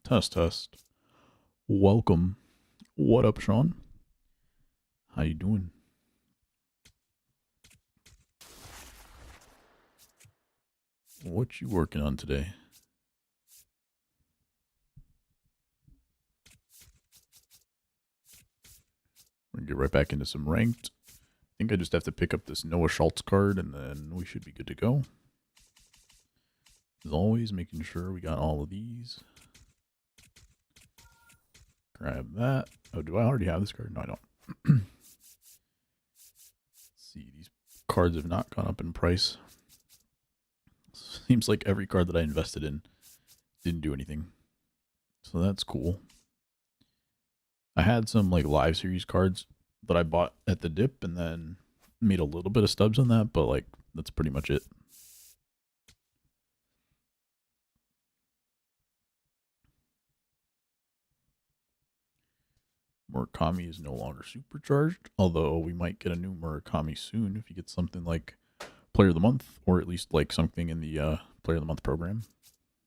Test, test. Welcome. What up, Sean? How you doing? What you working on today? We're gonna get right back into some ranked. I think I just have to pick up this Noah Schultz card and then we should be good to go. As always, making sure we got all of these. Grab that. Oh, do I already have this card? No, I don't. Let's see, these cards have not gone up in price. Seems like every card that I invested in didn't do anything. So that's cool. I had some like live series cards that I bought at the dip and then made a little bit of stubs on that, but like that's pretty much it. Murakami is no longer supercharged, although we might get a new Murakami soon if you get something like Player of the Month, or at least like something in the Player of the Month program.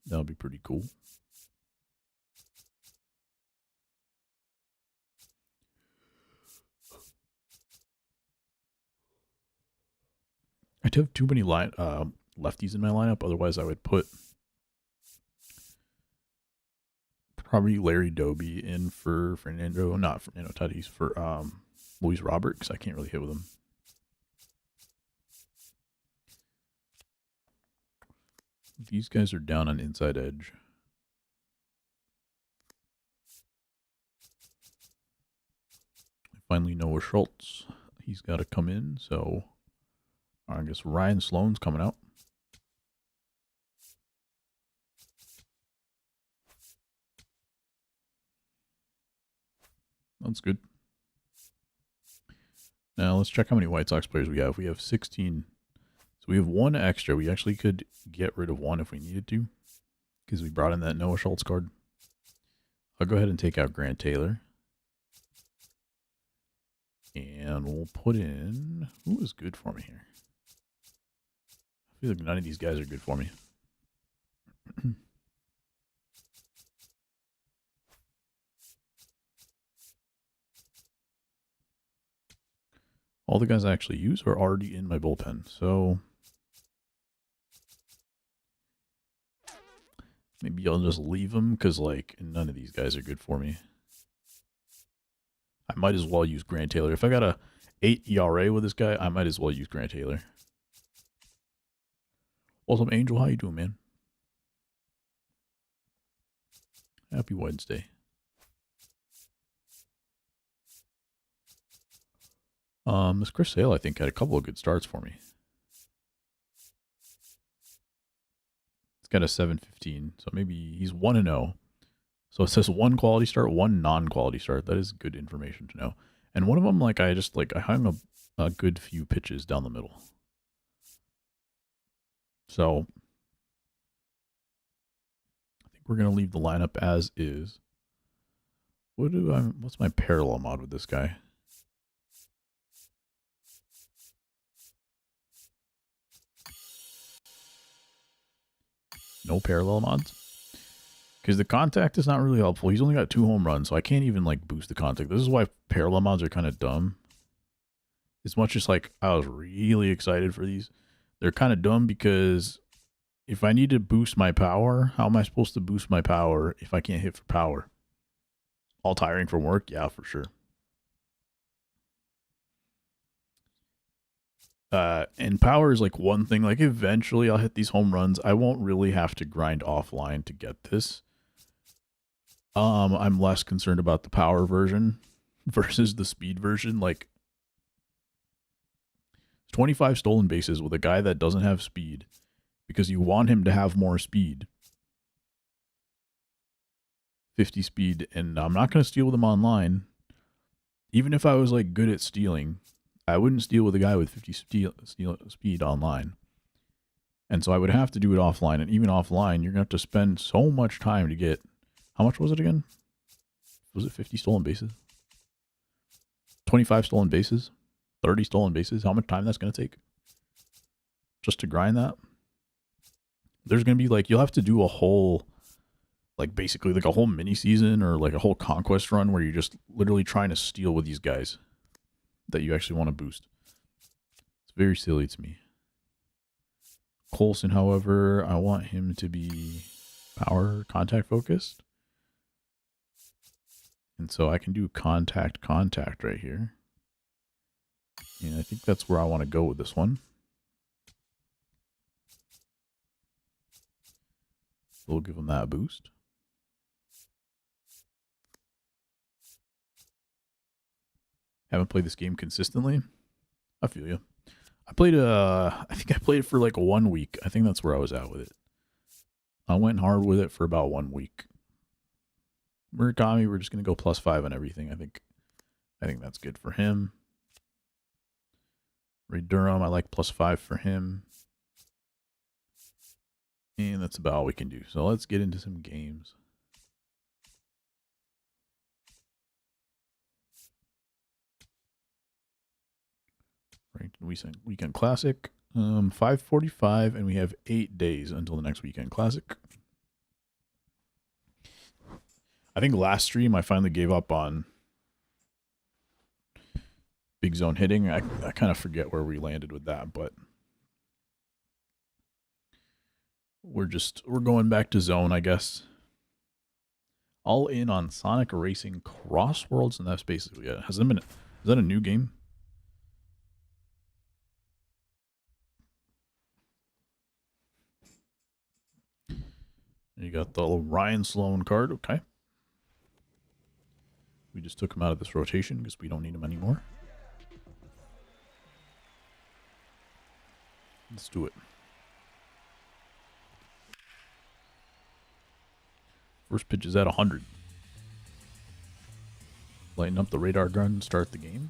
That'll be pretty cool. I do have too many lefties in my lineup, otherwise I would put probably Larry Doby in for not Fernando Tatis, for Luis Robert, because I can't really hit with him. These guys are down on inside edge. Finally, Noah Schultz. He's got to come in, so I guess Ryan Sloan's coming out. That's good. Now let's check how many White Sox players we have. We have 16. So we have one extra. We actually could get rid of one if we needed to, because we brought in that Noah Schultz card. I'll go ahead and take out Grant Taylor. And we'll put in, who is good for me here? I feel like none of these guys are good for me. All the guys I actually use are already in my bullpen, so maybe I'll just leave them, because like none of these guys are good for me. I might as well use Grant Taylor. If I got a 8 ERA with this guy, I might as well use Grant Taylor. Awesome, Angel, how you doing, man? Happy Wednesday. This Chris Sale, I think, had a couple of good starts for me. It's got a 7.15, so maybe he's 1-0. So it says one quality start, one non-quality start. That is good information to know. And one of them, like, I hung a good few pitches down the middle. So I think we're gonna leave the lineup as is. What's my parallel mod with this guy? No parallel mods? Because the contact is not really helpful. He's only got 2 home runs, so I can't even like boost the contact. This is why parallel mods are kind of dumb. As much as like I was really excited for these, they're kind of dumb, because if I need to boost my power, how am I supposed to boost my power if I can't hit for power? All tiring from work? Yeah, for sure. And power is like one thing. Like eventually I'll hit these home runs. I won't really have to grind offline to get this. I'm less concerned about the power version versus the speed version. Like 25 stolen bases with a guy that doesn't have speed because you want him to have more speed. 50 speed, and I'm not going to steal with him online. Even if I was like good at stealing, I wouldn't steal with a guy with 50 speed online. And so I would have to do it offline, and even offline, you're going to have to spend so much time to get, how much was it again? Was it 50 stolen bases? 25 stolen bases? 30 stolen bases? How much time that's going to take? Just to grind that? There's going to be like, you'll have to do a whole, like basically like a whole mini season or like a whole conquest run where you're just literally trying to steal with these guys that you actually want to boost. It's very silly to me. Coulson, however, I want him to be power contact focused. And so I can do contact right here. And I think that's where I want to go with this one. We'll give him that boost. Haven't played this game consistently. I feel you. I played I think I played it for like 1 week. I think that's where I was at with it. I went hard with it for about 1 week. Murakami, we're just gonna go +5 on everything. I think that's good for him. Ray Durham, I like +5 for him. And that's about all we can do. So let's get into some games. Ranked Weekend Classic. 5:45, and we have 8 days until the next Weekend Classic. I think last stream I finally gave up on big zone hitting. I kind of forget where we landed with that, but we're going back to zone, I guess. All in on Sonic Racing Cross Worlds, and that's basically it. Is that a new game? You got the little Ryan Sloan card, okay. We just took him out of this rotation because we don't need him anymore. Let's do it. First pitch is at 100. Lighten up the radar gun, start the game.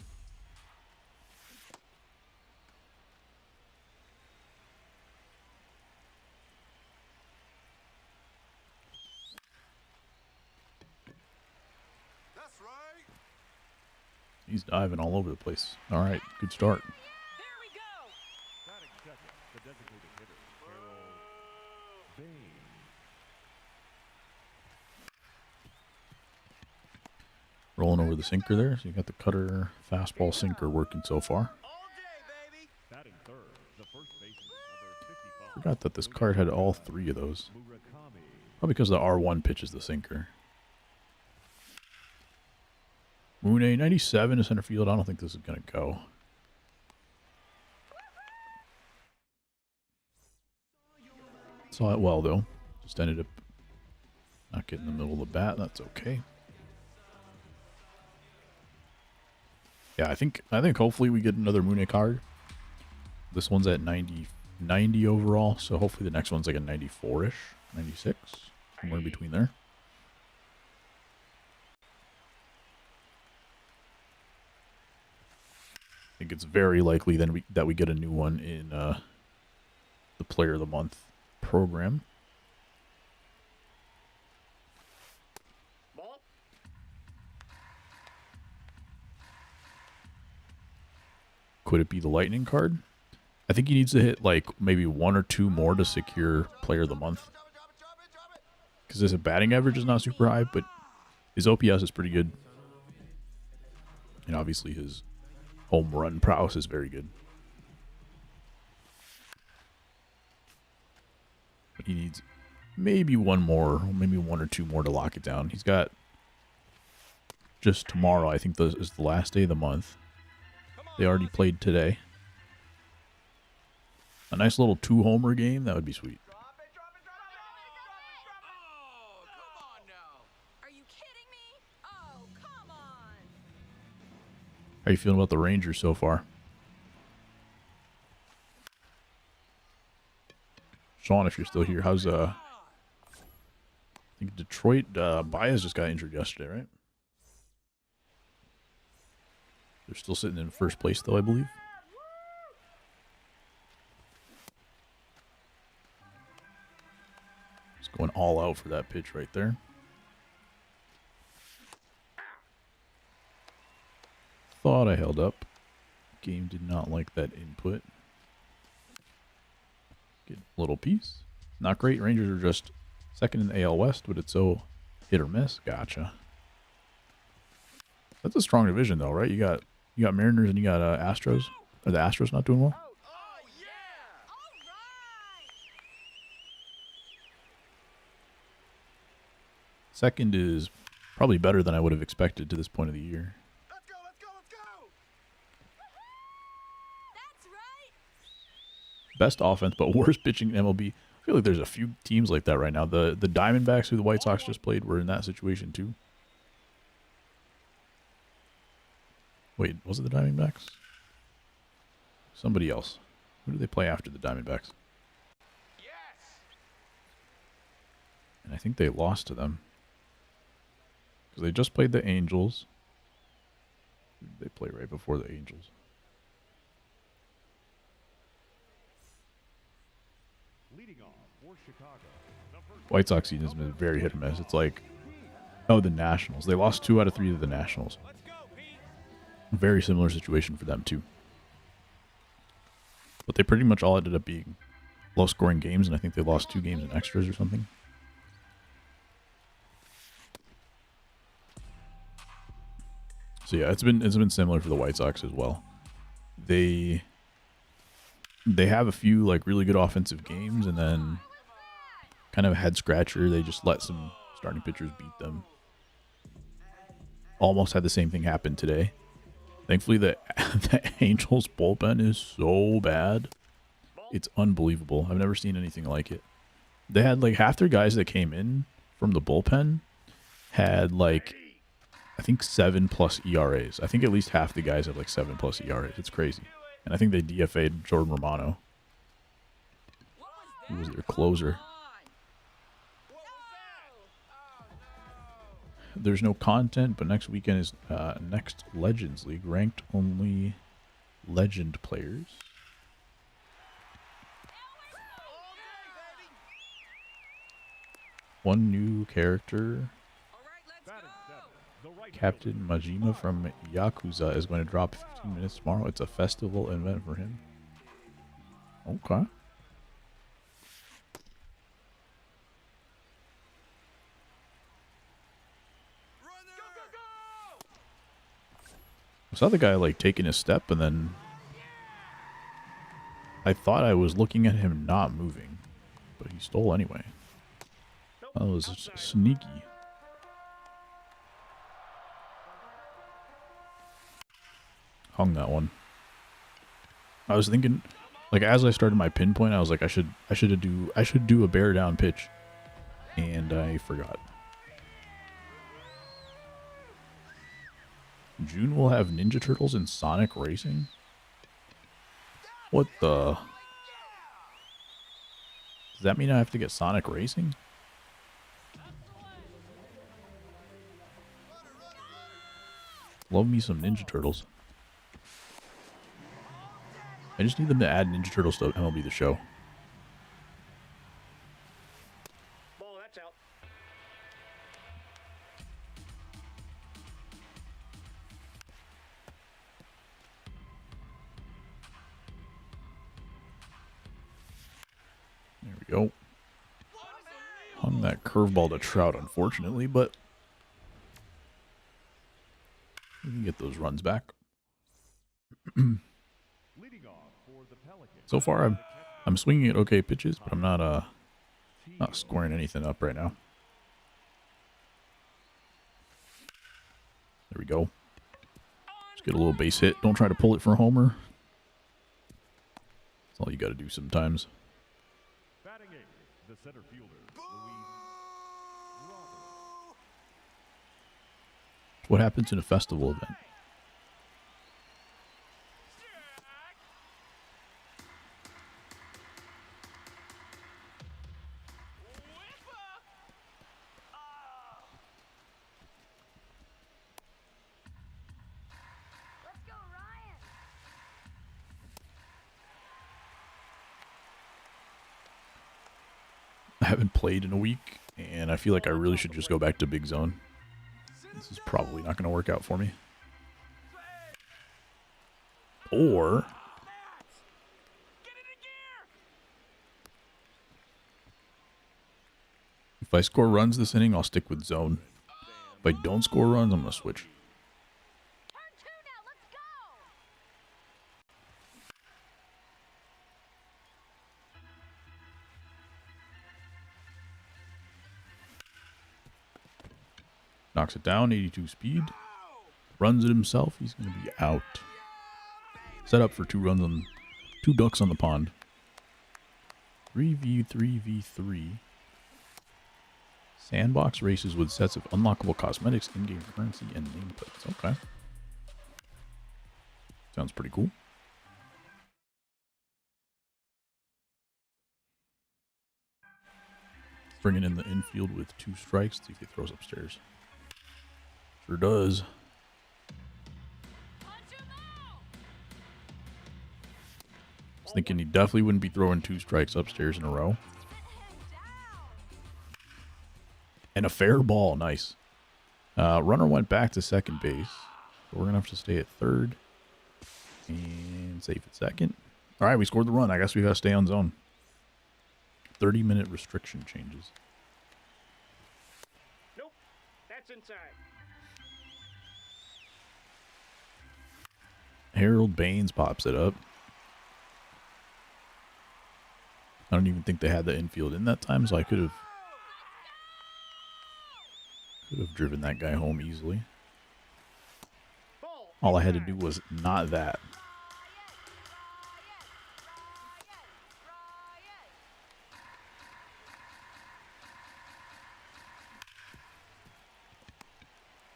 He's diving all over the place. All right, good start. There we go. Batting second, the designated hitter, Carol Bain. Rolling over the sinker there. So you got the cutter, fastball, sinker working so far. All day, baby. Batting third, the first baseman, number 55. Forgot that this card had all 3 of those. Probably because the R1 pitch is the sinker. Moon 97 to center field. I don't think this is going to go. Saw it well, though. Just ended up not getting in the middle of the bat. That's okay. Yeah, I think hopefully we get another Moon card. This one's at 90 overall, so hopefully the next one's like a 94-ish, 96, somewhere in between there. I think it's very likely then that we get a new one in the Player of the Month program. Could it be the Lightning card? I think he needs to hit like maybe 1 or 2 more to secure Player of the Month. Because his batting average is not super high, but his OPS is pretty good. And obviously his home run prowess is very good. But he needs maybe 1 more, maybe 1 or 2 more to lock it down. He's got just tomorrow, I think this is the last day of the month. They already played today. A nice little 2-homer game, that would be sweet. Oh, come on now. Are you kidding me? Oh, come on. How are you feeling about the Rangers so far? Sean, if you're still here, how's I think Detroit Baez just got injured yesterday, right? They're still sitting in first place though, I believe. Just going all out for that pitch right there. Thought I held up. Game did not like that input. Get a little piece. Not great. Rangers are just second in the AL West, but it's so hit or miss. Gotcha. That's a strong division though, right? You got Mariners and you got Astros. Are the Astros not doing well? Oh, yeah! All right. Second is probably better than I would have expected to this point of the year. Let's go, let's go, let's go! That's right. Best offense, but worst pitching in MLB. I feel like there's a few teams like that right now. The Diamondbacks, who the White Sox just played, were in that situation too. Wait, was it the Diamondbacks? Somebody else. Who do they play after the Diamondbacks? Yes! And I think they lost to them. Because they just played the Angels. Who did they play right before the Angels? Leading off for Chicago. White Sox season has been very hit or miss. It's like, oh, the Nationals. They lost 2 out of 3 to the Nationals. Let's go, Pete! Very similar situation for them too. But they pretty much all ended up being low-scoring games, and I think they lost 2 games in extras or something. So yeah, it's been similar for the White Sox as well. They have a few like really good offensive games, and then kind of a head scratcher. They just let some starting pitchers beat them. Almost had the same thing happen today. Thankfully, the Angels bullpen is so bad. It's unbelievable. I've never seen anything like it. They had like half their guys that came in from the bullpen had like, I think 7+ ERAs. I think at least half the guys have like 7+ ERAs. It's crazy. And I think they DFA'd Jordan Romano, who was their closer. There's no content, but next weekend is next Legends League, ranked only legend players. One new character, Batting seven, the right Captain Majima from Yakuza, is going to drop 15 minutes tomorrow. It's a festival event for him. Okay. I saw the guy like taking a step, and then I thought I was looking at him not moving, but he stole anyway. That was sneaky. Hung that one. I was thinking, like as I started my pinpoint, I was like, I should do a bear down pitch, and I forgot. June will have Ninja Turtles and Sonic Racing? What the? Does that mean I have to get Sonic Racing? Love me some Ninja Turtles. I just need them to add Ninja Turtles to MLB The Show. ball, that's out. There we go. Hung that curveball to Trout, unfortunately, but we can get those runs back. Leading off for the Pelicans. So far, I'm swinging at okay pitches, but I'm not scoring anything up right now. There we go. Just get a little base hit. Don't try to pull it for a homer. That's all you got to do sometimes. Batting eighth, the center fielder, What happens in a festival event? haven't played in a week, and I feel like I really should just go back to Big Zone. This is probably not going to work out for me. Or if I score runs this inning, I'll stick with zone. If I don't score runs, I'm going to switch. Turn two now. Let's go. Knocks it down, 82 speed. Runs it himself. He's going to be out. Set up for 2 runs on 2 ducks on the pond. 3v3v3. Sandbox races with sets of unlockable cosmetics, in-game currency, and nameplates. Okay. Sounds pretty cool. Bringing in the infield with 2 strikes. See if he throws upstairs. Sure does. I was thinking he definitely wouldn't be throwing 2 strikes upstairs in a row. And a fair ball. Nice. Runner went back to second base. So we're going to have to stay at third. And safe at second. All right, we scored the run. I guess we got to stay on zone. 30-minute restriction changes. Nope. That's inside. Harold Baines pops it up. I don't even think they had the infield in that time, so I could have driven that guy home easily. All I had to do was not that.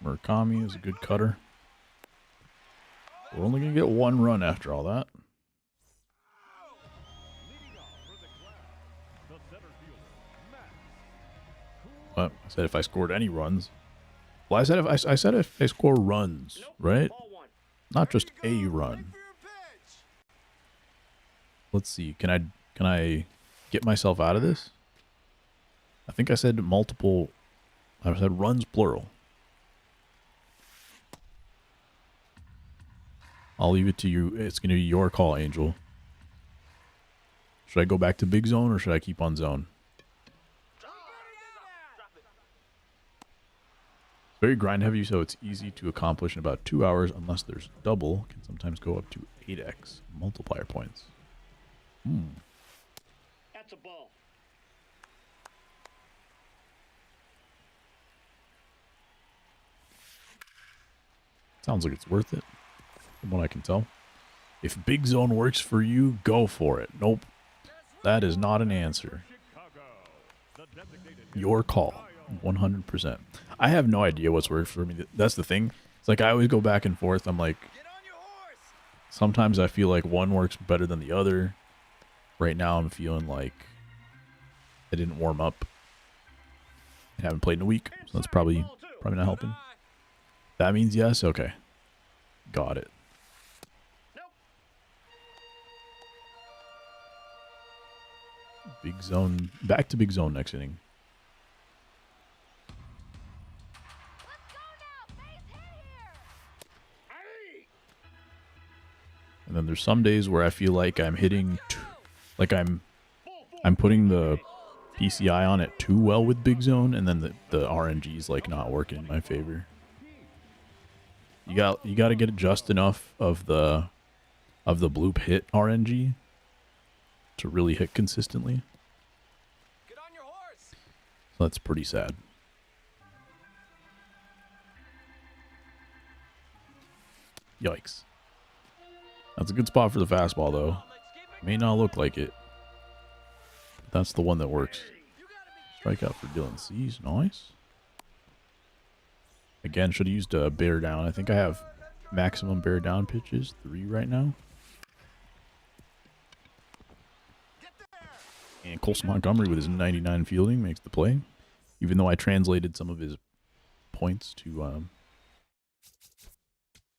Murakami is a good cutter. We're only going to get 1 run after all that. Well, I said if I scored any runs. Well, I said if I score runs, right? Not just a run. Let's see. Can I get myself out of this? I think I said multiple. I said runs plural. I'll leave it to you. It's going to be your call, Angel. Should I go back to big zone or should I keep on zone? Very grind heavy, so it's easy to accomplish in about 2 hours unless there's double. Can sometimes go up to 8x multiplier points. That's a ball. Sounds like it's worth it, from what I can tell. If big zone works for you, go for it. Nope. That is not an answer. Your call. 100%. I have no idea what's worked for me. That's the thing. It's like I always go back and forth. I'm like, sometimes I feel like one works better than the other. Right now I'm feeling like I didn't warm up. I haven't played in a week, so that's probably not helping. That means yes? Okay. Got it. Big zone. Back to big zone next inning. And then there's some days where I feel like I'm hitting, like I'm putting the PCI on it too well with big zone, and then the RNG is like not working in my favor. You got to get just enough of the bloop hit RNG to really hit consistently. Get on your horse. So that's pretty sad. Yikes. That's a good spot for the fastball, though. May not look like it. But that's the one that works. Strikeout for Dylan Cease. Nice. Again, should have used a bear down. I think I have maximum bear down pitches, 3 right now. And Colson Montgomery with his 99 fielding makes the play. Even though I translated some of his points to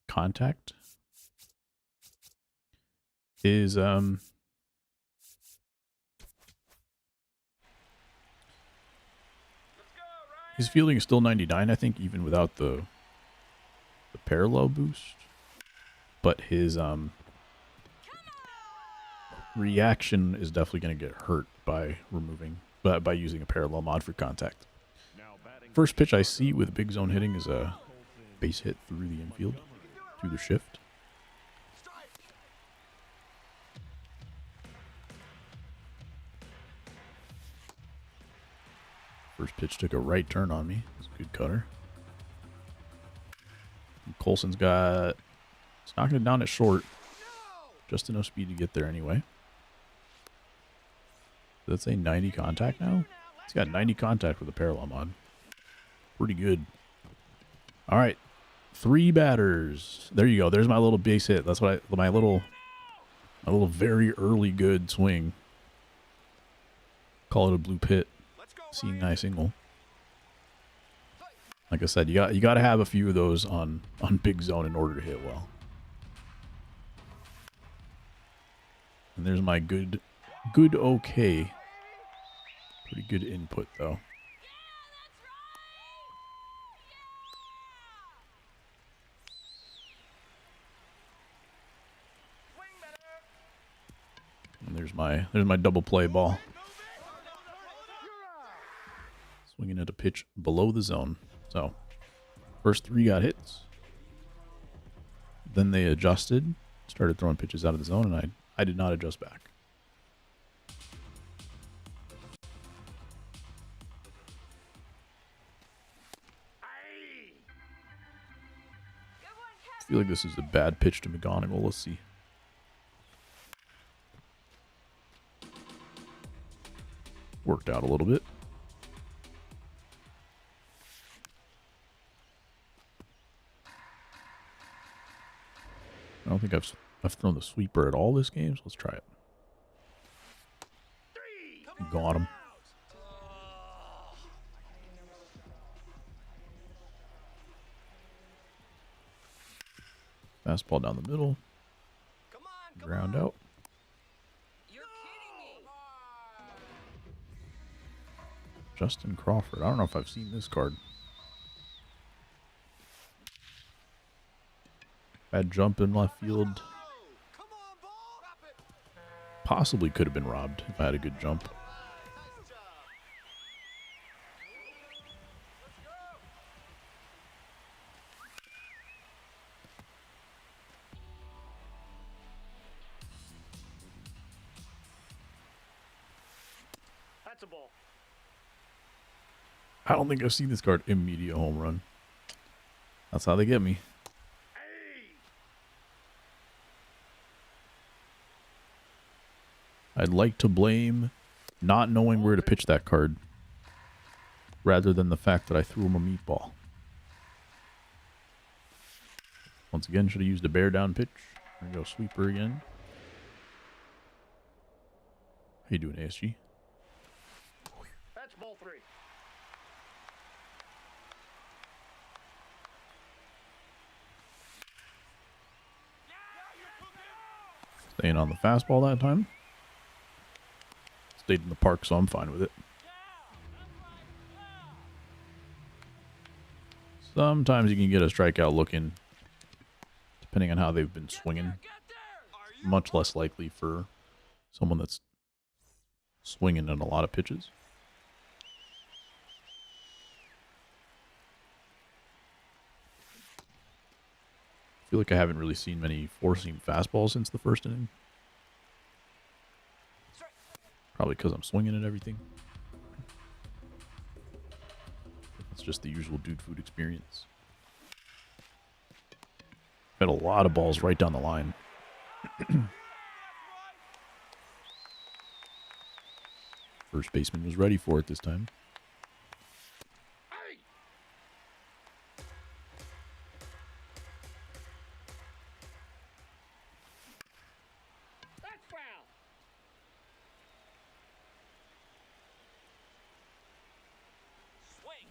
contact. His fielding is still 99, I think, even without the parallel boost. But his reaction is definitely going to get hurt by by using a parallel mod for contact. First pitch I see with big zone hitting is a base hit through the infield, through the shift. First pitch took a right turn on me. It's a good cutter. And Colson's got... It's knocking it down at short. Just enough speed to get there anyway. Does that say 90 contact now? It's got 90 contact with a parallel mod. Pretty good. All right. 3 batters. There you go. There's my little base hit. That's what my little very early good swing. Call it a blue pit. Seeing eye single. Like I said, you got to have a few of those on big zone in order to hit well. And there's my good okay. Pretty good input though. And there's my double play ball. Swinging at a pitch below the zone. So, first 3 got hits. Then they adjusted, started throwing pitches out of the zone, and I did not adjust back. I feel like this is a bad pitch to McGonigal. Let's see. Worked out a little bit. I don't think I've thrown the sweeper at all this game, so let's try it. Got him. Fastball down the middle. Ground out. You're kidding me. Justin Crawford. I don't know if I've seen this card. Bad jump in left field. Possibly could have been robbed if I had a good jump. That's a ball. I don't think I've seen this card. Immediate home run. That's how they get me. I'd like to blame not knowing where to pitch that card rather than the fact that I threw him a meatball. Once again, should have used a bear down pitch. There we go, sweeper again. How you doing, ASG? That's ball 3. Staying on the fastball that time. Stayed in the park, so I'm fine with it. Sometimes you can get a strikeout looking, depending on how they've been swinging. Much less likely for someone that's swinging in a lot of pitches. I feel like I haven't really seen many four-seam fastballs since the first inning. Probably because I'm swinging at everything. It's just the usual dude food experience. Had a lot of balls right down the line. First baseman was ready for it this time. That's foul. Swing.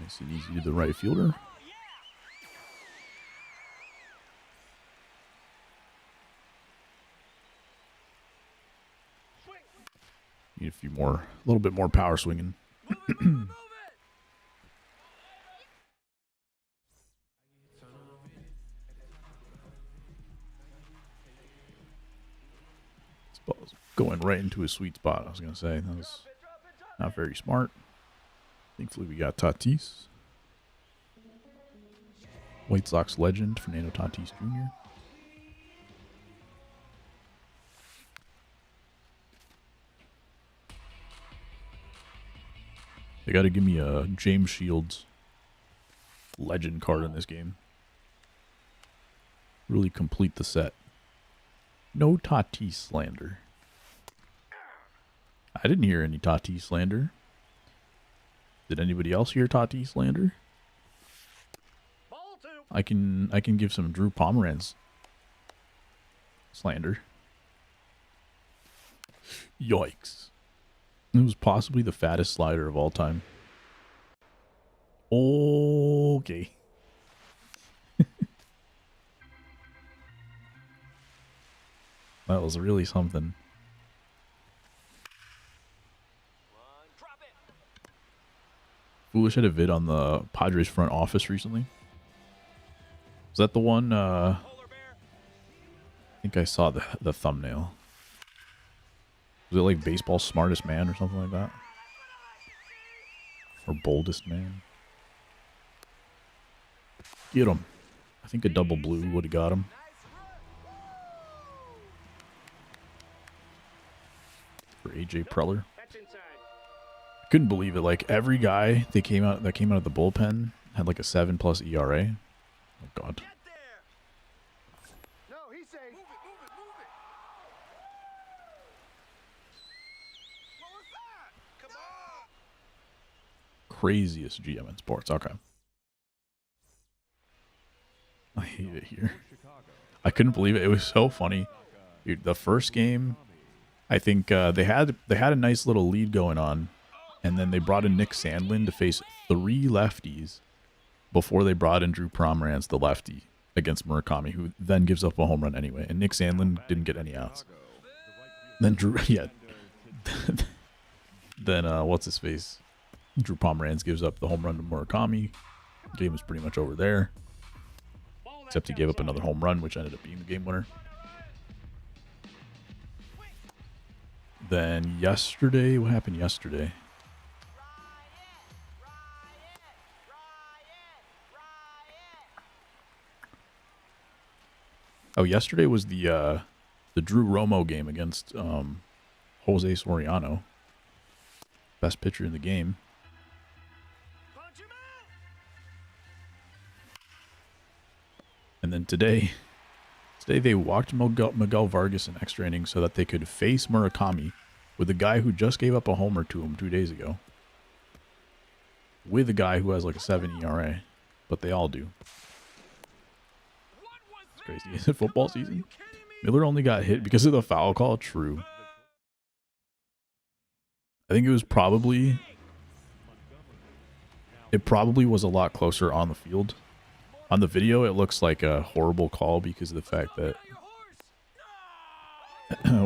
Nice and easy to the right fielder. Need to be more, a little bit more power swinging. This ball's going right into his sweet spot. I was gonna say that was not very smart. Thankfully, we got Tatis. White Sox legend, Fernando Tatis Jr. They got to give me a James Shields legend card in this game. Really complete the set. No Tatis slander. I didn't hear any Tatis slander. Did anybody else hear Tatis slander? Ball 2. I can give some Drew Pomeranz slander. Yikes. It was possibly the fattest slider of all time. Okay. That was really something. Drop it. Foolish had a vid on the Padres front office recently. Was that the one? I think I saw the thumbnail. Was it like baseball's smartest man or something like that? Or boldest man? Get him. I think a double blue would have got him. For AJ Preller. That's inside. Couldn't believe it. Like every guy that came out of the bullpen had like a 7+ ERA. Oh God. Get there. No, he's safe. Move it, move it, move it. What was that? Come on. Craziest GM in sports. Okay. I hate it here. I couldn't believe it. It was so funny. Dude, the first game, I think they had a nice little lead going on, and then they brought in Nick Sandlin to face 3 lefties before they brought in Drew Pomeranz, the lefty, against Murakami, who then gives up a home run anyway. And Nick Sandlin didn't get any outs. Then Drew, yeah. Then what's his face? Drew Pomeranz gives up the home run to Murakami. Game was pretty much over there. Except he gave up another home run, which ended up being the game winner. Then yesterday, what happened yesterday? Oh, yesterday was the Drew Romo game against Jose Soriano, best pitcher in the game. Punch him out. And then today they walked Miguel Vargas in extra innings so that they could face Murakami with a guy who just gave up a homer to him 2 days ago. With a guy who has like a 7 ERA, but they all do. It's crazy. Is it football season? Miller only got hit because of the foul call. True. I think it probably was a lot closer on the field. On the video, it looks like a horrible call because of the fact that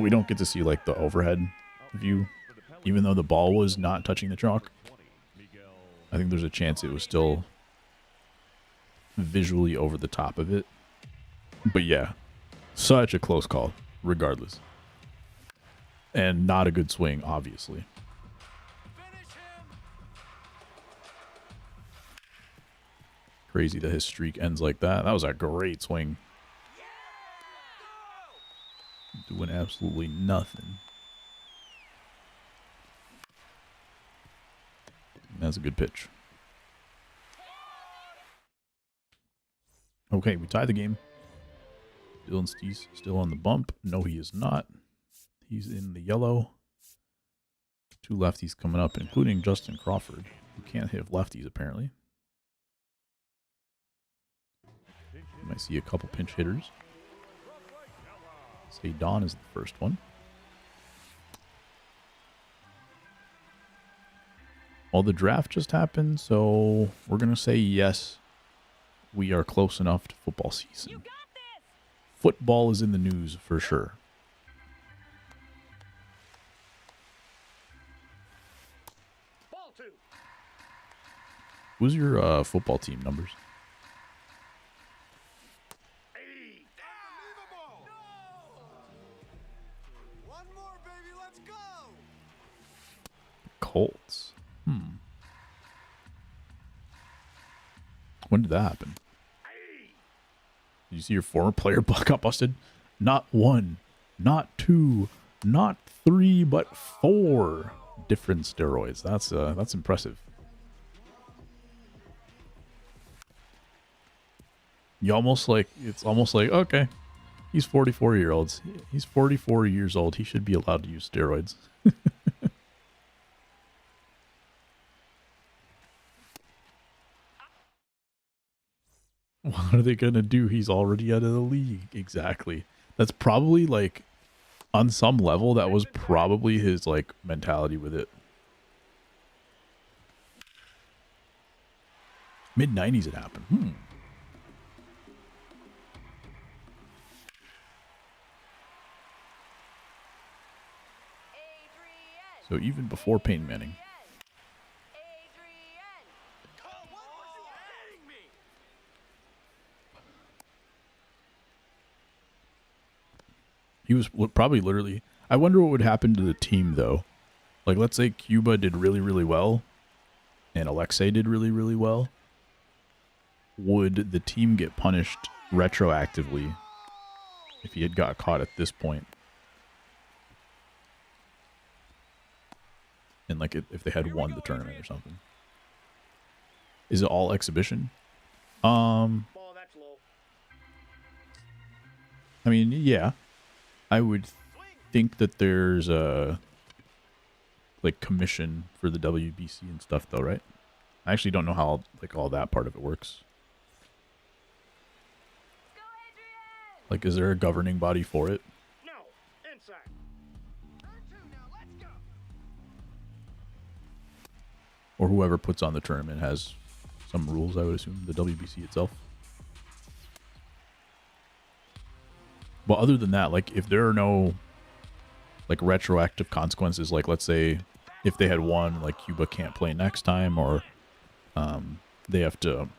we don't get to see like the overhead view, even though the ball was not touching the chalk. I think there's a chance it was still visually over the top of it. But yeah, such a close call, regardless. And not a good swing, obviously. Crazy that his streak ends like that. That was a great swing. Doing absolutely nothing. That's a good pitch. Okay, we tied the game. Dylan Cease still on the bump. No, he is not. He's in the yellow. 2 lefties coming up, including Justin Crawford, who can't hit lefties apparently. You might see a couple pinch hitters. Say Don is the first one. Well, the draft just happened, so we're going to say yes, we are close enough to football season. Football is in the news for sure. Who's your football team numbers? One more, baby. Let's go. Colts. When did that happen? Did you see your former player got busted? Not one, not two, not three, but 4 different steroids. That's impressive. You almost like, it's almost like, okay, he's 44 years old. He's 44 years old. He should be allowed to use steroids. What are they going to do? He's already out of the league. Exactly. That's probably like, on some level, that was probably his like mentality with it. Mid-90s it happened. So even before Peyton Manning. He was probably literally... I wonder what would happen to the team, though. Like, let's say Cuba did really, really well, and Alexei did really, really well. Would the team get punished retroactively if he had got caught at this point? And, like, if they had won the tournament or something. Is it all exhibition? I mean, yeah. I would think that there's a like commission for the WBC and stuff, though, right? I actually don't know how like all that part of it works. Like, is there a governing body for it? No, inside. Turn 2 now. Let's go. Or whoever puts on the tournament has some rules, I would assume, the WBC itself. But other than that, like, if there are no, like, retroactive consequences, like, let's say, if they had won, like, Cuba can't play next time, or they have to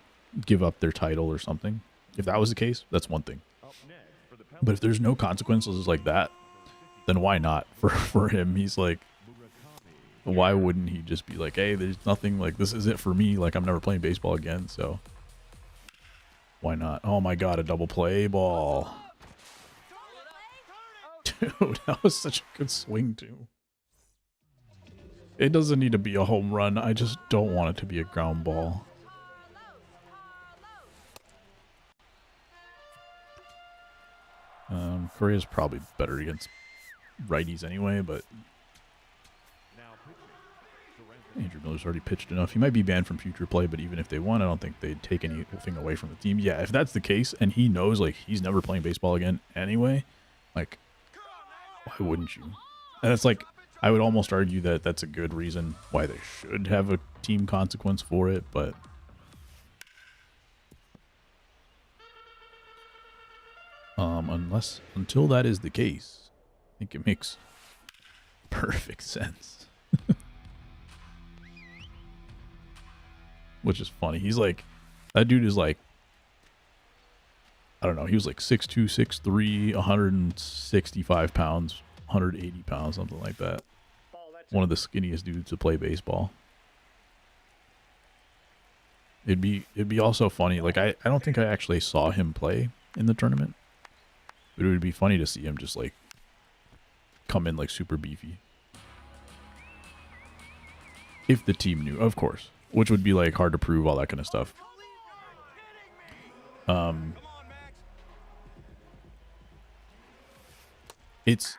give up their title or something. If that was the case, that's one thing. But if there's no consequences like that, then why not? For him, he's like, why wouldn't he just be like, hey, there's nothing, like, this is it for me, like, I'm never playing baseball again, so why not? Oh my god, a double play ball. Dude, that was such a good swing, too. It doesn't need to be a home run. I just don't want it to be a ground ball. Korea's probably better against righties anyway, but Andrew Miller's already pitched enough. He might be banned from future play, but even if they won, I don't think they'd take anything away from the team. Yeah, if that's the case, and he knows, like, he's never playing baseball again anyway, like, why wouldn't you? And it's like, I would almost argue that that's a good reason why they should have a team consequence for it, but until that is the case, I think it makes perfect sense. Which is funny. He's like, that dude is like, I don't know, he was like 6'2", 6'3", 165 pounds, 180 pounds, something like that. One of the skinniest dudes to play baseball. It'd be also funny, like, I don't think I actually saw him play in the tournament. But it would be funny to see him just, like, come in, like, super beefy. If the team knew, of course. Which would be, like, hard to prove, all that kind of stuff. It's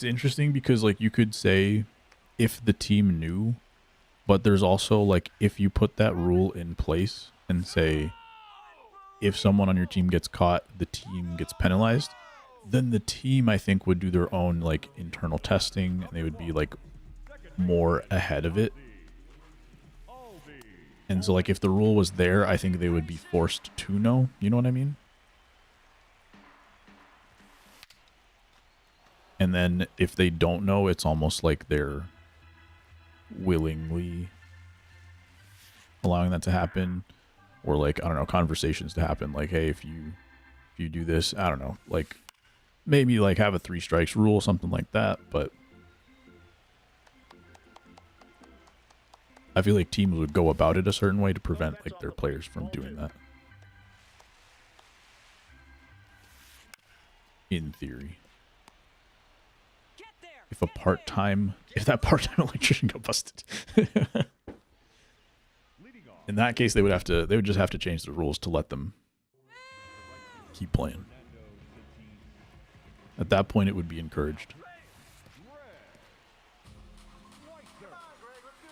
interesting because, like, you could say if the team knew, but there's also, like, if you put that rule in place and say if someone on your team gets caught, the team gets penalized, then the team, I think, would do their own, like, internal testing, and they would be, like, more ahead of it. And so, like, if the rule was there, I think they would be forced to know. You know what I mean? And then if they don't know, it's almost like they're willingly allowing that to happen, or like, I don't know, conversations to happen. Like, hey, if you do this, I don't know, like maybe like have a 3 strikes rule, something like that. But I feel like teams would go about it a certain way to prevent like their players from doing that. In theory. If that part-time electrician got busted. In that case, they would just have to change the rules to let them keep playing. At that point, it would be encouraged.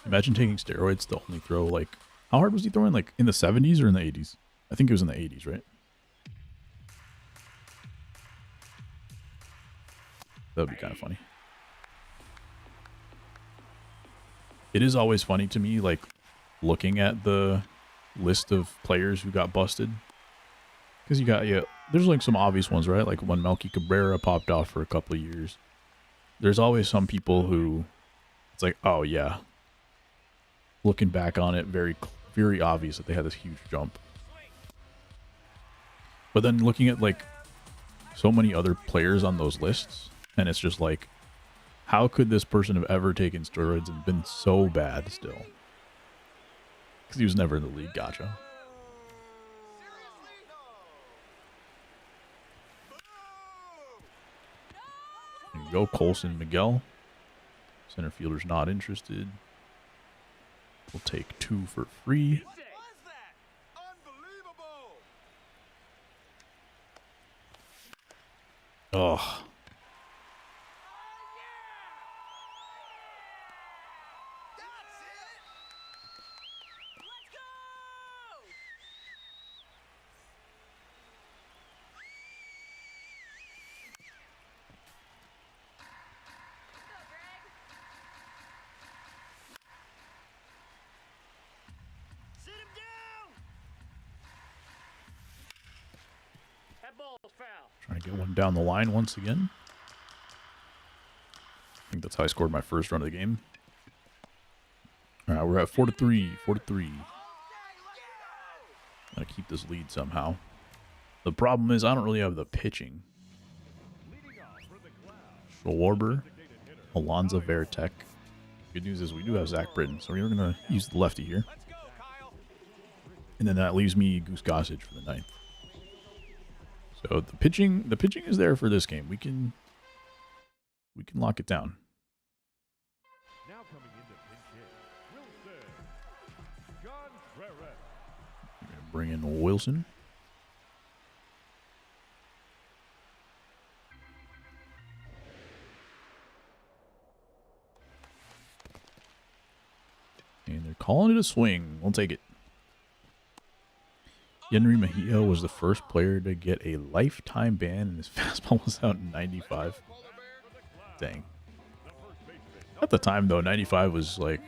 Imagine taking steroids to only throw, like, how hard was he throwing? Like in the 70s or in the 80s? I think it was in the 80s, right? That would be kind of funny. It is always funny to me, like, looking at the list of players who got busted. Because you got, yeah, there's like some obvious ones, right? Like when Melky Cabrera popped off for a couple of years. There's always some people who, it's like, oh yeah. Looking back on it, very, very obvious that they had this huge jump. But then looking at like so many other players on those lists, and it's just like, how could this person have ever taken steroids and been so bad still? Because he was never in the league. Gotcha. There you go, Colson Miguel. Center fielder's not interested. We'll take 2 for free. Oh. Trying to get one down the line once again. I think that's how I scored my first run of the game. All right, we're at 4-3. 4-3. Gotta keep this lead somehow. The problem is I don't really have the pitching. Schwarber, Alonzo Veritek. Good news is we do have Zach Britton, so we're going to use the lefty here. And then that leaves me Goose Gossage for the 9th. So the pitching is there for this game. We can lock it down. Now coming into pinch hit, Wilson Contreras. We're gonna bring in Wilson. And they're calling it a swing. We'll take it. Yenry Mejia was the first player to get a lifetime ban, and his fastball was out in 95. Dang. At the time, though, 95 was like...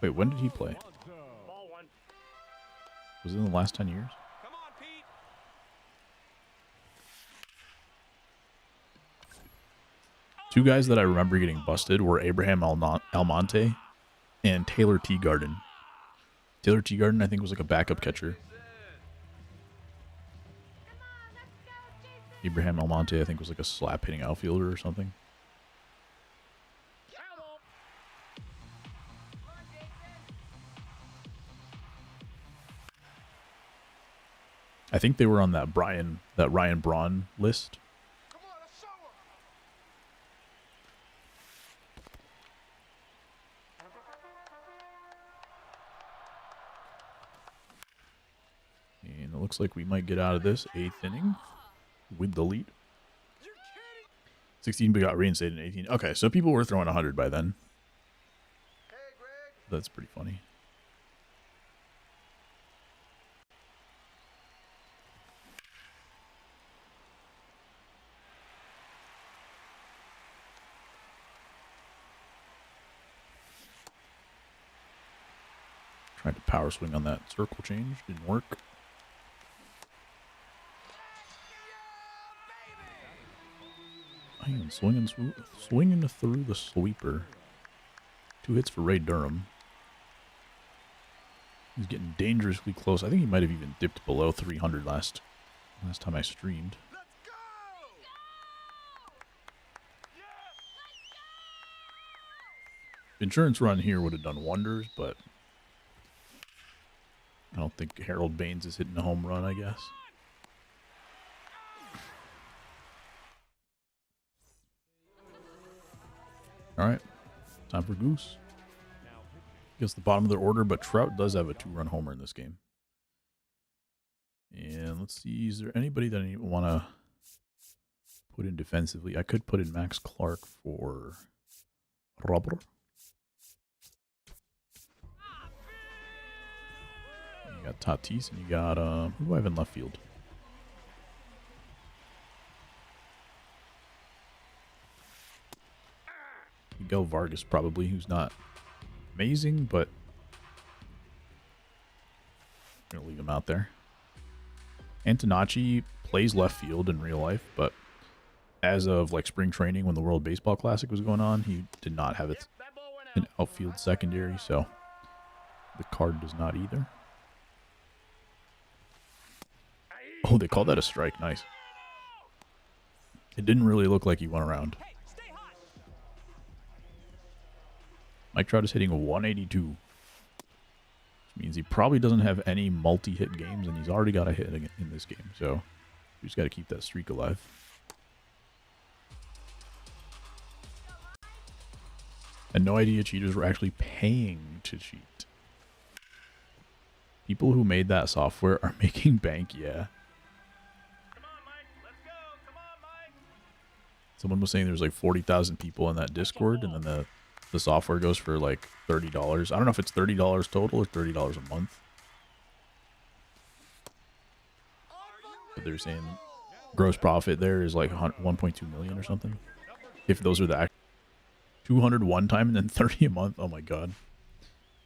Wait, when did he play? Was it in the last 10 years? Two guys that I remember getting busted were Abraham Almonte and Taylor Teagarden. Taylor Teagarden, I think, was like a backup catcher. Abraham Almonte, I think, was like a slap-hitting outfielder or something. I think they were on that Ryan Braun list. And it looks like we might get out of this 8th inning with the lead. 16 but got reinstated in 18. Okay, so people were throwing 100 by then. That's pretty funny. Tried to power swing on that circle change. Didn't work. Man, swinging through the sweeper. 2 hits for Ray Durham. He's getting dangerously close. I think he might have even dipped below 300 last time I streamed. Let's go! Insurance run here would have done wonders, but I don't think Harold Baines is hitting a home run, I guess. All right, time for Goose. Guess the bottom of their order, but Trout does have a 2-run homer in this game. And let's see, is there anybody that I want to put in defensively? I could put in Max Clark for Robert. You got Tatis, and you got, who do I have in left field? Miguel Vargas, probably, who's not amazing, but I'm going to leave him out there. Antonacci plays left field in real life, but as of like spring training when the World Baseball Classic was going on, he did not have it an outfield secondary, so the card does not either. Oh, they called that a strike. Nice. It didn't really look like he went around. Mike Trout is hitting a 182. Which means he probably doesn't have any multi-hit games, and he's already got a hit in this game. So we just got to keep that streak alive. And no idea cheaters were actually paying to cheat. People who made that software are making bank, yeah. Someone was saying there's like 40,000 people in that Discord, and then the software goes for like $30. I don't know if it's $30 total or $30 a month. But they're saying gross profit there is like 1.2 million or something. If those are the actual 200 one time and then 30 a month. Oh my god.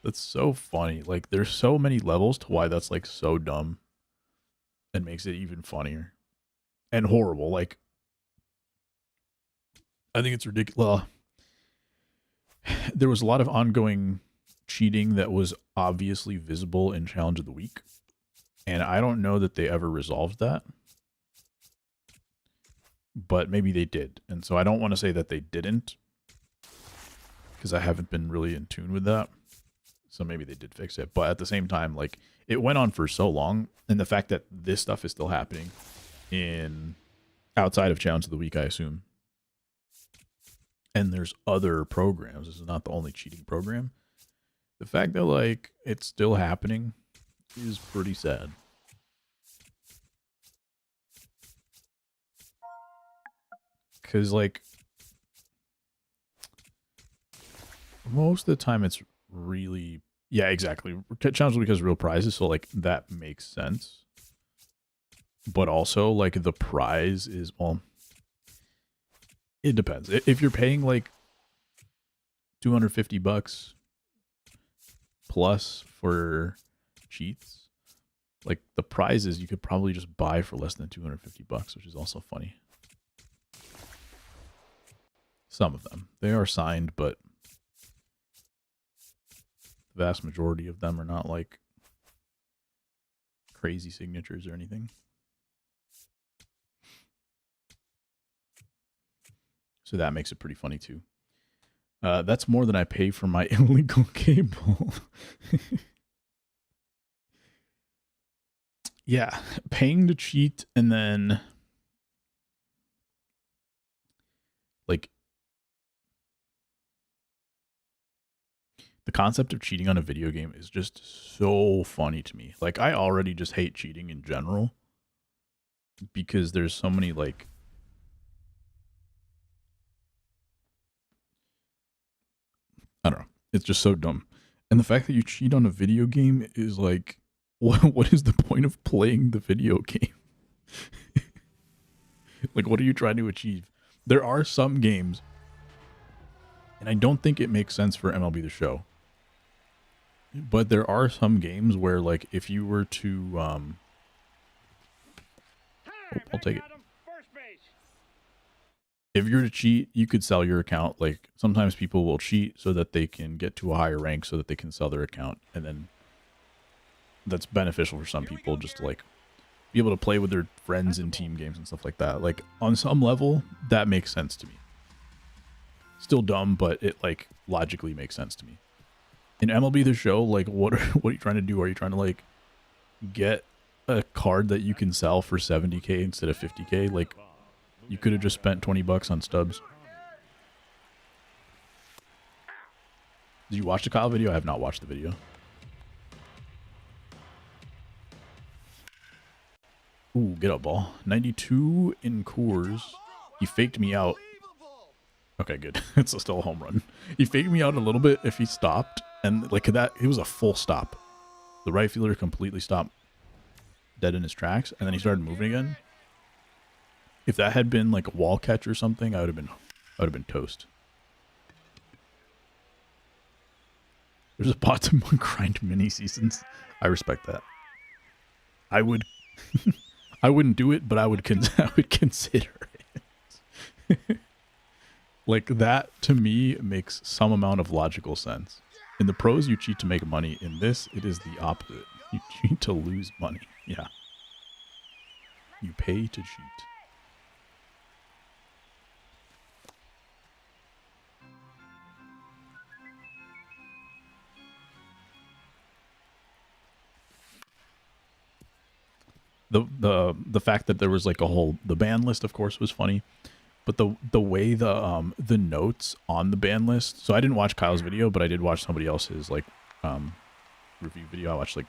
That's so funny. Like there's so many levels to why that's like so dumb and makes it even funnier and horrible. Like I think it's ridiculous. Well, there was a lot of ongoing cheating that was obviously visible in Challenge of the Week. And I don't know that they ever resolved that. But maybe they did. And so I don't want to say that they didn't, because I haven't been really in tune with that. So maybe they did fix it. But at the same time, like, it went on for so long. And the fact that this stuff is still happening outside of Challenge of the Week, I assume. And there's other programs. This is not the only cheating program. The fact that, like, it's still happening is pretty sad. Because, like, most of the time it's really... Yeah, exactly. Challenge because real prizes, so, like, that makes sense. But also, like, the prize is... Well, it depends. If you're paying, like, $250 plus for cheats, like, the prizes you could probably just buy for less than $250, which is also funny. Some of them. They are signed, but the vast majority of them are not, like, crazy signatures or anything. So that makes it pretty funny, too. That's more than I pay for my illegal cable. Yeah, paying to cheat and then, like, the concept of cheating on a video game is just so funny to me. Like, I already just hate cheating in general because there's so many, like, I don't know. It's just so dumb. And the fact that you cheat on a video game is like, what is the point of playing the video game? Like, what are you trying to achieve? There are some games, and I don't think it makes sense for MLB The Show, but there are some games where, like, if you were to, I'll take it. If you're to cheat, you could sell your account. Like, sometimes people will cheat so that they can get to a higher rank so that they can sell their account. And then that's beneficial for some people, just to like be able to play with their friends in team games and stuff like that. Like on some level, that makes sense to me. Still dumb, but it like logically makes sense to me. In MLB The Show, like what are you trying to do? Are you trying to like get a card that you can sell for 70K instead of 50K? Like you could have just spent 20 bucks on stubs. Did you watch the Kyle video? I have not watched the video. Ooh, get up, ball. 92 in Coors. He faked me out. Okay, good. It's still a home run. He faked me out a little bit if he stopped. And like that, it was a full stop. The right fielder completely stopped dead in his tracks. And then he started moving again. If that had been like a wall catch or something, I would have been toast. There's a bot to grind mini seasons. I respect that. I would I wouldn't do it, but I would consider it. Like that to me makes some amount of logical sense. In the pros, you cheat to make money. In this, it is the opposite. You cheat to lose money. Yeah. You pay to cheat. The fact that there was like the ban list, of course, was funny, but the way the notes on the ban list. So I didn't watch Kyle's video, but I did watch somebody else's like review video. I watched like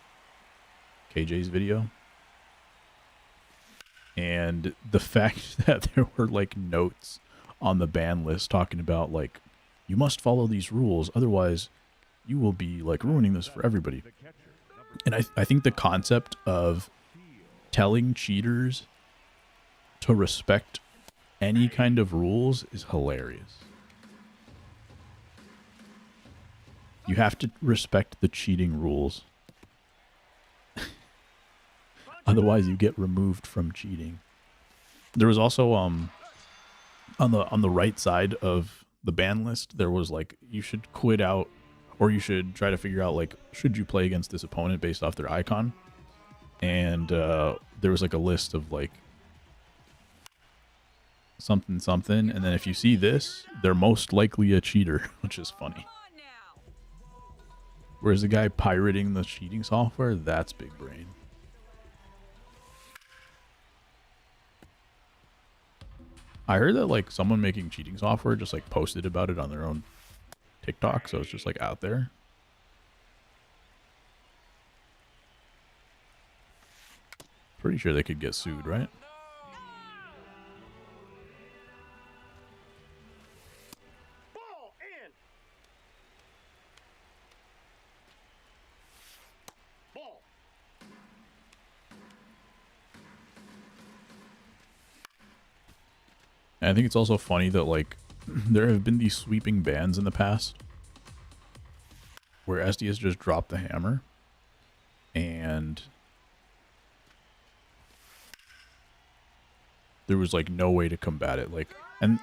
KJ's video, and the fact that there were like notes on the ban list talking about like you must follow these rules, otherwise you will be like ruining this for everybody. And I think the concept of telling cheaters to respect any kind of rules is hilarious. You have to respect the cheating rules. Otherwise you get removed from cheating. There was also on the right side of the ban list, there was like you should quit out, or you should try to figure out like should you play against this opponent based off their icon. And there was like a list of like something, and then if you see this, they're most likely a cheater, which is funny. Whereas the guy pirating the cheating software, that's big brain. I heard that like someone making cheating software just like posted about it on their own TikTok, so it's just like out there. Pretty sure they could get sued, right? Ball in. Ball. And I think it's also funny that like there have been these sweeping bans in the past where SDS just dropped the hammer and there was like no way to combat it. Like, and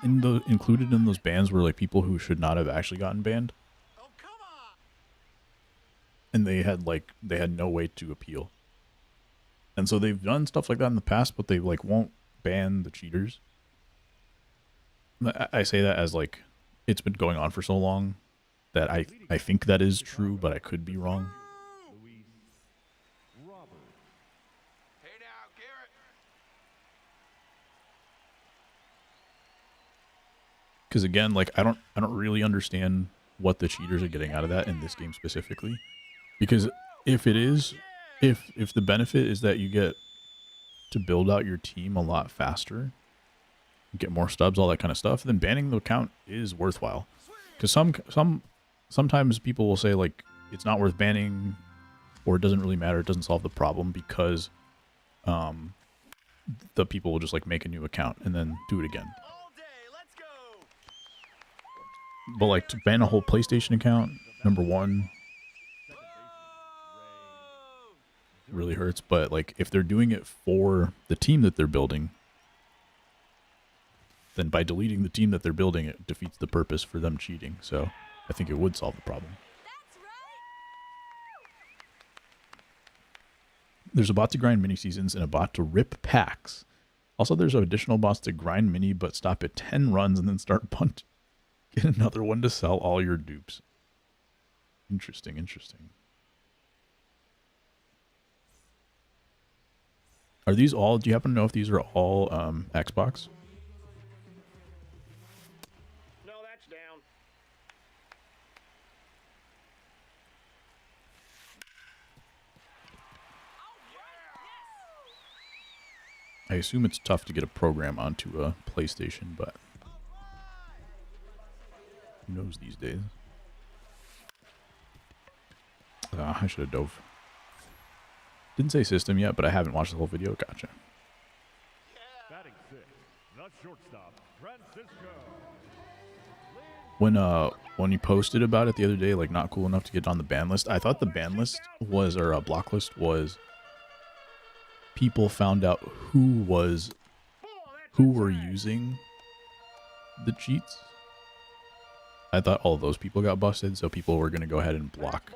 included in those bans were like people who should not have actually gotten banned. Oh, come on. And they had no way to appeal. And so they've done stuff like that in the past, but they like won't ban the cheaters. I say that as like it's been going on for so long that I think that is true, but I could be wrong. Hey now, Garrett. Because again, like I don't really understand what the cheaters are getting out of that in this game specifically. Because if it is, if the benefit is that you get to build out your team a lot faster, get more stubs, all that kind of stuff, then banning the account is worthwhile. Because sometimes people will say like it's not worth banning, or it doesn't really matter, it doesn't solve the problem, because the people will just like make a new account and then do it again. All day. Let's go. But like to ban a whole PlayStation account, number one, really hurts. But like if they're doing it for the team that they're building, then by deleting the team that they're building, it defeats the purpose for them cheating. So I think it would solve the problem. That's right. There's a bot to grind mini seasons and a bot to rip packs. Also, there's additional bots to grind mini but stop at 10 runs and then start punt. Get another one to sell all your dupes. Interesting, interesting. Are these all, do you happen to know if these are all Xbox? No, that's down. I assume it's tough to get a program onto a PlayStation, but who knows these days? I should have dove. Didn't say system yet, but I haven't watched the whole video. Gotcha. Batting sixth, the shortstop, Francisco. When you posted about it the other day, like not cool enough to get on the ban list, I thought the ban list was, or a block list was, people found out who were using the cheats. I thought all those people got busted, so people were gonna go ahead and block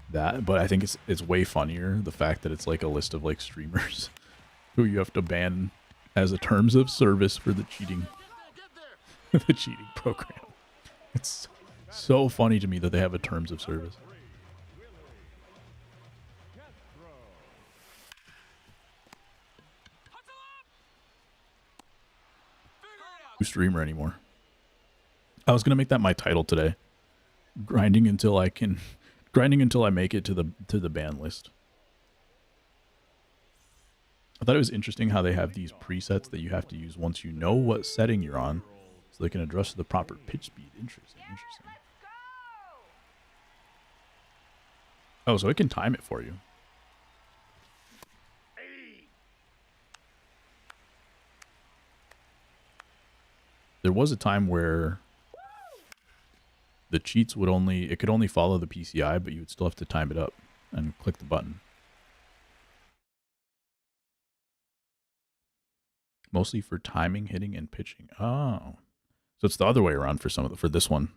that. But I think it's way funnier the fact that it's like a list of like streamers who you have to ban as a terms of service for the cheating, the cheating program. It's so funny to me that they have a terms of service. Streamer anymore. I was gonna make that my title today. Grinding until I make it to the ban list. I thought it was interesting how they have these presets that you have to use once you know what setting you're on, so they can adjust the proper pitch speed. Interesting, interesting. Oh, so it can time it for you. There was a time where the cheats it could only follow the PCI, but you would still have to time it up and click the button. Mostly for timing, hitting, and pitching. Oh, so it's the other way around for for this one.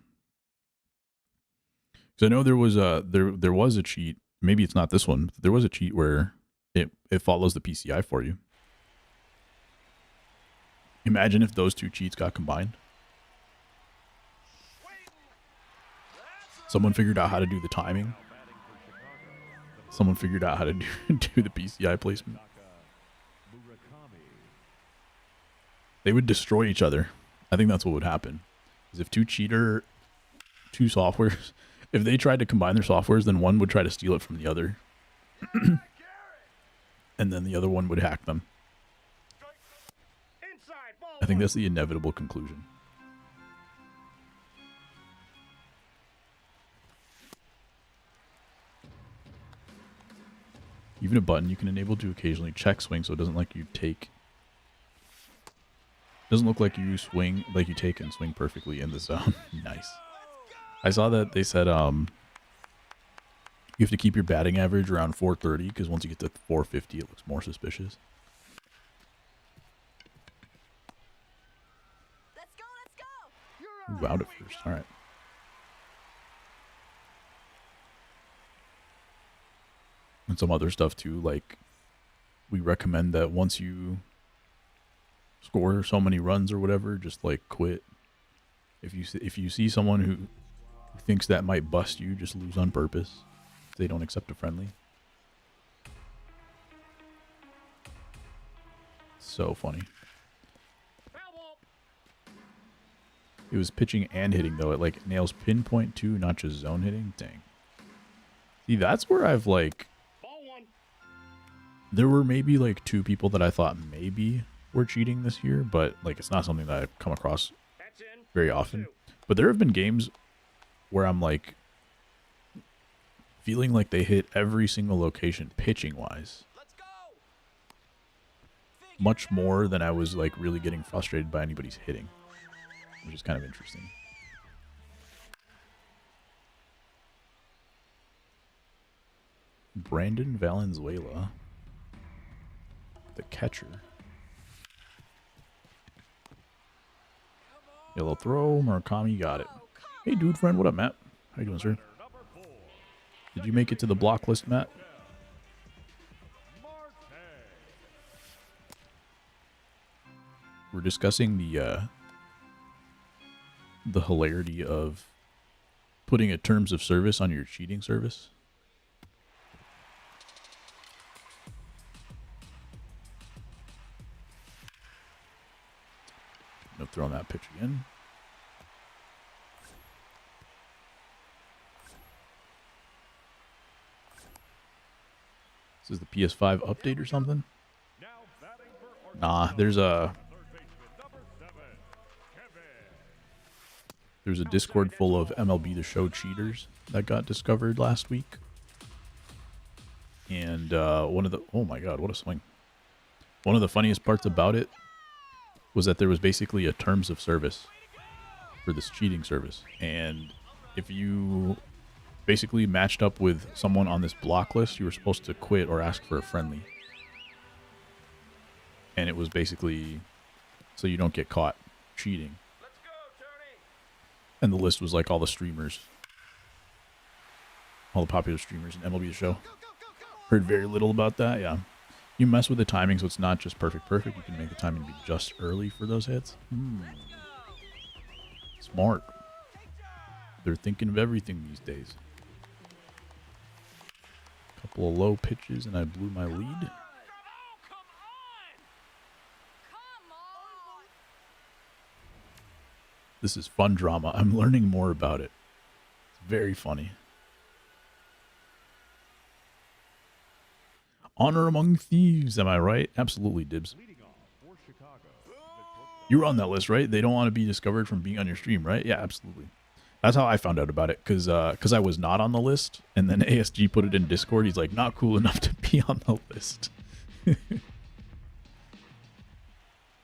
Because I know there was a cheat. Maybe it's not this one. But there was a cheat where it follows the PCI for you. Imagine if those two cheats got combined. Someone figured out how to do the timing. Someone figured out how to do the PCI placement. They would destroy each other. I think that's what would happen. Is if two softwares, if they tried to combine their softwares, then one would try to steal it from the other. And then the other one would hack them. I think that's the inevitable conclusion. Even a button you can enable to occasionally check swing, so it doesn't like you take. Doesn't look like you swing, like you take and swing perfectly in the zone. Nice. I saw that they said you have to keep your batting average around 430 because once you get to 450, it looks more suspicious. Ooh, out at first. All right. And some other stuff too, like we recommend that once you score so many runs or whatever, just like quit. If you see someone who thinks that might bust you, just lose on purpose. If they don't accept a friendly. So funny. It was pitching and hitting though. It like nails pinpoint too, not just zone hitting. Dang. See, that's where I've like. There were maybe like 2 people that I thought maybe were cheating this year, but like it's not something that I've come across very often. But there have been games where I'm like feeling like they hit every single location pitching wise. Much more than I was like really getting frustrated by anybody's hitting, which is kind of interesting. Brandon Valenzuela, the catcher. Yellow throw, Murakami got it. Hey, dude friend, what up, Matt? How you doing, sir? Did you make it to the block list, Matt? were discussing the hilarity of putting a terms of service on your cheating service. I'm throwing that pitch again. This is the PS5 update or something? Nah, there's a Discord full of MLB The Show cheaters that got discovered last week. And one of the, oh my god, what a swing. One of the funniest parts about it was that there was basically a terms of service for this cheating service. And if you basically matched up with someone on this block list, you were supposed to quit or ask for a friendly. And it was basically so you don't get caught cheating. Let's go, Tony. And the list was like all the streamers. All the popular streamers in MLB The Show. Heard very little about that, yeah. You mess with the timing so it's not just perfect. You can make the timing be just early for those hits. Smart. They're thinking of everything these days. Couple of low pitches and I blew my lead. This is fun drama. I'm learning more about it. It's very funny. Honor among thieves, am I right? Absolutely, Dibs. You were on that list, right? They don't want to be discovered from being on your stream, right? Yeah, absolutely. That's how I found out about it, because I was not on the list, and then ASG put it in Discord. He's like, not cool enough to be on the list.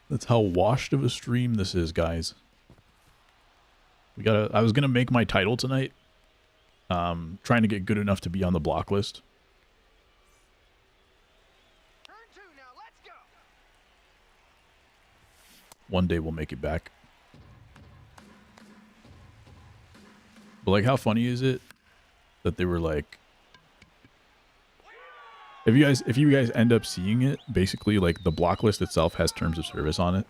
That's how washed of a stream this is, guys. I was gonna make my title tonight. Trying to get good enough to be on the block list. Turn two now. Let's go. One day we'll make it back. But like, how funny is it that they were like, if you guys end up seeing it, basically like the block list itself has terms of service on it.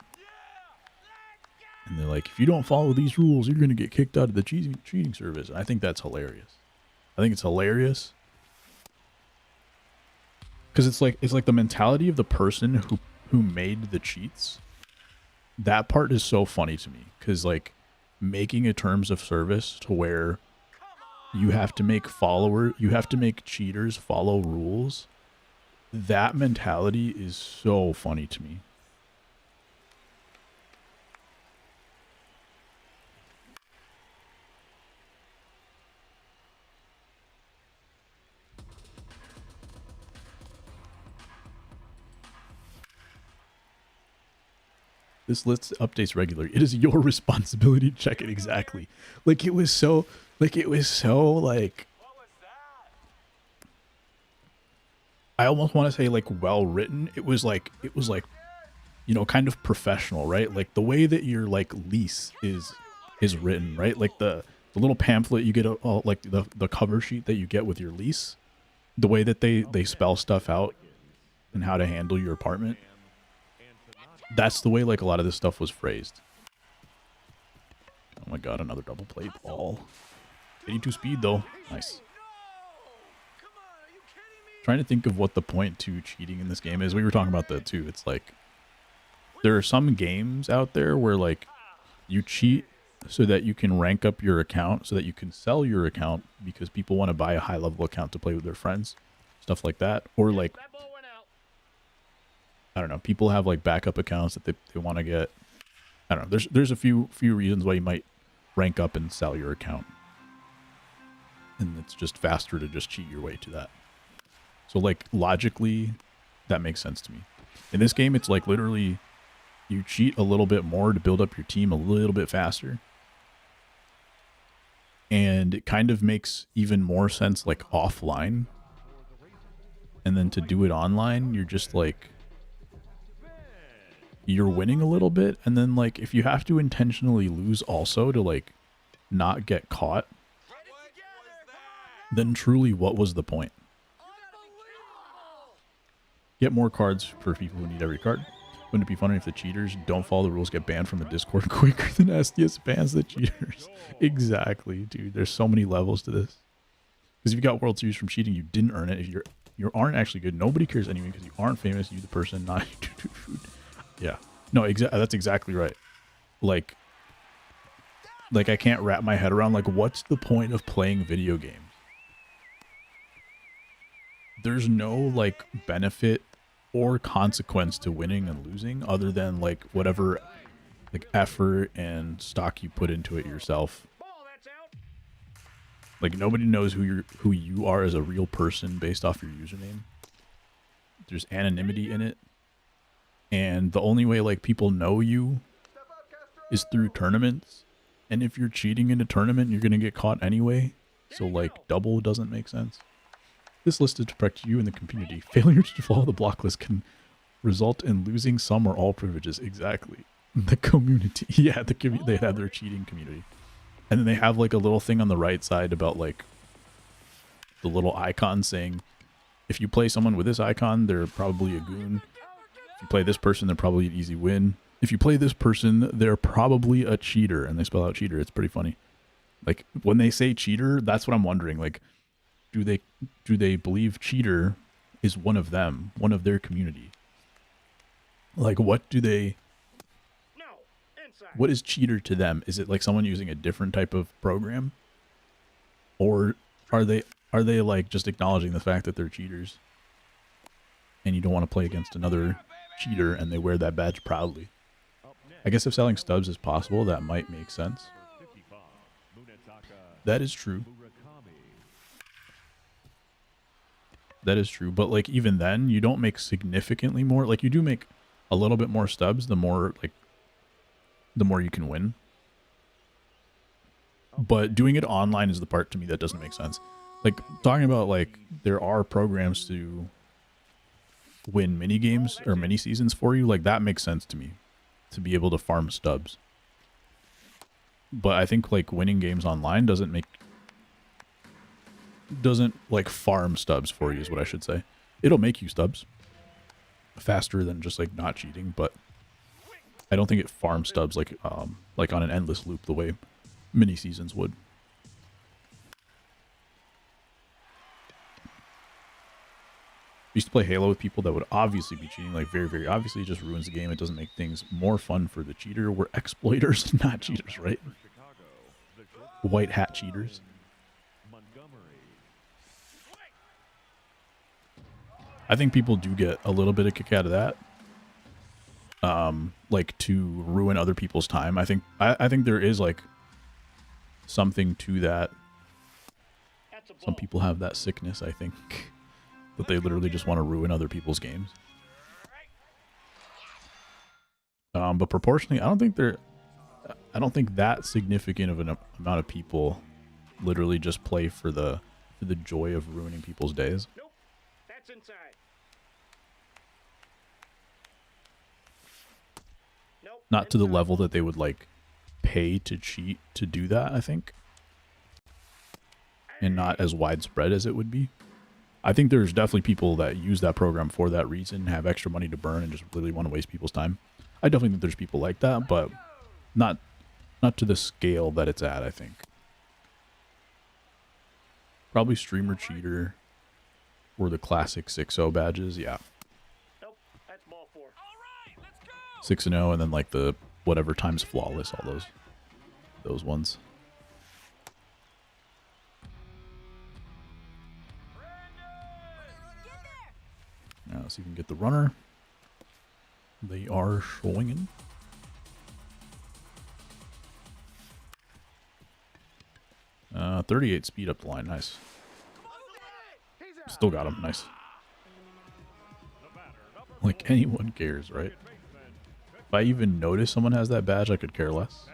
And they're like, if you don't follow these rules, you're going to get kicked out of the cheating service. And I think that's hilarious. I think it's hilarious. Because it's like the mentality of the person who made the cheats. That part is so funny to me. Because like making a terms of service to where you have to make cheaters follow rules. That mentality is so funny to me. This list updates regularly. It is your responsibility to check it exactly. Like it was so I almost want to say like well written. It was like, you know, kind of professional, right? Like the way that your like lease is written, right? Like the little pamphlet you get, like the cover sheet that you get with your lease, the way that they spell stuff out and how to handle your apartment. That's the way like a lot of this stuff was phrased. Oh my god, another double play ball. 82 speed though. Nice. Trying to think of what the point to cheating in this game is. We were talking about that too. It's like there are some games out there where like you cheat so that you can rank up your account, so that you can sell your account because people want to buy a high level account to play with their friends, stuff like that. Or like, I don't know, people have like backup accounts that they want to get. I don't know. There's a few reasons why you might rank up and sell your account. And it's just faster to just cheat your way to that. So like logically, that makes sense to me. In this game, it's like literally you cheat a little bit more to build up your team a little bit faster. And it kind of makes even more sense like offline. And then to do it online, you're just like, you're winning a little bit. And then like if you have to intentionally lose also to like not get caught, then truly what was the point? Get more cards for people who need every card. Wouldn't it be funny if the cheaters don't follow the rules, get banned from the Discord quicker than SDS bans the cheaters? Exactly, dude. There's so many levels to this. Because if you got World Series from cheating, you didn't earn it. If you aren't actually good, nobody cares anyway because you aren't famous. You the person, not food. Yeah. No, that's exactly right. Like I can't wrap my head around, like, what's the point of playing video games? There's no, like, benefit or consequence to winning and losing other than, like, whatever, like, effort and stock you put into it yourself. Like, nobody knows who you are as a real person based off your username. There's anonymity in it. And the only way, like, people know you is through tournaments. And if you're cheating in a tournament, you're going to get caught anyway. So, like, double doesn't make sense. This list is to protect you and the community. Failure to follow the block list can result in losing some or all privileges. Exactly. The community. Yeah, they have their cheating community. And then they have, like, a little thing on the right side about, like, the little icon saying, if you play someone with this icon, they're probably a goon. If you play this person, they're probably an easy win. If you play this person, they're probably a cheater. And they spell out cheater. It's pretty funny. Like, when they say cheater, that's what I'm wondering. Like, do they believe cheater is one of them, one of their community? Like, what is cheater to them? Is it like someone using a different type of program? Or are they like just acknowledging the fact that they're cheaters and you don't want to play against another cheater and they wear that badge proudly? I guess if selling stubs is possible, that might make sense. That is true. That is true. But, like, even then, you don't make significantly more. Like, you do make a little bit more stubs, the more you can win. But doing it online is the part to me that doesn't make sense. Like, talking about, like, there are programs to win mini games or mini seasons for you, like, that makes sense to me, to be able to farm stubs. But I think, like, winning games online doesn't like farm stubs for you is what I should say. It'll make you stubs faster than just, like, not cheating, but I don't think it farms stubs like on an endless loop the way mini seasons would. I used to play Halo with people that would obviously be cheating, like, very, very obviously. It just ruins the game. It doesn't make things more fun for the cheater. We're exploiters, not cheaters, right? White hat cheaters. I think people do get a little bit of kick out of that. Like, to ruin other people's time. I think there is, like, something to that. Some people have that sickness, I think, that they literally just want to ruin other people's games. But proportionally, I don't think that significant of an amount of people literally just play for the joy of ruining people's days. Nope, that's inside. Nope. Not to the level that they would, like, pay to cheat to do that, I think. And not as widespread as it would be. I think there's definitely people that use that program for that reason, have extra money to burn, and just really want to waste people's time. I definitely think there's people like that, but not to the scale that it's at, I think. Probably streamer cheater or the classic 6-0 badges, yeah. Nope, that's ball 4. 6-0, and then, like, the whatever times flawless, all those ones. Now, let's see if we can get the runner. They are swinging. Uh, 38 speed up the line. Nice. Still got him. Nice. Like, anyone cares, right? If I even notice someone has that badge, I could care less.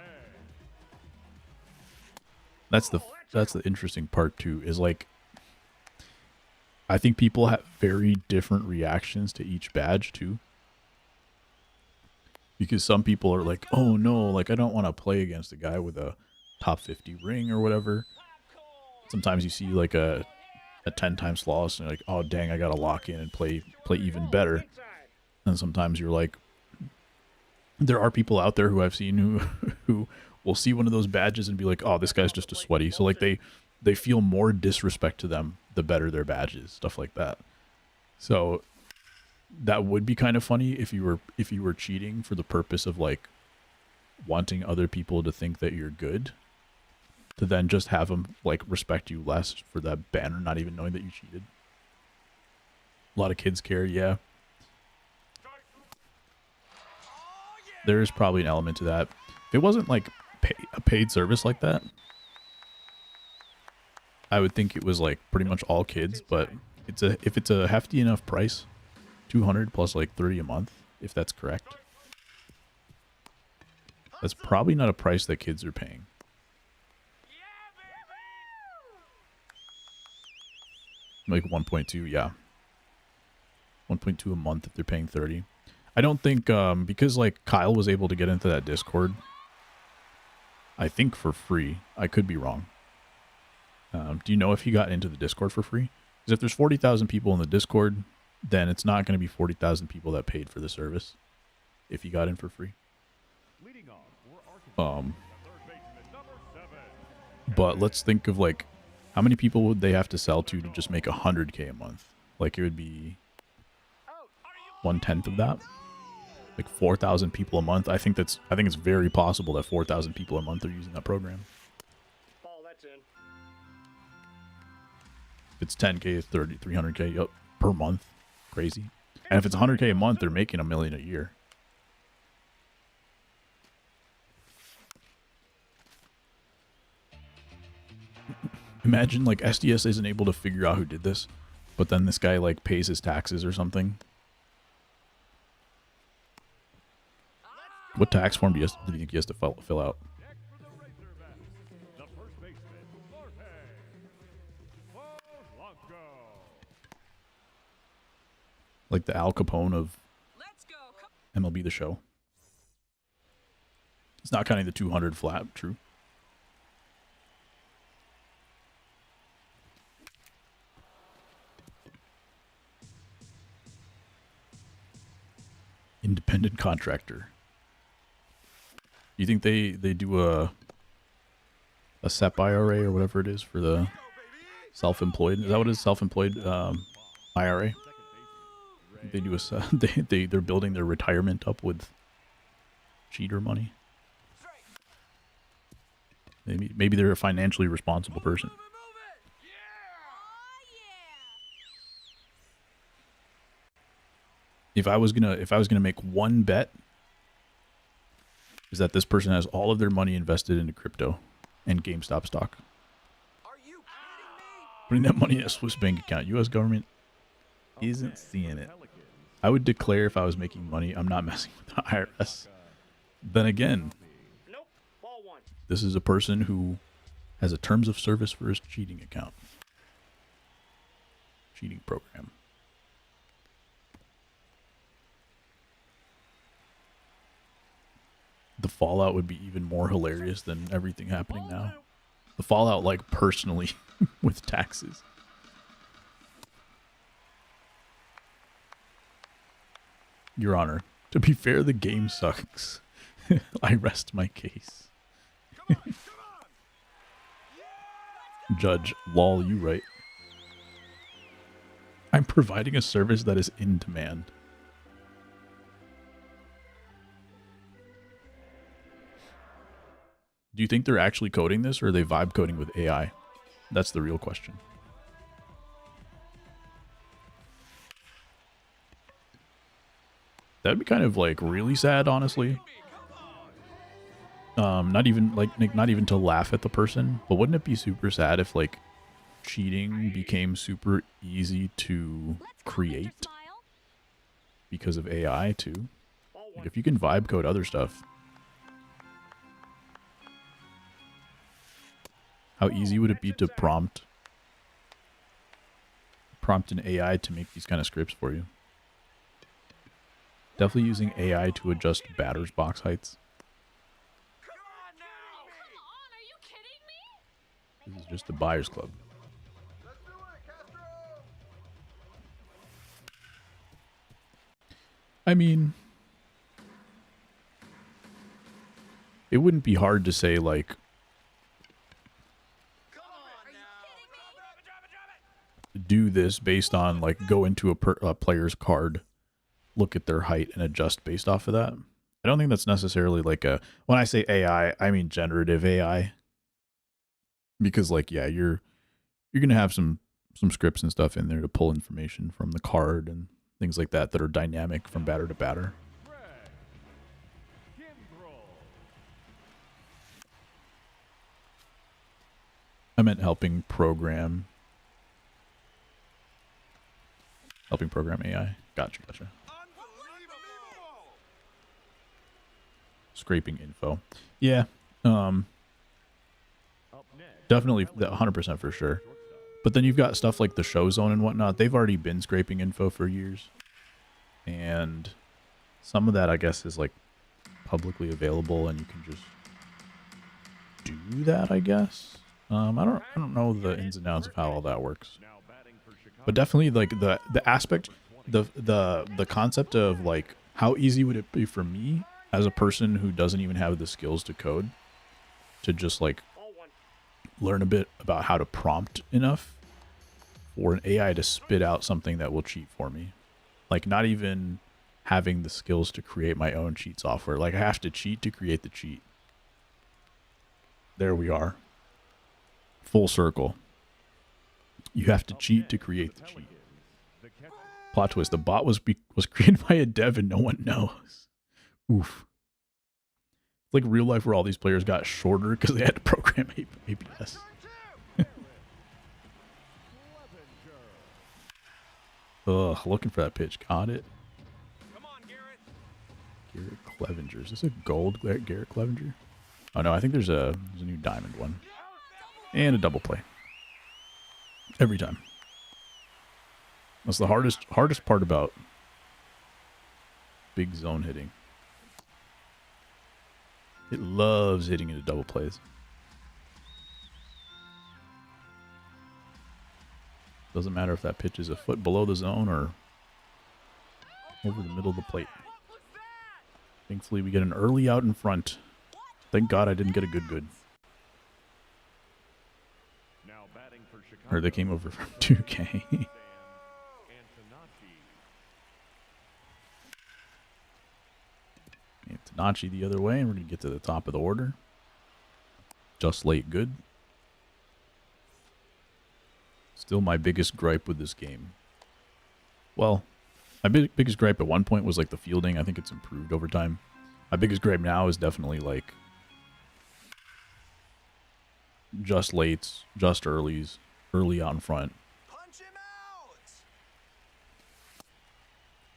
That's the interesting part too, is, like, I think people have very different reactions to each badge too. Because some people are like, oh no, like, I don't want to play against a guy with a top 50 ring or whatever. Sometimes you see, like, a 10 times flawless and you're like, oh dang, I gotta lock in and play even better. And sometimes you're like, there are people out there who I've seen who will see one of those badges and be like, oh, this guy's just a sweaty. So like they feel more disrespect to them the better their badge is, stuff like that. So that would be kind of funny if you were cheating for the purpose of like wanting other people to think that you're good, to then just have them like respect you less for that banner, not even knowing that you cheated. A lot of kids care, yeah. There is probably an element to that. If it wasn't like a paid service like that, I would think it was like pretty much all kids, but if it's a hefty enough price, 200 plus like 30 a month, if that's correct. That's probably not a price that kids are paying. Like 1.2, yeah. 1.2 a month if they're paying 30. I don't think, because like Kyle was able to get into that Discord, I think for free. I could be wrong. Do you know if he got into the Discord for free? Because if there's 40,000 people in the Discord, then it's not going to be 40,000 people that paid for the service if he got in for free. But let's think of like, how many people would they have to sell to just make 100K a month? Like it would be 1/10 of that. Like 4,000 people a month. I think it's very possible that 4,000 people a month are using that program. Ball, that's in. If it's 10K, 30, 300K yep, per month. Crazy. And if it's 100K a month, they're making $1 million a year. Imagine like SDS isn't able to figure out who did this, but then this guy like pays his taxes or something. What tax form do you think he has to fill out? Like the Al Capone of MLB The Show. It's not counting the 200 flat, true. Independent contractor. You think they do a SEP IRA or whatever it is for the self-employed? Is that what it is? Self-employed IRA? They do they're building their retirement up with cheater money. Maybe they're a financially responsible person. If I was gonna make one bet, is that this person has all of their money invested into crypto and GameStop stock. Are you kidding me? Putting that money in a Swiss bank account. U.S. government isn't seeing it. I would declare if I was making money, I'm not messing with the IRS. Then again, Nope. Ball one. this is a person who has a terms of service for his cheating account. Cheating program. The fallout would be even more hilarious than everything happening now. The fallout, like, personally, with taxes. Your Honor, to be fair, the game sucks. I rest my case. Judge, lol, you right. I'm providing a service that is in demand. Do you think they're actually coding this, or are they vibe coding with AI? That's the real question. That'd be kind of like really sad, honestly. Not even to laugh at the person, but wouldn't it be super sad if like cheating became super easy to create because of AI too? Like if you can vibe code other stuff, how easy would it be to prompt an AI to make these kind of scripts for you? Definitely using AI to adjust batters box heights. Are you kidding me? This is just a buyer's club. Let's do it, Castro. I mean, it wouldn't be hard to say like do this based on like go into a player's card, look at their height and adjust based off of that. I don't think that's necessarily like a, when I say AI, I mean generative AI, because like, yeah, you're going to have some scripts and stuff in there to pull information from the card and things like that are dynamic from batter to batter. I meant helping program AI. Gotcha. Scraping info. Yeah. Definitely 100% for sure. But then you've got stuff like the show zone and whatnot. They've already been scraping info for years. And some of that, I guess, is like publicly available and you can just do that, I guess. I don't know the ins and outs of how all that works. But definitely like the aspect, the concept of like how easy would it be for me as a person who doesn't even have the skills to code to just like learn a bit about how to prompt enough for an AI to spit out something that will cheat for me. Like not even having the skills to create my own cheat software. Like I have to cheat to create the cheat. There we are. Full circle. You have to cheat to create the cheat. Plot twist, the bot was created by a dev and no one knows. Oof. It's like real life where all these players got shorter because they had to program APS. Ugh, looking for that pitch. Got it. Come on, Garrett Clevenger. Is this a gold Garrett Clevenger? Oh no, I think there's a new diamond one. And a double play. Every time. That's the hardest part about big zone hitting. It loves hitting into double plays. Doesn't matter if that pitch is a foot below the zone or over the middle of the plate. Thankfully, we get an early out in front. Thank God I didn't get a good. Or they came over from 2K. Tanachi the other way, and we're going to get to the top of the order. Just late good. Still my biggest gripe with this game. Well, my biggest gripe at one point was like the fielding. I think it's improved over time. My biggest gripe now is definitely like just lates, just earlies, early out in front. Punch him out!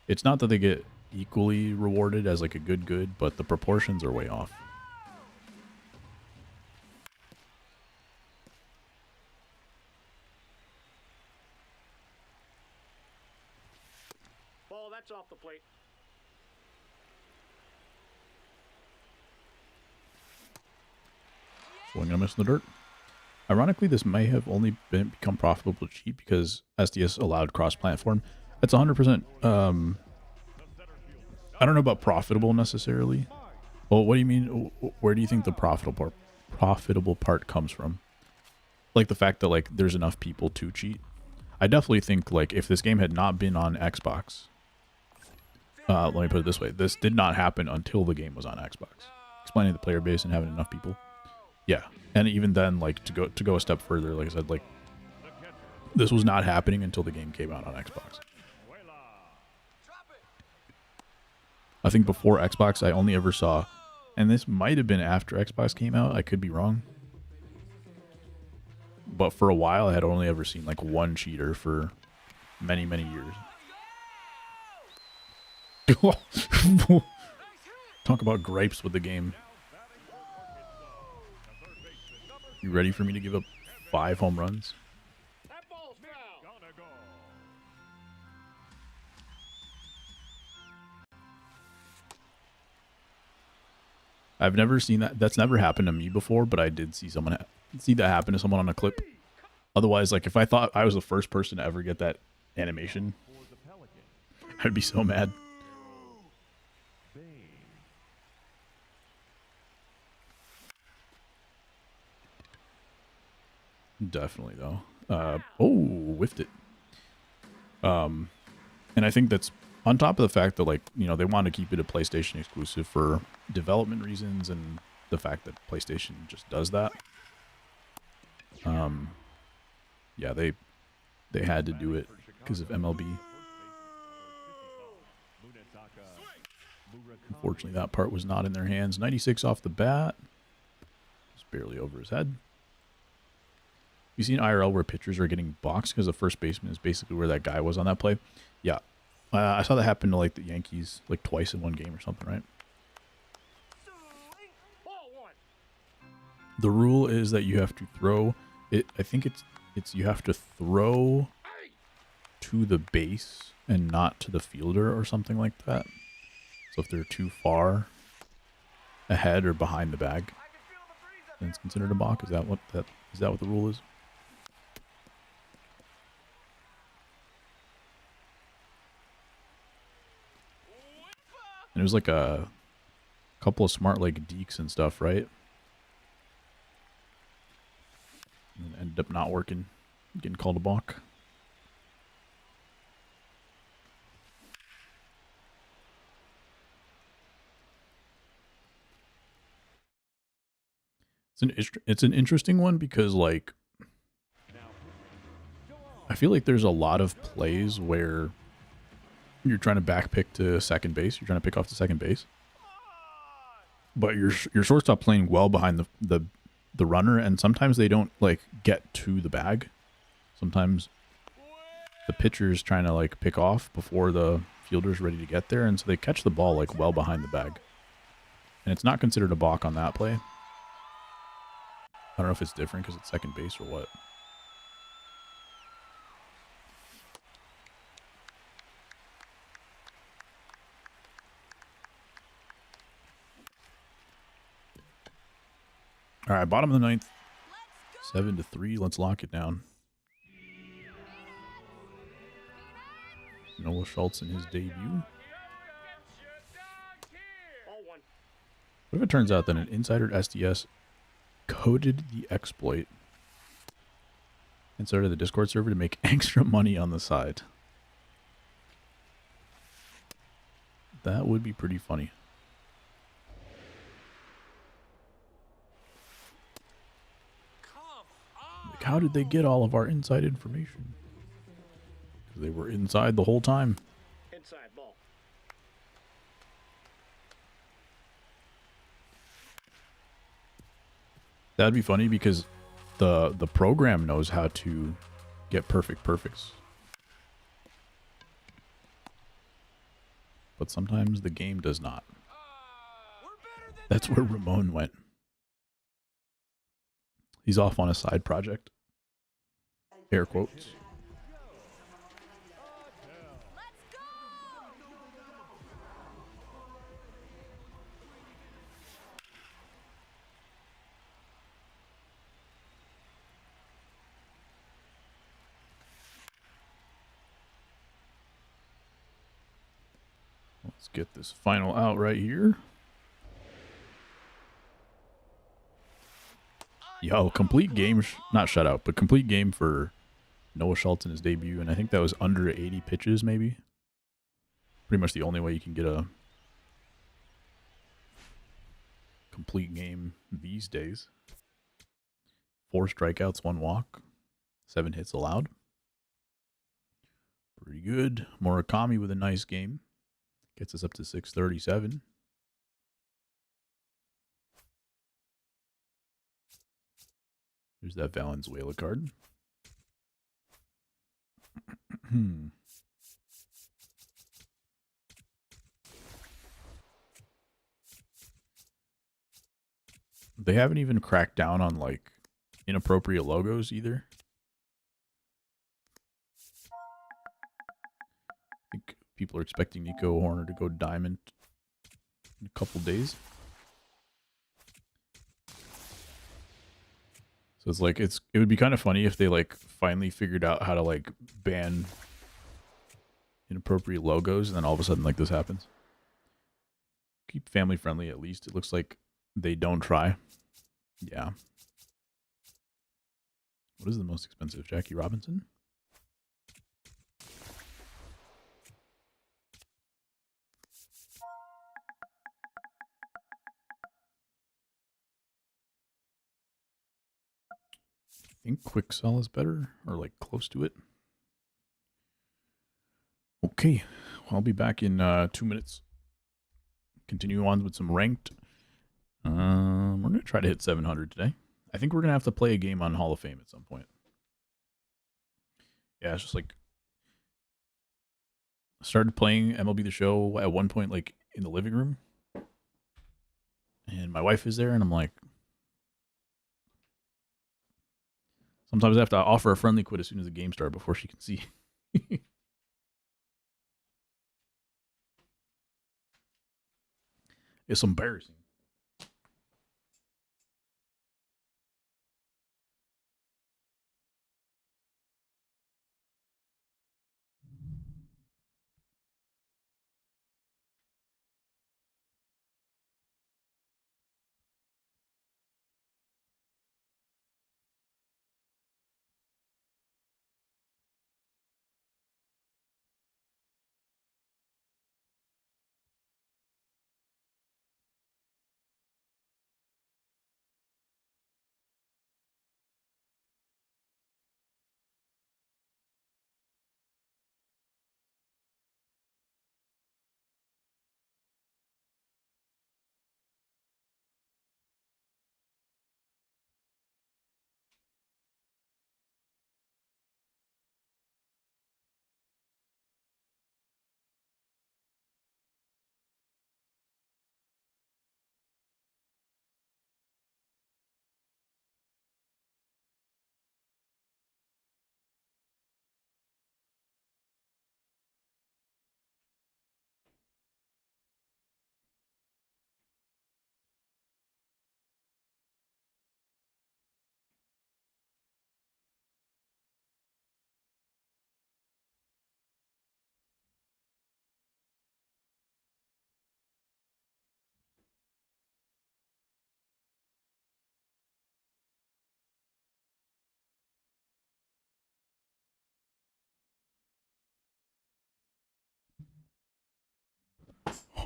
It's not that they get equally rewarded as like a good, but the proportions are way off. Ball, that's off the plate. Swing and a miss in the dirt. Ironically, this may have only become profitable to cheat because SDS allowed cross-platform. That's 100%. I don't know about profitable necessarily. Well, what do you mean? Where do you think the profitable part comes from? Like the fact that like there's enough people to cheat. I definitely think like if this game had not been on Xbox, let me put it this way: this did not happen until the game was on Xbox. Explaining the player base and having enough people. Yeah, and even then, like to go a step further, like I said, like this was not happening until the game came out on Xbox. I think before Xbox, I only ever saw, and this might have been after Xbox came out. I could be wrong, but for a while, I had only ever seen like one cheater for many years. Talk about gripes with the game. You ready for me to give up 5 home runs? That ball's foul. I've never seen that. That's never happened to me before, but I did see someone see that happen to someone on a clip. Otherwise, like if I thought I was the first person to ever get that animation, I'd be so mad. Definitely though. Oh, whiffed it. And I think that's on top of the fact that, like, you know, they want to keep it a PlayStation exclusive for development reasons and the fact that PlayStation just does that. Yeah, they had to do it because of MLB. Unfortunately, that part was not in their hands. 96 off the bat. Just barely over his head. You seen IRL where pitchers are getting boxed because the first baseman is basically where that guy was on that play? Yeah. I saw that happen to, like, the Yankees, like, twice in one game or something, right? The rule is that you have to throw it. I think it's you have to throw to the base and not to the fielder or something like that. So if they're too far ahead or behind the bag, then it's considered a balk. Is that what the rule is? And it was like a couple of smart, like, dekes and stuff, right? And ended up not working, getting called a balk. It's an interesting one because, like, I feel like there's a lot of plays where you're trying to back pick to second base. You're trying to pick off to second base, but your shortstop playing well behind the runner, and sometimes they don't, like, get to the bag. Sometimes the pitcher's trying to, like, pick off before the fielder's ready to get there, and so they catch the ball, like, well behind the bag. And it's not considered a balk on that play. I don't know if it's different because it's second base or what. All right, bottom of the ninth. 7-3. Let's lock it down. Noah Schultz in his debut. What if it turns out that an insider SDS coded the exploit and started the Discord server to make extra money on the side? That would be pretty funny. Like, how did they get all of our inside information? Because they were inside the whole time. Inside ball. That'd be funny because the program knows how to get perfects. But sometimes the game does not. That's where Ramon went. He's off on a side project. Air quotes. Let's get this final out right here. Yo, complete game, not shutout, but complete game for Noah Schultz in his debut, and I think that was under 80 pitches, maybe. Pretty much the only way you can get a complete game these days. 4 strikeouts, 1 walk, 7 hits allowed. Pretty good. Murakami with a nice game. Gets us up to 637. There's that Valenzuela card. They haven't even cracked down on, like, inappropriate logos either. I think people are expecting Nico Horner to go diamond in a couple days. So it's like, it would be kind of funny if they, like, finally figured out how to, like, ban inappropriate logos, and then all of a sudden, like, this happens. Keep family friendly at least. It looks like they don't try. Yeah. What is the most expensive? Jackie Robinson? I think quick sell is better, or like close to it. Okay, I'll be back in 2 minutes. Continue on with some ranked. We're gonna try to hit 700 today. I think we're gonna have to play a game on Hall of Fame at some point. Yeah, it's just like I started playing MLB The Show at one point, like in the living room, and my wife is there, and I'm like, sometimes I have to offer a friendly quit as soon as the game starts before she can see. It's embarrassing.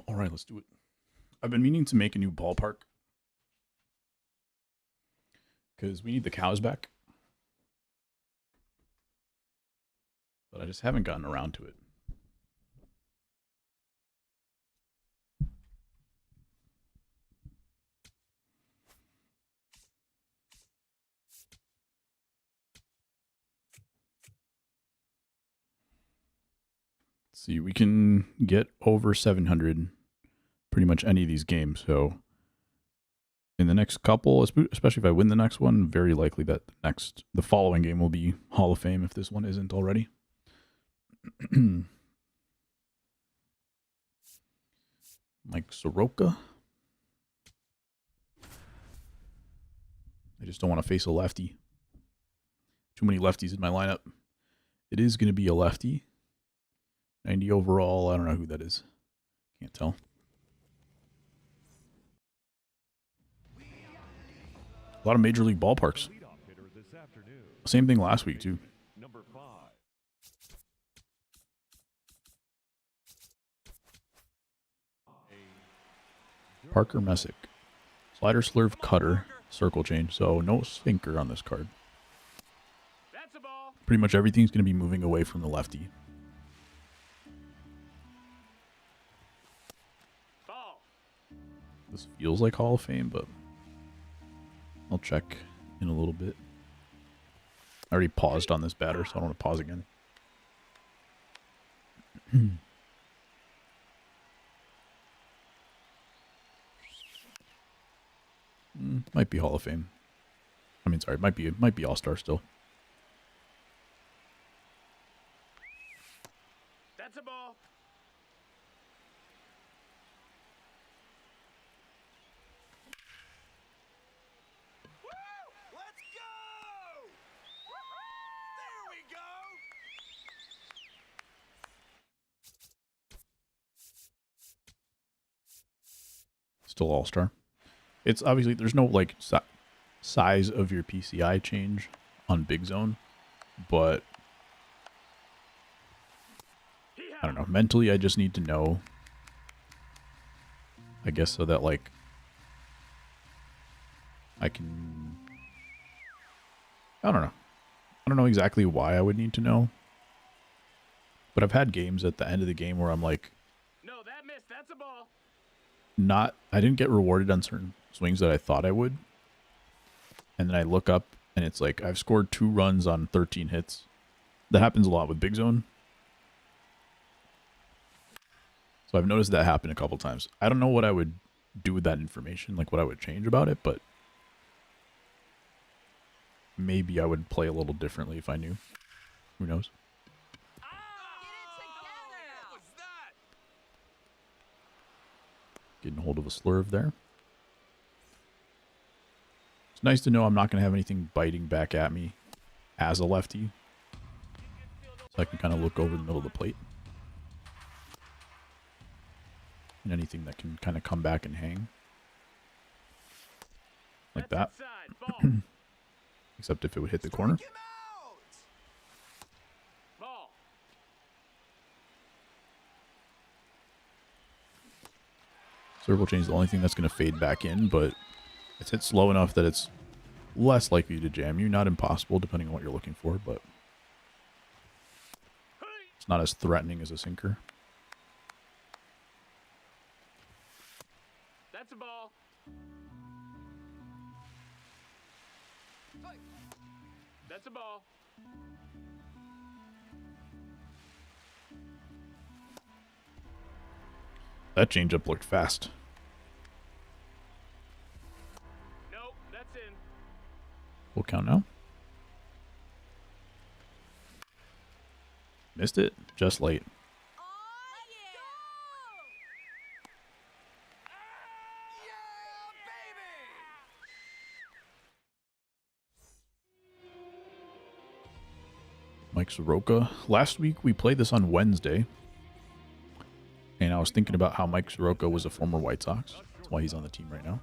All right, let's do it. I've been meaning to make a new ballpark because we need the cows back, but I just haven't gotten around to it. Let's see, we can get over 700 pretty much any of these games. So in the next couple, especially if I win the next one, very likely that the following game will be Hall of Fame if this one isn't already. Mike Soroka. I just don't want to face a lefty. Too many lefties in my lineup. It is going to be a lefty. 90 overall. I don't know who that is. Can't tell. A lot of major league ballparks. Same thing last week, too. Number 5. Parker Messick. Slider, slurve, cutter, circle change. So no sinker on this card. That's a ball. Pretty much everything's going to be moving away from the lefty. Ball. This feels like Hall of Fame, but I'll check in a little bit. I already paused on this batter, so I don't want to pause again. Might be Hall of Fame. I mean, sorry, might be All-Star still. That's a ball. Woo! Let's go! There we go! Still All-Star. It's obviously, there's no like size of your PCI change on Big Zone, but I don't know. Mentally, I just need to know, I guess, so that, like, I can... I don't know. I don't know exactly why I would need to know. But I've had games at the end of the game where I'm like... No, that missed. That's a ball. I didn't get rewarded on certain swings that I thought I would. And then I look up, and it's like, I've scored 2 runs on 13 hits. That happens a lot with Big Zone. So I've noticed that happen a couple times. I don't know what I would do with that information, like what I would change about it, but maybe I would play a little differently if I knew. Who knows? Getting hold of a slurve there. It's nice to know I'm not going to have anything biting back at me as a lefty. So I can kind of look over the middle of the plate. And anything that can kind of come back and hang. Like that. Except if it would hit the corner. Servo change is the only thing that's going to fade back in, but it's hit slow enough that it's less likely to jam you. Not impossible, depending on what you're looking for, but it's not as threatening as a sinker. That's a ball. That's a ball. That changeup looked fast. Nope, that's in. Full count now. Missed it. Just late. Mike Soroka. Last week we played this on Wednesday. And I was thinking about how Mike Soroka was a former White Sox. That's why he's on the team right now.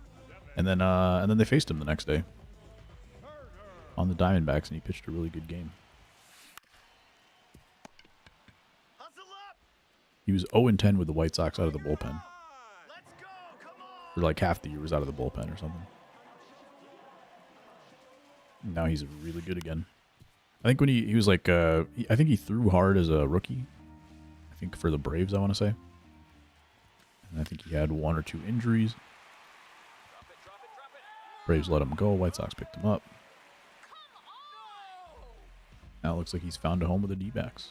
And then they faced him the next day on the Diamondbacks, and he pitched a really good game. He was 0-10 with the White Sox out of the bullpen. For like half the year was out of the bullpen or something. Now he's really good again. I think when he was like, I think he threw hard as a rookie. I think for the Braves, I want to say. And I think he had 1 or 2 injuries. Braves let him go. White Sox picked him up. Now it looks like he's found a home with the D-backs.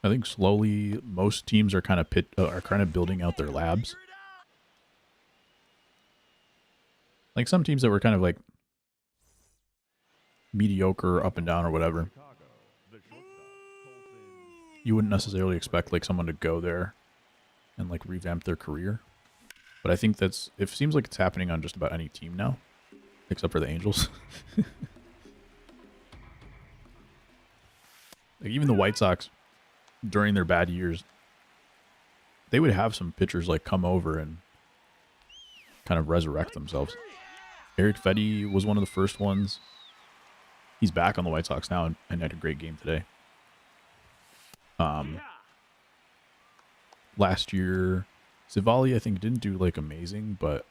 I think slowly most teams are kind of building out their labs. Like some teams that were kind of like mediocre, up and down, or whatever. You wouldn't necessarily expect like someone to go there and like revamp their career. But I think it seems like it's happening on just about any team now, except for the Angels. Like even the White Sox, during their bad years, they would have some pitchers like come over and kind of resurrect themselves. Eric Fetty was one of the first ones. He's back on the White Sox now and had a great game today. Last year, Civali, I think, didn't do like amazing, but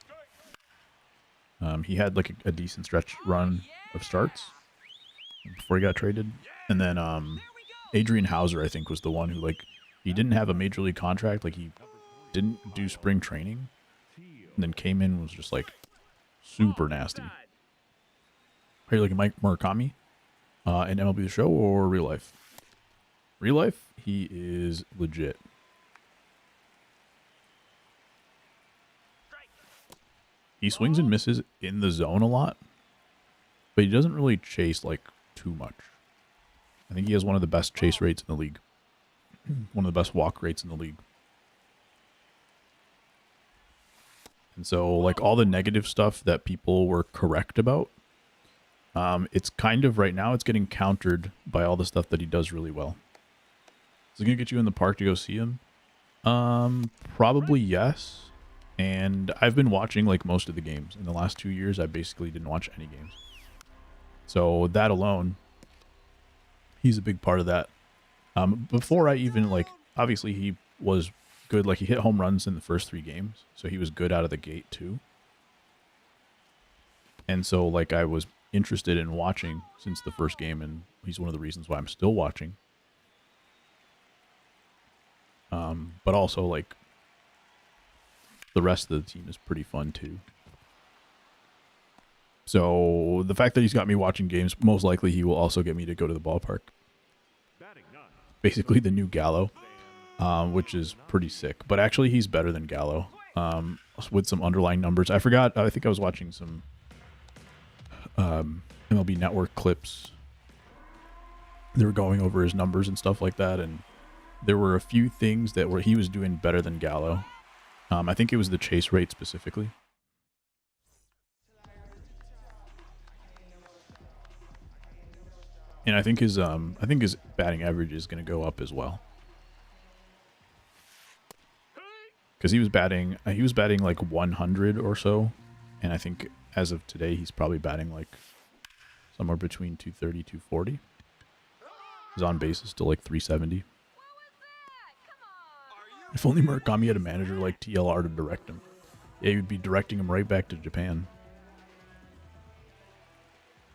he had like a decent stretch run of starts before he got traded. And then Adrian Hauser, I think, was the one who, like, he didn't have a major league contract. Like, he didn't do spring training. And then came in and was just, like, super nasty. Are you looking Mike Murakami in MLB The Show or real life? Real life, he is legit. He swings and misses in the zone a lot, but he doesn't really chase, like, too much. I think he has one of the best chase rates in the league. One of the best walk rates in the league. And so, like, all the negative stuff that people were correct about, it's kind of, right now, it's getting countered by all the stuff that he does really well. Is it gonna get you in the park to go see him? Probably yes. And I've been watching like most of the games. In the last 2 years, I basically didn't watch any games. So that alone, he's a big part of that. Before I even like, obviously he was good. Like he hit home runs in the first 3 games, so he was good out of the gate too. And so like I was interested in watching since the first game, and he's one of the reasons why I'm still watching. But also like the rest of the team is pretty fun too. So the fact that he's got me watching games, most likely he will also get me to go to the ballpark. Batting ninth. Basically the new Gallo, which is pretty sick. But actually he's better than Gallo with some underlying numbers. I forgot. I think I was watching some MLB Network clips. They were going over his numbers and stuff like that, and there were a few things that he was doing better than Gallo. I think it was the chase rate specifically. And I think his batting average is going to go up as well. Cuz he was batting like 100 or so, and I think as of today he's probably batting like somewhere between 230 240. His on base is still like 370. If only Murakami had a manager like TLR to direct him. Yeah, he would be directing him right back to Japan.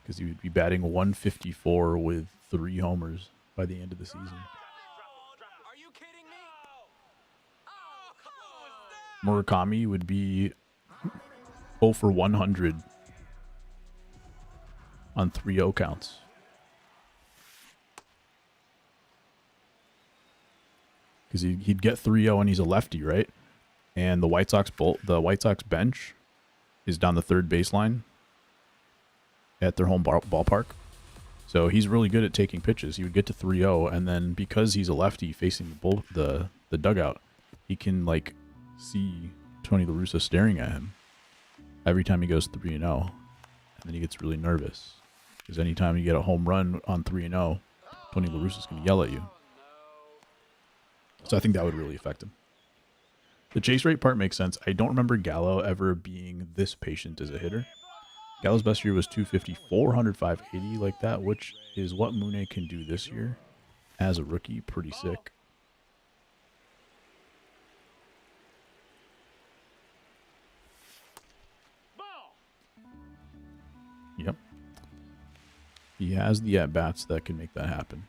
Because he would be batting 154 with 3 homers by the end of the season. Are you kidding me? Murakami would be 0 for 100 on 3-0 counts. Because he'd get 3-0 and he's a lefty, right? And the White Sox bench is down the third baseline at their home ballpark. So he's really good at taking pitches. He would get to 3-0, and then because he's a lefty facing the dugout, he can like see Tony La Russa staring at him every time he goes 3-0, and then he gets really nervous because anytime you get a home run on 3-0, Tony La Russa's going to yell at you. So I think that would really affect him. The chase rate part makes sense. I don't remember Gallo ever being this patient as a hitter. Gallo's best year was 250, 400, 580 like that, which is what Mune can do this year as a rookie. Pretty sick. Yep. He has the at-bats that can make that happen.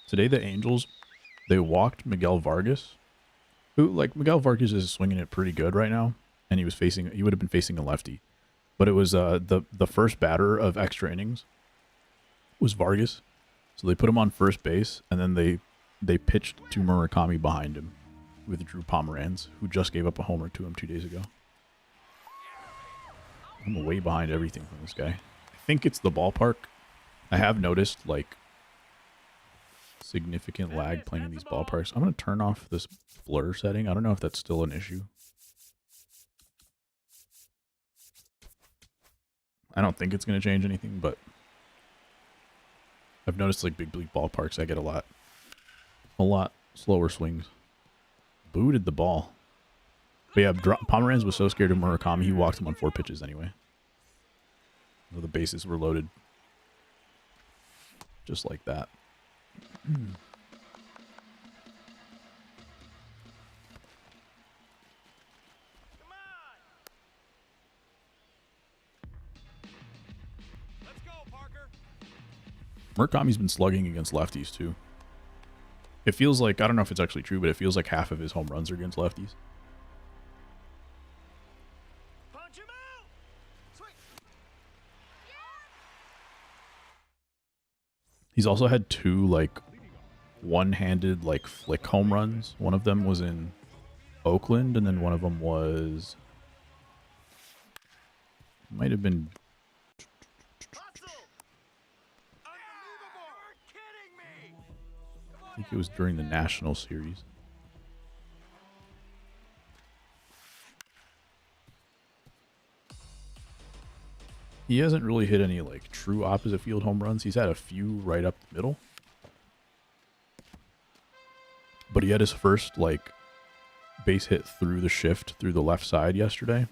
Today, the Angels, they walked Miguel Vargas, who, like, Miguel Vargas is swinging it pretty good right now, and he would have been facing a lefty. But it was the first batter of extra innings was Vargas. So they put him on first base, and then they pitched to Murakami behind him with Drew Pomeranz, who just gave up a homer to him 2 days ago. I'm way behind everything from this guy. I think it's the ballpark. I have noticed, like, significant lag playing in these ballparks. I'm going to turn off this blur setting. I don't know if that's still an issue. I don't think it's going to change anything, but I've noticed like big league ballparks, I get a lot slower swings. Booted the ball. But yeah, Pomeranz was so scared of Murakami, he walked him on 4 pitches anyway. So the bases were loaded. Just like that. Murakami's been slugging against lefties too. It feels like, I don't know if it's actually true, but it feels like half of his home runs are against lefties. Punch him out! Swing. He's also had 2 like one-handed like flick home runs. One of them was in Oakland, and then one of them was, might have been, I think it was during the National Series. He hasn't really hit any like true opposite field home runs. He's had a few right up the middle. But he had his first like base hit through the shift through the left side yesterday.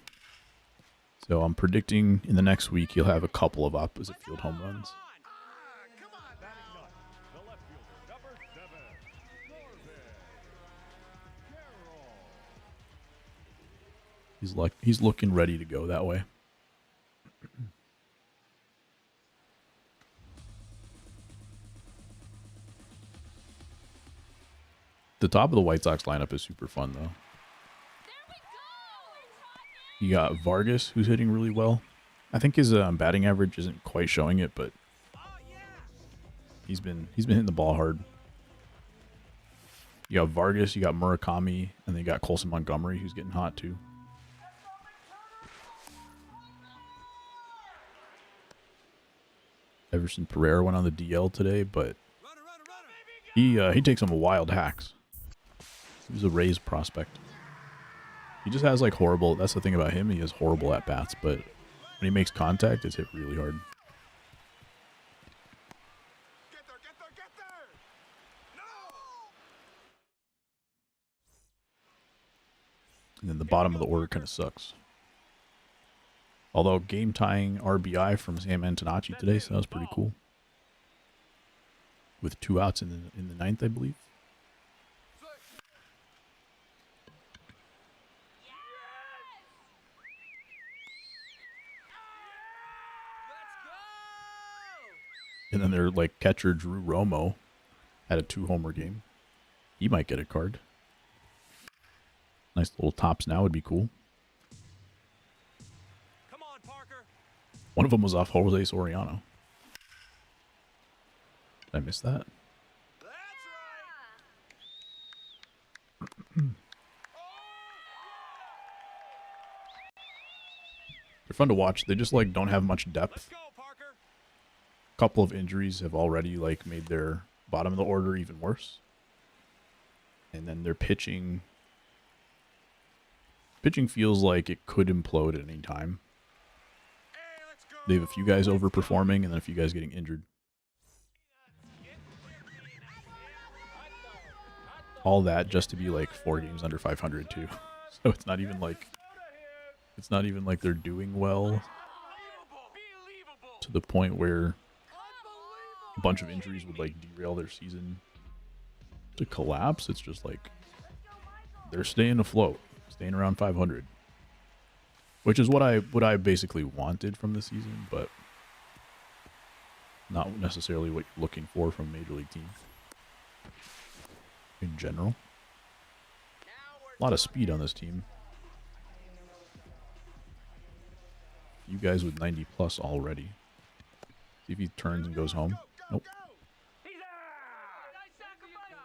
So I'm predicting in the next week he'll have a couple of opposite field home runs. Batting ninth, the left fielder, number 7, Norvin Carroll. He's looking ready to go that way. The top of the White Sox lineup is super fun though. There we go. You got Vargas, who's hitting really well. I think his batting average isn't quite showing it, but he's been hitting the ball hard. You got Vargas, you got Murakami, and then you got Colson Montgomery, who's getting hot too. Everson Pereira went on the DL today, but he takes some wild hacks. He's a Rays prospect. He just has like horrible. That's the thing about him. He has horrible at bats, but when he makes contact, it's hit really hard. Get there, get there, get there! No! And then the bottom of the order kind of sucks. Although game tying RBI from Sam Antonacci today, so that was pretty cool. With 2 outs in the ninth, I believe. And then their like catcher Drew Romo had a 2-homer game. He might get a card. Nice little tops now would be cool. Come on, Parker. One of them was off Jose Soriano. Did I miss that? That's They're fun to watch. They just like don't have much Let's depth. go, Parker. Couple of injuries have already like made their bottom of the order even worse. And then their pitching feels like it could implode at any time. Hey, let's go. They have a few guys overperforming and then a few guys getting injured. All that just to be like 4 games under 500 too. So it's not even like they're doing well to the point where a bunch of injuries would like derail their season to collapse. It's just like they're staying afloat, staying around 500, which is what I basically wanted from the season, but not necessarily what you're looking for from major league teams in general. A lot of speed on this team. You guys with 90 plus already. See if he turns and goes home. Nope. He's out. Nice sacrifice.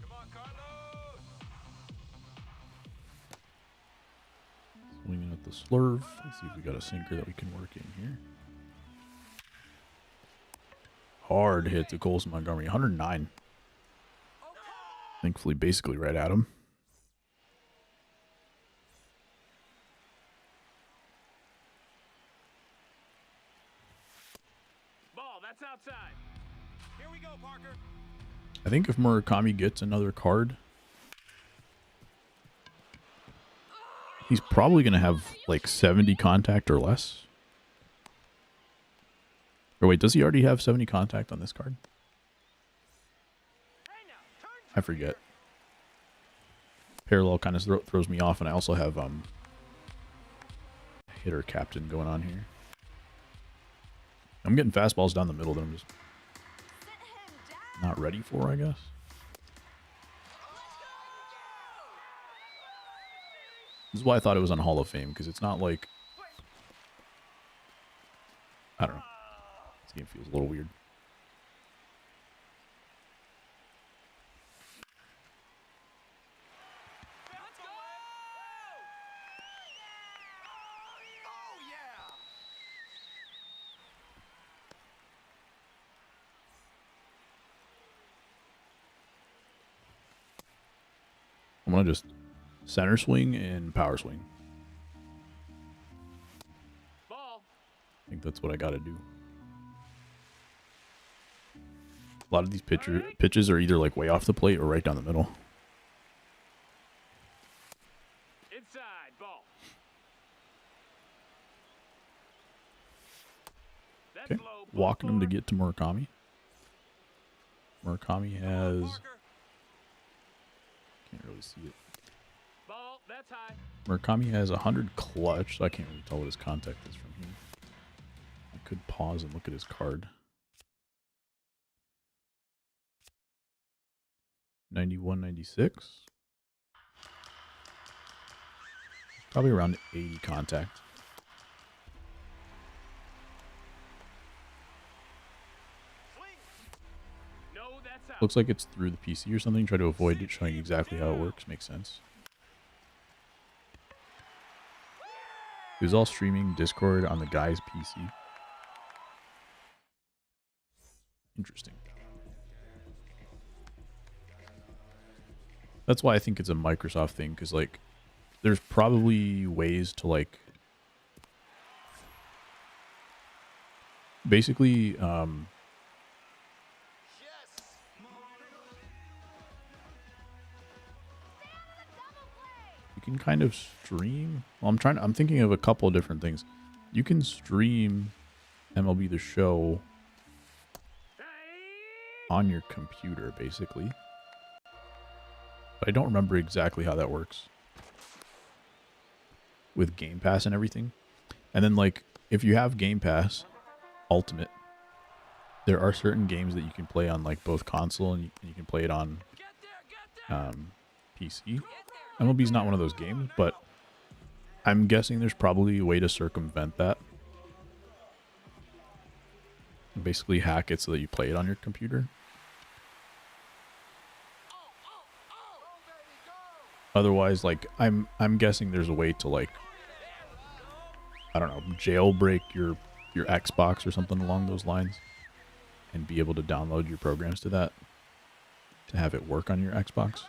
Come on, Carlos. Swinging at the slurve. Let's see if we got a sinker that we can work in here. Hard hit to Colson Montgomery. 109. Thankfully, basically right at him. Ball, that's outside. Here we go, Parker. I think if Murakami gets another card, he's probably going to have like 70 contact or less. Or wait, does he already have 70 contact on this card? I forget. Parallel kind of throws me off, and I also have hitter captain going on here. I'm getting fastballs down the middle that I'm just not ready for, I guess. This is why I thought it was on Hall of Fame, because it's not like... I don't know. This game feels a little weird. Oh, yeah! I'm going to just center swing and power swing. Ball. I think that's what I got to do. A lot of these pitches are either like way off the plate or right down the middle. Inside. Ball. That's Okay, low. walking him to get to Murakami. Murakami has... Can't really see it. Ball. That's high. Murakami has 100 clutch, so I can't really tell what his contact is from here. I could pause and look at his card. 91, 96. Probably around 80 contact. No, that's out. Looks like it's through the PC or something. Try to avoid it showing exactly how it works. Makes sense. It was all streaming Discord on the guy's PC. Interesting. That's why I think it's a Microsoft thing, because like there's probably ways to like basically you can kind of stream. Well, I'm thinking of a couple of different things. You can stream MLB The Show on your computer basically. But I don't remember exactly how that works with Game Pass and everything. And then, like, if you have Game Pass Ultimate, there are certain games that you can play on, like, both console and you can play it on PC. MLB's not one of those games, but I'm guessing there's probably a way to circumvent that. Basically hack it so that you play it on your computer. Otherwise, like, I'm guessing there's a way to, like, I don't know, jailbreak your Xbox or something along those lines and be able to download your programs to that to have it work on your Xbox.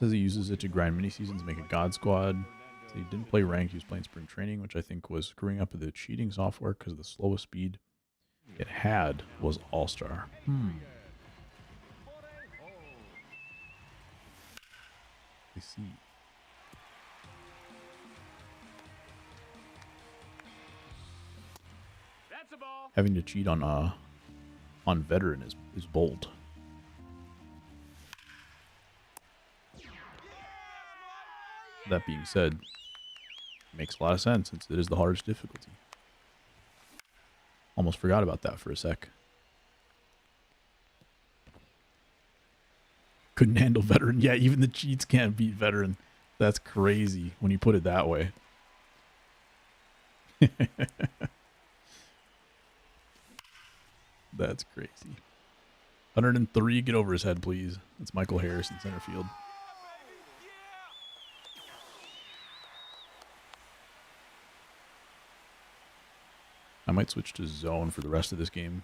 Says he uses it to grind mini seasons to make a God Squad. So he didn't play ranked, he was playing spring training, which I think was screwing up the cheating software because the slowest speed it had was All-Star. I see. That's a ball. Having to cheat on veteran is bold. That being said, it makes a lot of sense since it is the hardest difficulty. Almost forgot about that for a sec. Couldn't handle veteran. Yeah, even the cheats can't beat veteran. That's crazy when you put it that way. That's crazy. 103, get over his head, please. That's Michael Harris in center field. I might switch to zone for the rest of this game.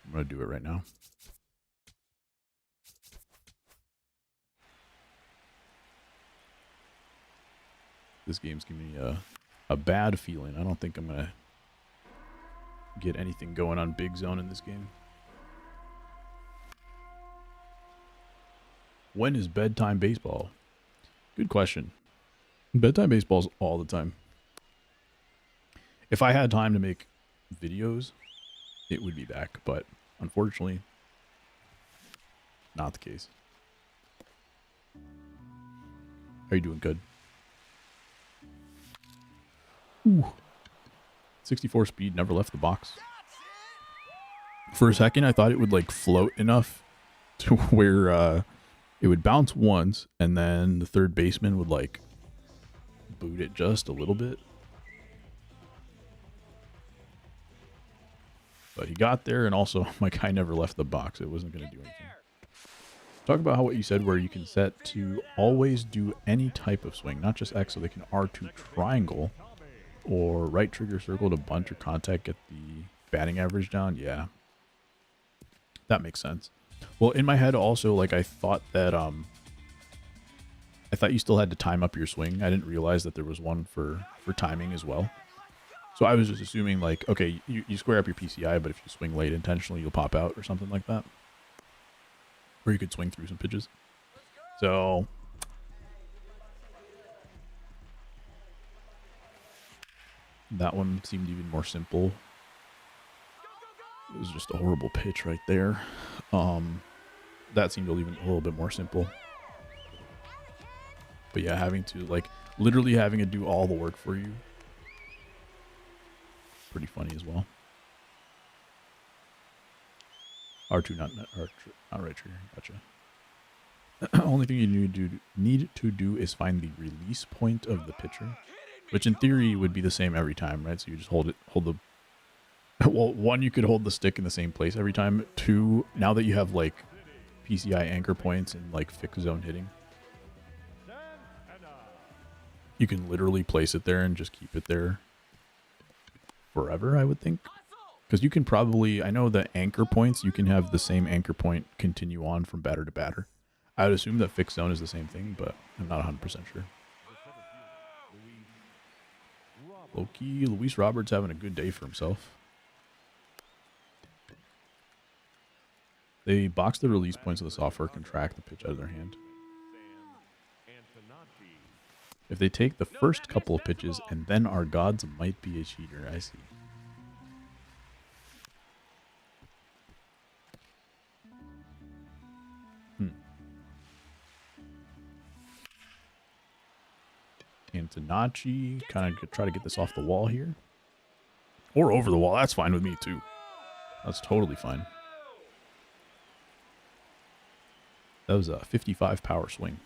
I'm going to do it right now. This game's giving me a bad feeling. I don't think I'm going to get anything going on big zone in this game. When is bedtime baseball? Good question. Bedtime baseball's all the time. If I had time to make videos, it would be back, but unfortunately, not the case. How are you doing? Good. Ooh. 64 speed, never left the box. For a second, I thought it would like float enough to where it would bounce once, and then the third baseman would like boot it just a little bit. But he got there, and also my guy never left the box. It wasn't going to do anything. Talk about how what you said where you can set to always do any type of swing, not just X, so they can R2 triangle or right trigger circle to bunt or contact, get the batting average down. Yeah. That makes sense. Well, in my head also, like, I thought you still had to time up your swing. I didn't realize that there was one for timing as well. So I was just assuming, like, okay, you square up your PCI, but if you swing late intentionally, you'll pop out or something like that. Or you could swing through some pitches. So that one seemed even more simple. It was just a horrible pitch right there. That seemed even a little bit more simple. But yeah, having to, like, literally having to do all the work for you. Pretty funny as well. R2 not right trigger. Gotcha. Only thing you need to do is find the release point of the pitcher, which in theory would be the same every time, right? So you just hold the well, one, you could hold the stick in the same place every time. Two, now that you have like PCI anchor points and like fixed zone hitting, you can literally place it there and just keep it there forever, I would think. Because you can probably, I know the anchor points, you can have the same anchor point continue on from batter to batter. I would assume that fixed zone is the same thing, but I'm not 100% sure. Low-key, Luis Roberts having a good day for himself. They box the release points of the software, can track the pitch out of their hand. If they take the first couple of pitches and then are gods, might be a cheater. I see. Antonacci, kind of try to get this off the wall here. Or over the wall. That's fine with me, too. That's totally fine. That was a 55 power swing.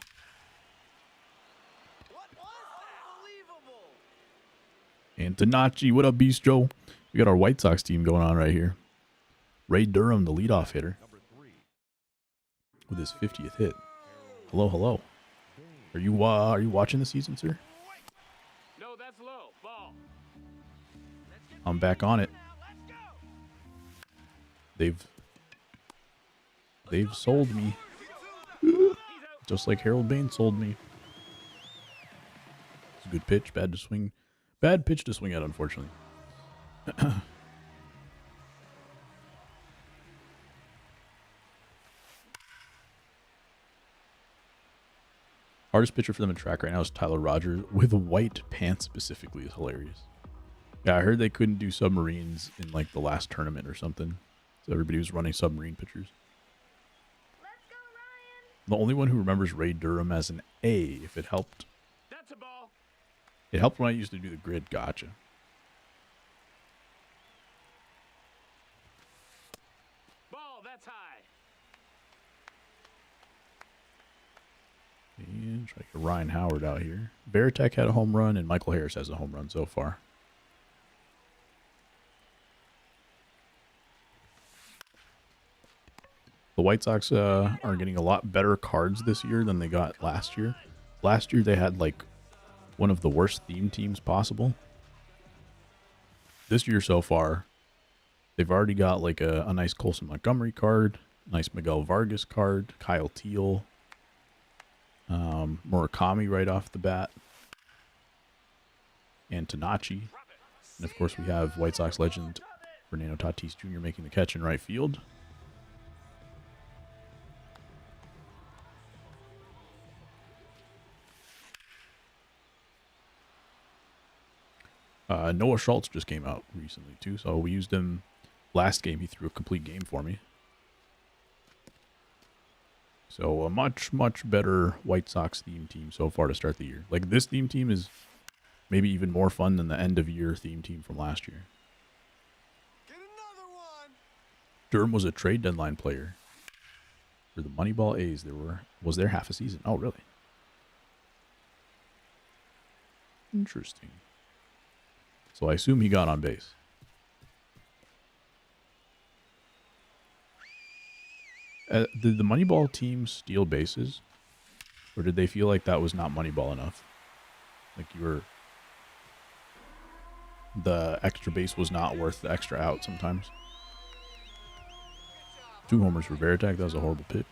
Antonacci, what up, Bistro? We got our White Sox team going on right here. Ray Durham, the leadoff hitter, with his 50th hit. Hello, hello. Are you watching the season, sir? No, that's low. Ball. I'm back on it. They've sold me. Just like Harold Bain sold me. It's a good pitch, bad to swing. Bad pitch to swing at, unfortunately. Hardest pitcher for them to track right now is Tyler Rogers, with white pants specifically, is hilarious. Yeah, I heard they couldn't do submarines in like the last tournament or something. So everybody was running submarine pitchers. Let's go, Ryan. The only one who remembers Ray Durham as an A, if it helped. That's a ball. It helped when I used to do the grid. Gotcha. Ball, that's high. And try to get Ryan Howard out here. Veritek had a home run, and Michael Harris has a home run so far. The White Sox are getting a lot better cards this year than they got last year. Last year they had like one of the worst theme teams possible. This year so far, they've already got like a nice Colson Montgomery card, nice Miguel Vargas card, Kyle Teal, Murakami right off the bat, and Antonacci. And of course we have White Sox legend Fernando Tatis Jr. making the catch in right field. Noah Schultz just came out recently too, so we used him last game. He threw a complete game for me. So a much, much better White Sox theme team so far to start the year. Like, this theme team is maybe even more fun than the end of year theme team from last year. Get another one. Durham was a trade deadline player for the Moneyball A's. Was there half a season? Oh, really? Interesting. So I assume he got on base. Did the Moneyball team steal bases? Or did they feel like that was not Moneyball enough? Like you were... the extra base was not worth the extra out sometimes. 2 homers for Veritek. That was a horrible pitch.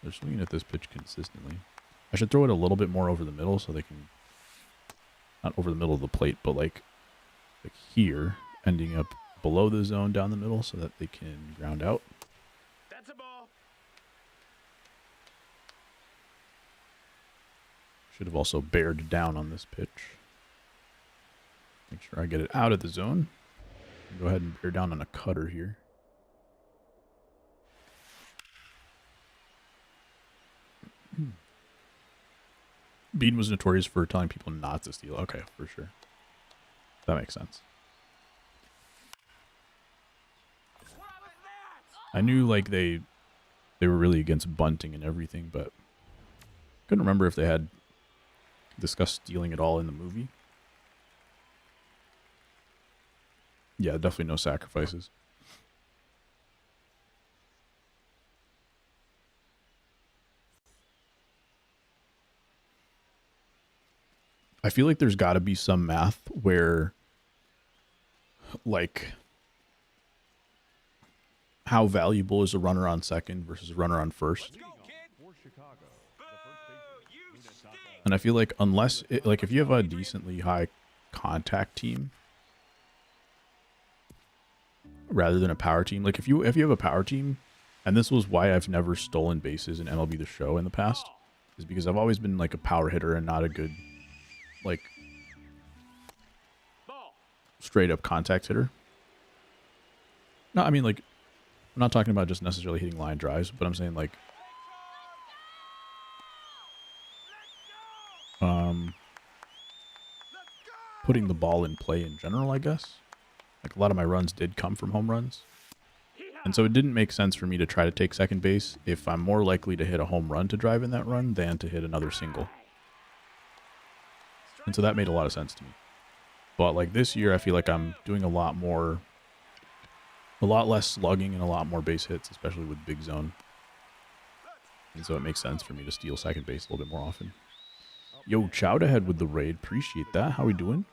They're swinging at this pitch consistently. I should throw it a little bit more over the middle so they can... Not over the middle of the plate, but like here, ending up below the zone down the middle so that they can ground out. That's a ball. Should have also bared down on this pitch. Make sure I get it out of the zone. Go ahead and bear down on a cutter here. Bean was notorious for telling people not to steal. Okay, for sure. That makes sense. I knew like they were really against bunting and everything, but couldn't remember if they had discussed stealing at all in the movie. Yeah, definitely no sacrifices. I feel like there's got to be some math where, like, how valuable is a runner on second versus a runner on first? For Chicago, the first baseman, And I feel like unless, like, if you have a decently high contact team, rather than a power team, like if you have a power team, and this was why I've never stolen bases in MLB The Show in the past, is because I've always been like a power hitter and not a good, like, straight up contact hitter. No, I mean, like, I'm not talking about just necessarily hitting line drives, but I'm saying like, putting the ball in play in general, I guess. Like a lot of my runs did come from home runs. And so it didn't make sense for me to try to take second base if I'm more likely to hit a home run to drive in that run than to hit another single. And so that made a lot of sense to me. But like this year, I feel like I'm doing a lot less slugging and a lot more base hits, especially with big zone. And so it makes sense for me to steal second base a little bit more often. Yo, Chowd ahead with the raid. Appreciate that. How we doing?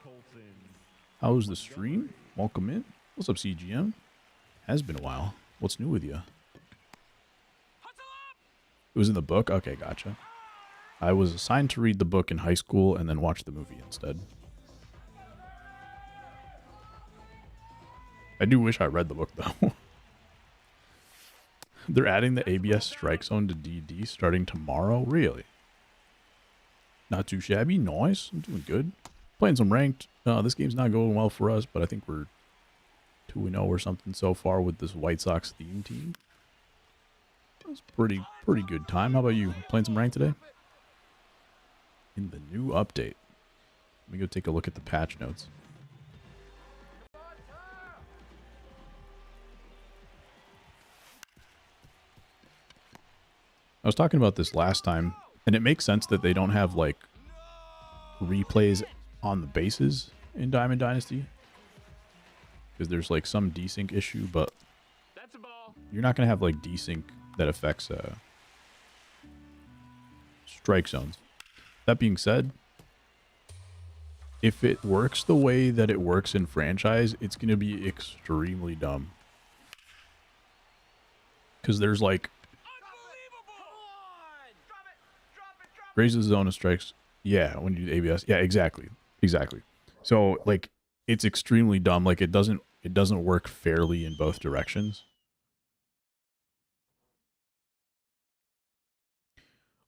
How's the stream? Welcome in. What's up, CGM? Has been a while. What's new with you? It was in the book? Okay, gotcha. I was assigned to read the book in high school and then watch the movie instead. I do wish I read the book, though. They're adding the ABS strike zone to DD starting tomorrow? Really? Not too shabby. Nice. I'm doing good. Playing some ranked. This game's not going well for us, but I think we're 2-0 or something so far with this White Sox theme team. That's pretty good time. How about you? Playing some ranked today? In the new update. Let me go take a look at the patch notes. I was talking about this last time, and it makes sense that they don't have, like, replays on the bases in Diamond Dynasty. Because there's, like, some desync issue, but you're not going to have, like, desync that affects strike zones. That being said, if it works the way that it works in franchise, it's going to be extremely dumb. Because there's, like, raises the zone of strikes. Yeah, when you do ABS. Yeah, exactly. Exactly. So, like, it's extremely dumb. Like, it doesn't work fairly in both directions.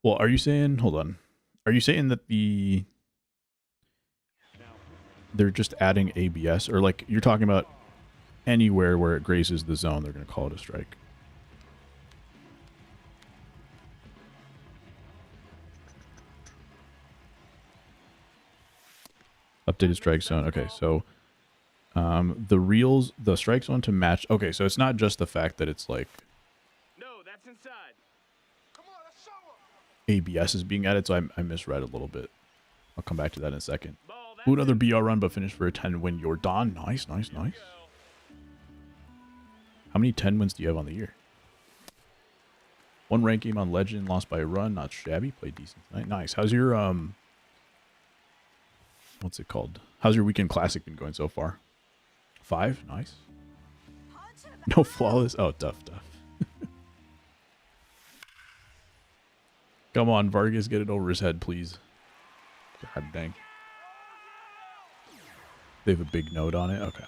Well, are you saying, hold on. Are you saying that they're just adding ABS, or like you're talking about anywhere where it grazes the zone, they're going to call it a strike? Updated strike zone. Okay, so the strike zone to match. Okay, so it's not just the fact that it's like No, that's inside. Come on, let's show 'em. ABS is being added, so I misread a little bit. I'll come back to that in a second. Who another BR run but finished for a 10-win Jordan? Nice, nice, nice. How many 10 wins do you have on the year? One rank game on Legend, lost by a run, not shabby. Played decent tonight. Nice. How's your what's it called? How's your weekend classic been going so far? 5? Nice. No flawless. Oh, tough. Come on, Vargas, get it over his head, please. God dang. They have a big note on it. Okay.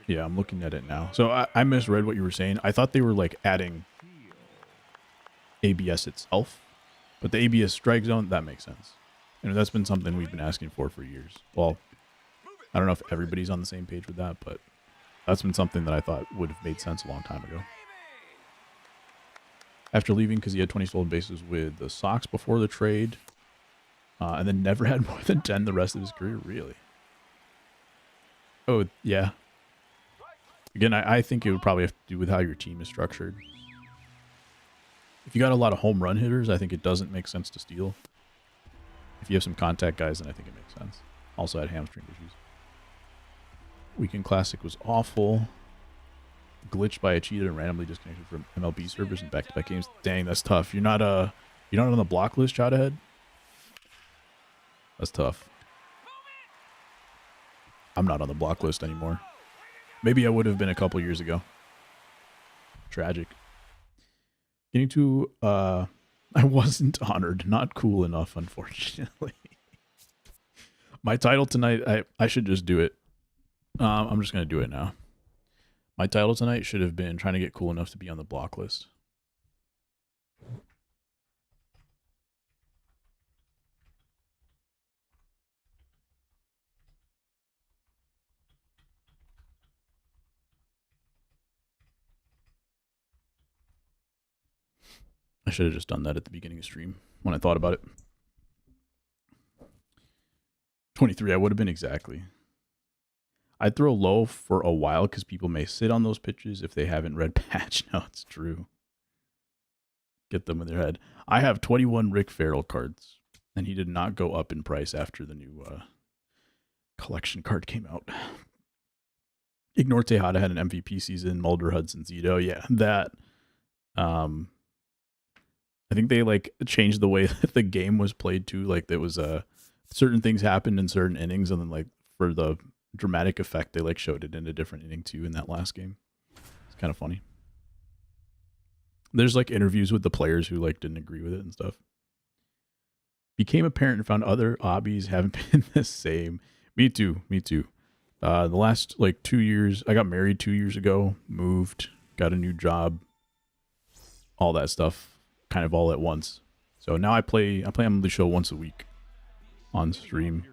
Yeah, I'm looking at it now. So I misread what you were saying. I thought they were like adding ABS itself, but the ABS strike zone, that makes sense. And that's been something we've been asking for years. Well, I don't know if everybody's on the same page with that, but that's been something that I thought would have made sense a long time ago. After leaving because he had 20 stolen bases with the Sox before the trade, and then never had more than 10 the rest of his career, really. Oh, yeah. Again, I think it would probably have to do with how your team is structured. If you got a lot of home run hitters, I think it doesn't make sense to steal. If you have some contact guys, then I think it makes sense. Also had hamstring issues. Weekend Classic was awful. Glitched by a cheater and randomly disconnected from MLB servers in back-to-back games. Dang, that's tough. You're not on the block list, shot ahead? That's tough. I'm not on the block list anymore. Maybe I would have been a couple years ago. Tragic. Getting to, I wasn't honored. Not cool enough, unfortunately. My title tonight, I should just do it. I'm just going to do it now. My title tonight should have been trying to get cool enough to be on the block list. I should have just done that at the beginning of stream when I thought about it. 23, I would have been exactly. I'd throw low for a while because people may sit on those pitches if they haven't read patch. No, it's true. Get them in their head. I have 21 Rick Farrell cards, and he did not go up in price after the new collection card came out. Ignore Tejada had an MVP season. Mulder, Hudson, Zito. Yeah, that. I think they like changed the way that the game was played too. Like there was certain things happened in certain innings, and then like for the dramatic effect, they like showed it in a different inning too in that last game. It's kind of funny. There's like interviews with the players who like didn't agree with it and stuff. Became a parent and found other hobbies haven't been the same. Me too. The last like 2 years, I got married 2 years ago, moved, got a new job, all that stuff. Kind of all at once. So now I play MLB The Show once a week on stream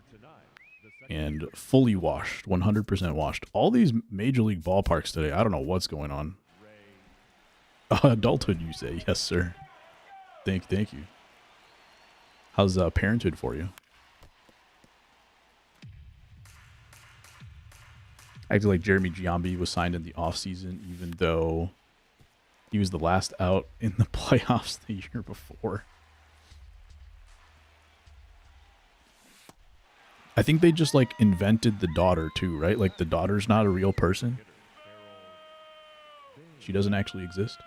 and fully washed, 100% washed. All these major league ballparks today, I don't know what's going on. Adulthood, you say? Yes, sir. Thank you. How's parenthood for you? Acted like Jeremy Giambi was signed in the offseason, even though he was the last out in the playoffs the year before. I think they just like invented the daughter too, right? Like the daughter's not a real person. She doesn't actually exist.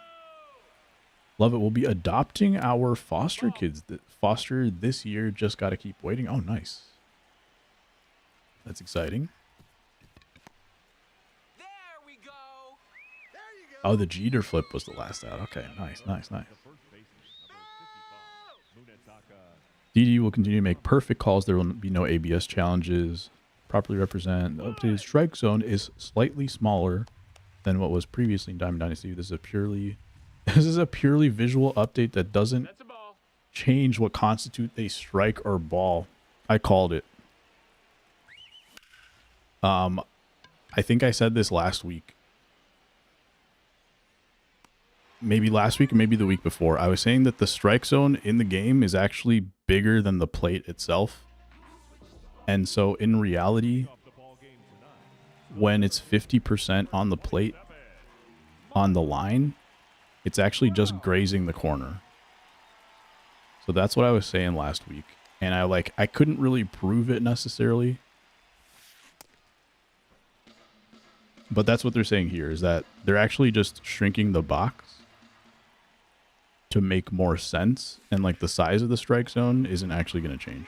Love it. We'll be adopting our foster kids. Foster this year, just got to keep waiting. Oh, nice. That's exciting. Oh, the Jeter flip was the last out. Okay, nice. DD will continue to make perfect calls. There will be no ABS challenges. Properly represent. The updated strike zone is slightly smaller than what was previously in Diamond Dynasty. This is a purely visual update that doesn't change what constitutes a strike or ball. I called it. I think I said this last week. Maybe last week or maybe the week before. I was saying that the strike zone in the game is actually bigger than the plate itself. And so in reality, when it's 50% on the plate, on the line, it's actually just grazing the corner. So that's what I was saying last week. And I couldn't really prove it necessarily. But that's what they're saying here, is that they're actually just shrinking the box to make more sense, and like the size of the strike zone isn't actually going to change.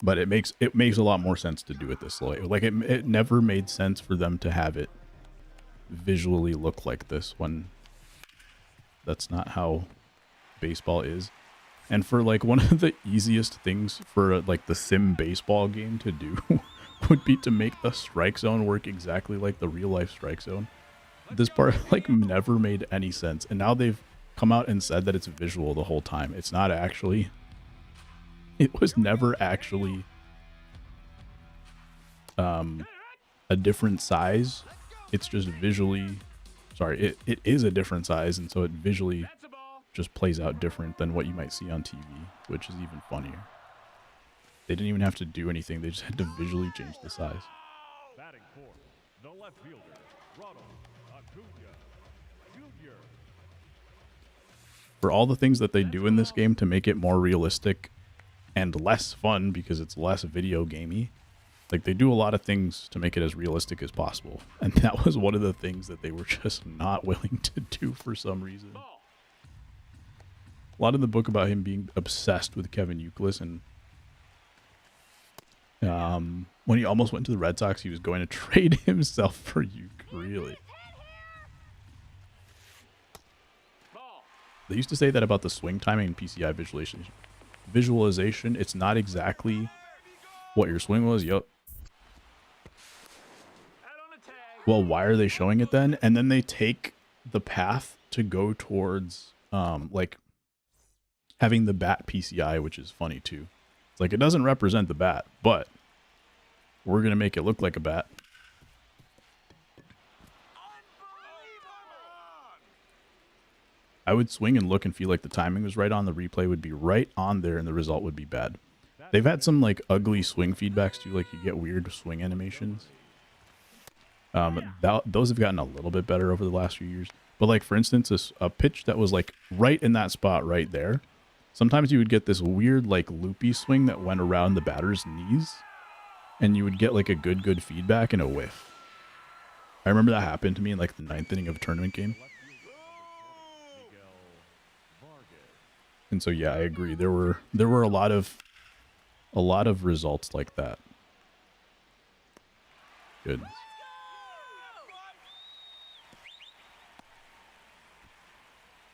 But it makes a lot more sense to do it this way. Like it never made sense for them to have it visually look like this when that's not how baseball is. And for like one of the easiest things for like the sim baseball game to do would be to make the strike zone work exactly like the real life strike zone. This part like never made any sense. And now they've come out and said that it's visual the whole time. It's not actually. It was never actually a different size. It's just visually, sorry, it is a different size, and so it visually just plays out different than what you might see on TV, which is even funnier. They didn't even have to do anything. They just had to visually change the size. Batting fourth, the left fielder, Ronald Acuna Jr. For all the things that they do in this game to make it more realistic and less fun because it's less video gamey, like they do a lot of things to make it as realistic as possible. And that was one of the things that they were just not willing to do for some reason. A lot in the book about him being obsessed with Kevin Youkilis, and when he almost went to the Red Sox, he was going to trade himself for Youk. Really? They used to say that about the swing timing and PCI visualization. It's not exactly what your swing was. Yup. Well, why are they showing it then? And then they take the path to go towards like having the bat PCI, which is funny too. It's like it doesn't represent the bat, but we're gonna make it look like a bat. I would swing and look and feel like the timing was right on. The replay would be right on there and the result would be bad. They've had some like ugly swing feedbacks too, like you get weird swing animations. Those have gotten a little bit better over the last few years. But like, for instance, a pitch that was like right in that spot right there, sometimes you would get this weird like loopy swing that went around the batter's knees and you would get like a good feedback and a whiff. I remember that happened to me in like the 9th inning of a tournament game. And so yeah, I agree. There were a lot of results like that. Good.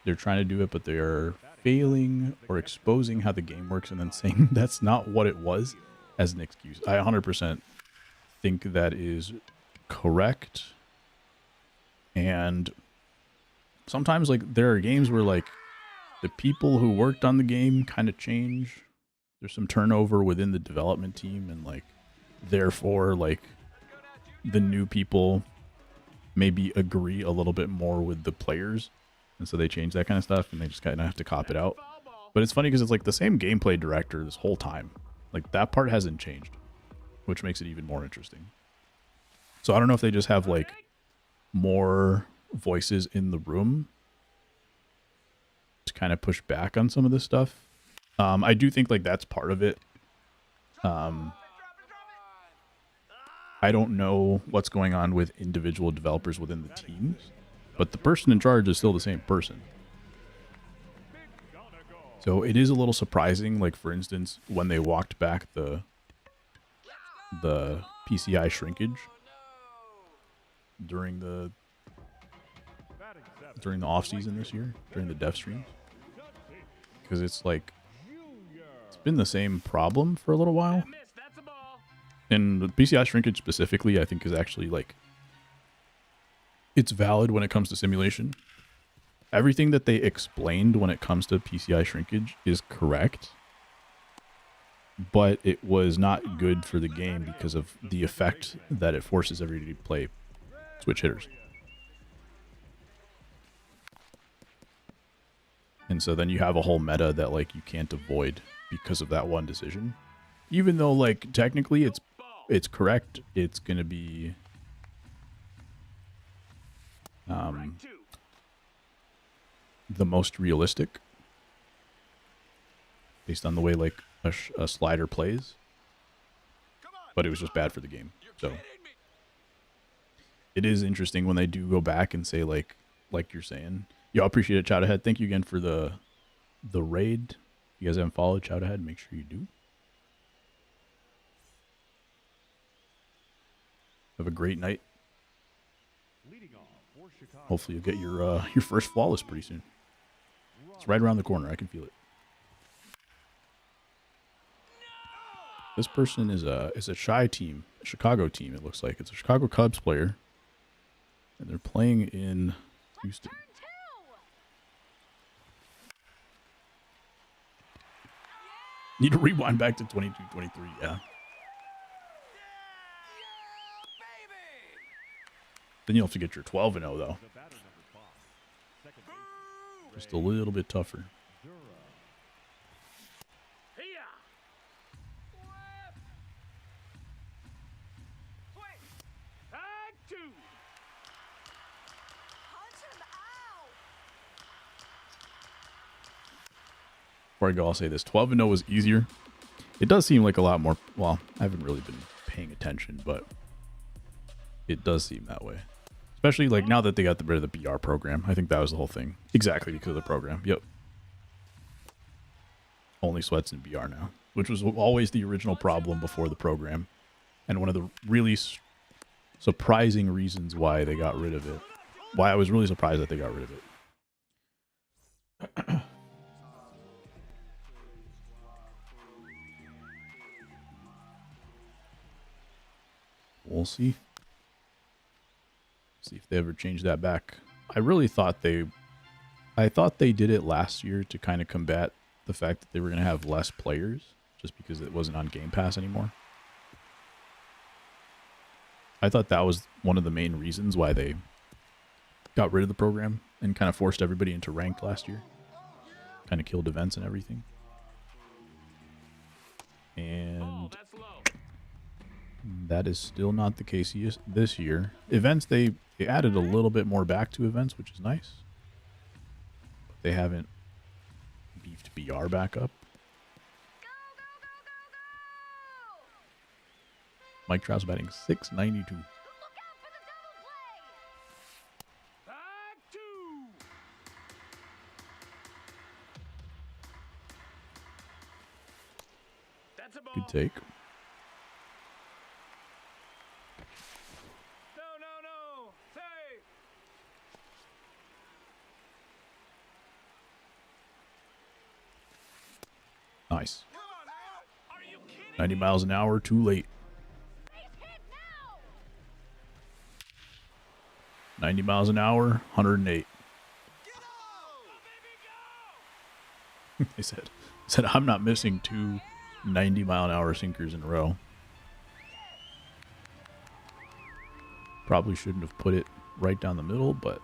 They're trying to do it, but they are failing or exposing how the game works and then saying that's not what it was as an excuse. I 100% think that is correct. And sometimes like there are games where like the people who worked on the game kind of change. There's some turnover within the development team, and like therefore like the new people maybe agree a little bit more with the players, and so they change that kind of stuff and they just kind of have to cop it out. But it's funny because it's like the same gameplay director this whole time. Like that part hasn't changed, which makes it even more interesting. So I don't know if they just have like more voices in the room to kind of push back on some of this stuff. I do think like that's part of it. I don't know what's going on with individual developers within the teams, but the person in charge is still the same person. So it is a little surprising, like for instance, when they walked back the PCI shrinkage during the off season this year, during the dev streams, because it's like it's been the same problem for a little while. And the PCI shrinkage specifically, I think, is actually like it's valid when it comes to simulation. Everything that they explained when it comes to PCI shrinkage is correct, but it was not good for the game because of the effect that it forces everybody to play switch hitters. And so then you have a whole meta that like you can't avoid because of that one decision. Even though like technically it's correct, it's going to be the most realistic based on the way like a slider plays. But it was just bad for the game. So it is interesting when they do go back and say like you're saying. Yo, I appreciate it, Shout Ahead. Thank you again for the raid. If you guys haven't followed Shout Ahead, make sure you do. Have a great night. Leading off for Chicago. Hopefully you'll get your first flawless pretty soon. It's right around the corner. I can feel it. This person is a Chi team, a Chicago team. It looks like it's a Chicago Cubs player, and they're playing in Houston. Turn two. Need to rewind back to 22-23. Yeah. Then you'll have to get your 12-0 though. The batter number 5. Second base. Just a little bit tougher. Dura. Here. Whip. Swing. Tag 2. Punch him out. Before I go, I'll say this. 12-0 was easier. It does seem like a lot more... Well, I haven't really been paying attention, but it does seem that way. Especially like now that they got rid of the BR program. I think that was the whole thing. Exactly because of the program. Yep. Only sweats in BR now. Which was always the original problem before the program. And one of the really surprising reasons why they got rid of it. Why I was really surprised that they got rid of it. We'll see. See if they ever change that back. I really thought they did it last year to kind of combat the fact that they were going to have less players just because it wasn't on Game Pass anymore. I thought that was one of the main reasons why they got rid of the program and kind of forced everybody into ranked last year. Kind of killed events and everything. And That's low. that is still not the case this year. Events, they added a little bit more back to events, which is nice. But they haven't beefed BR back up. Mike Trout's batting .692. Look out for the double play. Tag 2. That's a ball. Good take. No. Save. Nice. Come on now. Are you kidding? 90 miles an hour, too late. Base hit now. 90 miles an hour, 108. They said, I'm not missing two 90-mile-an-hour sinkers in a row. Probably shouldn't have put it right down the middle, but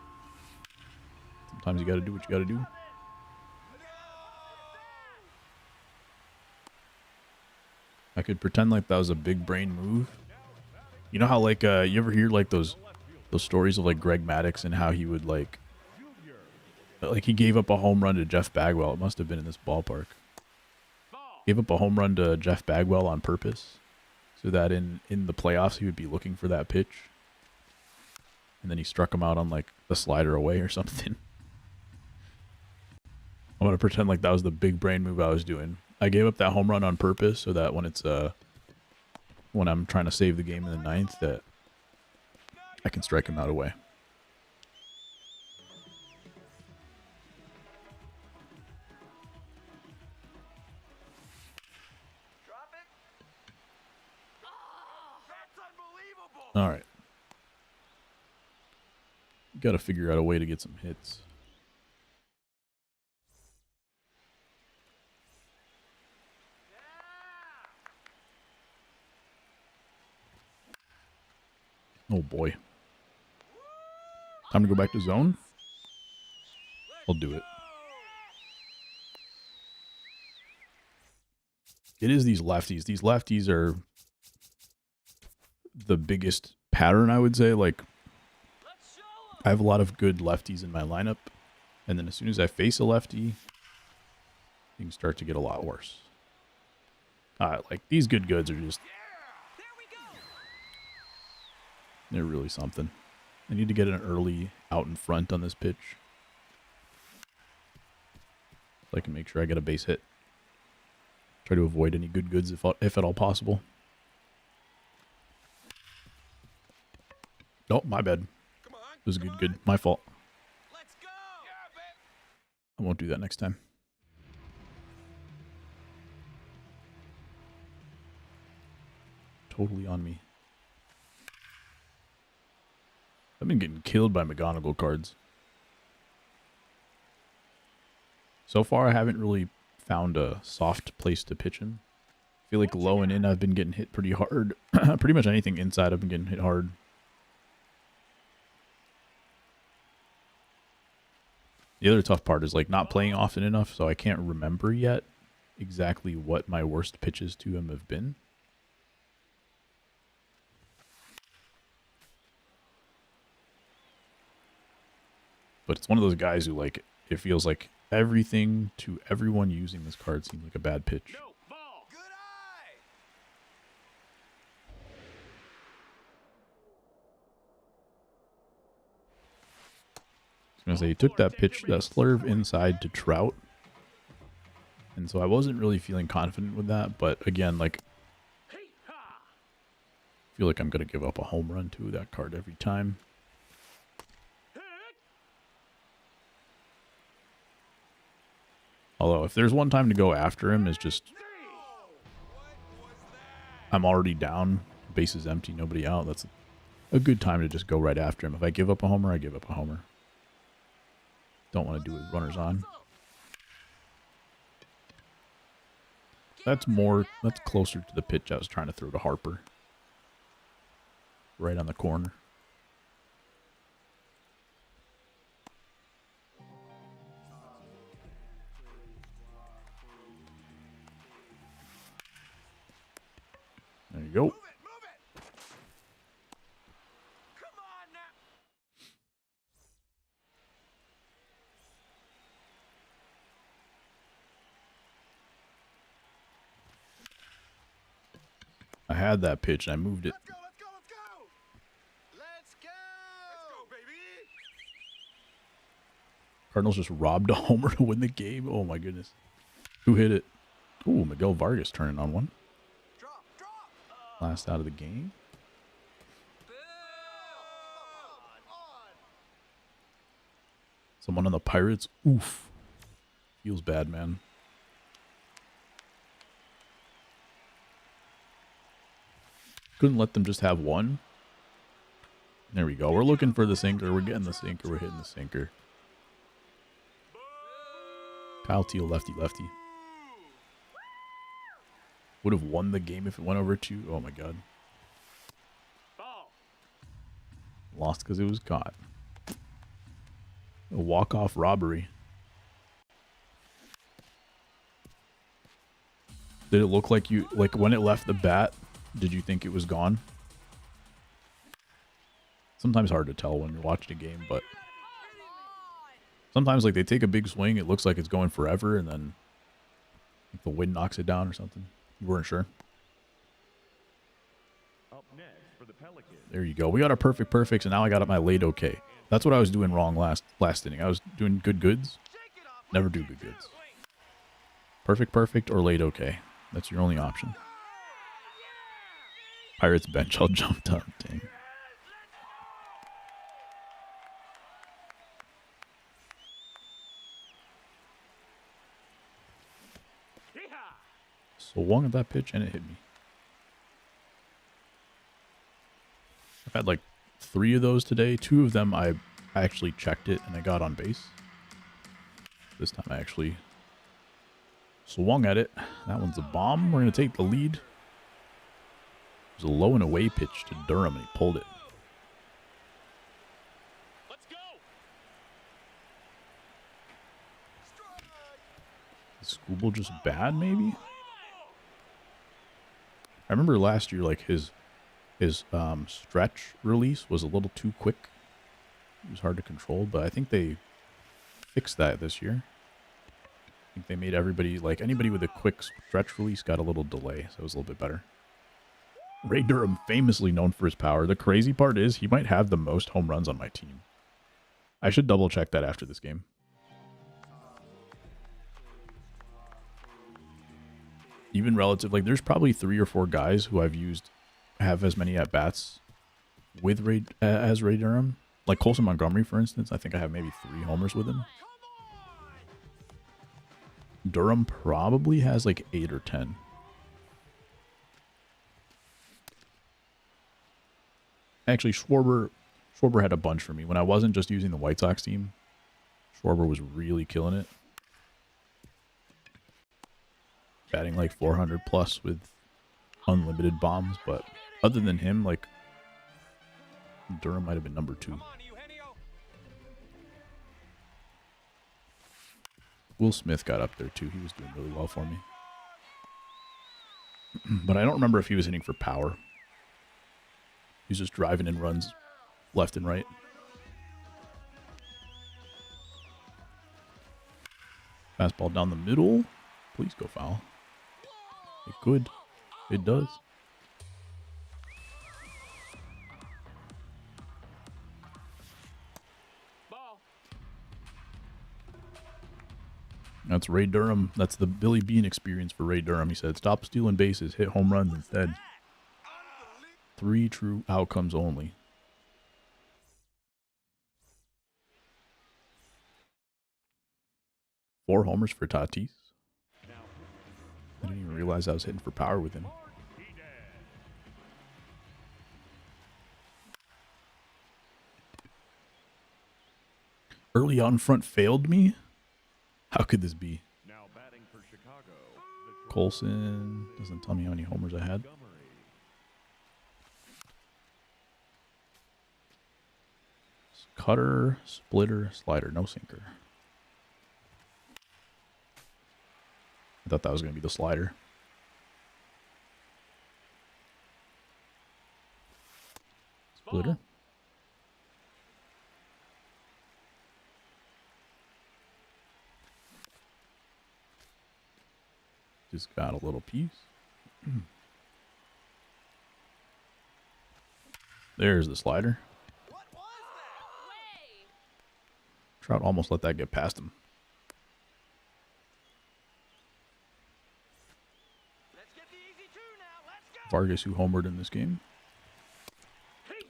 sometimes you got to do what you got to do. I could pretend like that was a big brain move. You know how like you ever hear like those stories of like Greg Maddux and how he would like he gave up a home run to Jeff Bagwell. It must have been in this ballpark. Gave up a home run to Jeff Bagwell on purpose so that in the playoffs he would be looking for that pitch. And then he struck him out on like the slider away or something. I'm going to pretend like that was the big brain move I was doing. I gave up that home run on purpose so that when it's when I'm trying to save the game in the ninth that I can strike him out away. Drop it. That's unbelievable. All right. Got to figure out a way to get some hits. Oh boy. Time to go back to zone? I'll do it. It is these lefties. These lefties are the biggest pattern, I would say. Like, I have a lot of good lefties in my lineup. And then as soon as I face a lefty, things start to get a lot worse. Like, these good goods are just... They're really something. I need to get an early out in front on this pitch, so I can make sure I get a base hit. Try to avoid any good goods if at all possible. Nope, my bad. Come on. It was good. My fault. Let's go. Yeah, babe. I won't do that next time. Totally on me. I've been getting killed by McGonagall cards. So far, I haven't really found a soft place to pitch him. I feel like low and in, I've been getting hit pretty hard. Pretty much anything inside, I've been getting hit hard. The other tough part is like not playing often enough, so I can't remember yet exactly what my worst pitches to him have been. But it's one of those guys who, like, it feels like everything to everyone using this card seems like a bad pitch. No, ball. Good eye. I was going to say, he took that pitch, that slurve inside to Trout. And so I wasn't really feeling confident with that. But again, like, Hey-ha. I feel like I'm going to give up a home run to that card every time. Hit. Although, if there's one time to go after him, is just, What was that? I'm already down, base is empty, nobody out. That's a good time to just go right after him. If I give up a homer, I give up a homer. Don't want to do it with runners on. That's closer to the pitch I was trying to throw to Harper. Right on the corner. There you go. Move it. Come on now. I had that pitch and I moved it. Let's go. Let's go, baby. Cardinals just robbed a homer to win the game. Oh my goodness. Who hit it? Ooh, Miguel Vargas turning on one. Drop. Last out of the game. Someone on the Pirates. Oof. Feels bad, man. Couldn't let them just have one. There we go. We're looking for the sinker. We're getting the sinker. We're hitting the sinker. Kyle Teal, lefty. Would have won the game if it went over to... Oh, my God. Ball. Lost because it was caught. A walk-off robbery. Did it look like you... Like, when it left the bat, did you think it was gone? Sometimes hard to tell when you're watching a game, but... Sometimes, like, they take a big swing, it looks like it's going forever, and then like, the wind knocks it down or something. You weren't sure? Up next for the Pelicans. There you go. We got our perfects, and now I got my late okay. That's what I was doing wrong last inning. I was doing good goods. Shake it off. Never do good goods. Perfect, or late okay. That's your only option. Pirates bench all jumped up. Dang. Swung at that pitch and it hit me. I've had like 3 of those today. 2 of them I actually checked it and I got on base. This time I actually swung at it. That one's a bomb. We're going to take the lead. It was a low and away pitch to Durham and he pulled it. Let's go. Is Scooble just bad maybe? I remember last year, like, his stretch release was a little too quick. It was hard to control, but I think they fixed that this year. I think they made everybody, like, anybody with a quick stretch release got a little delay, so it was a little bit better. Ray Durham, famously known for his power. The crazy part is he might have the most home runs on my team. I should double check that after this game. Even relative, like there's probably 3 or 4 guys who I've used have as many at bats with as Ray Durham. Like Colson Montgomery, for instance, I think I have maybe 3 homers with him. Durham probably has like 8 or 10. Actually, Schwarber had a bunch for me. When I wasn't just using the White Sox team, Schwarber was really killing it. Batting like 400 plus with unlimited bombs, but other than him, like, Durham might have been number 2. Will Smith got up there too. He was doing really well for me. But I don't remember if he was hitting for power. He was just driving in runs left and right. Fastball down the middle. Please go foul. It could. It does. That's Ray Durham. That's the Billy Bean experience for Ray Durham. He said, stop stealing bases, hit home runs instead. 3 true outcomes only. Four homers for Tatis. I didn't even realize I was hitting for power with him. Early on front failed me? How could this be? Now batting for Chicago. Colson doesn't tell me how many homers I had. Cutter, splitter, slider, no sinker. I thought that was going to be the slider. Splitter. Just got a little piece. There's the slider. What was that? Way. Trout almost let that get past him. Let's get the easy two now. Let's go. Vargas, who homered in this game,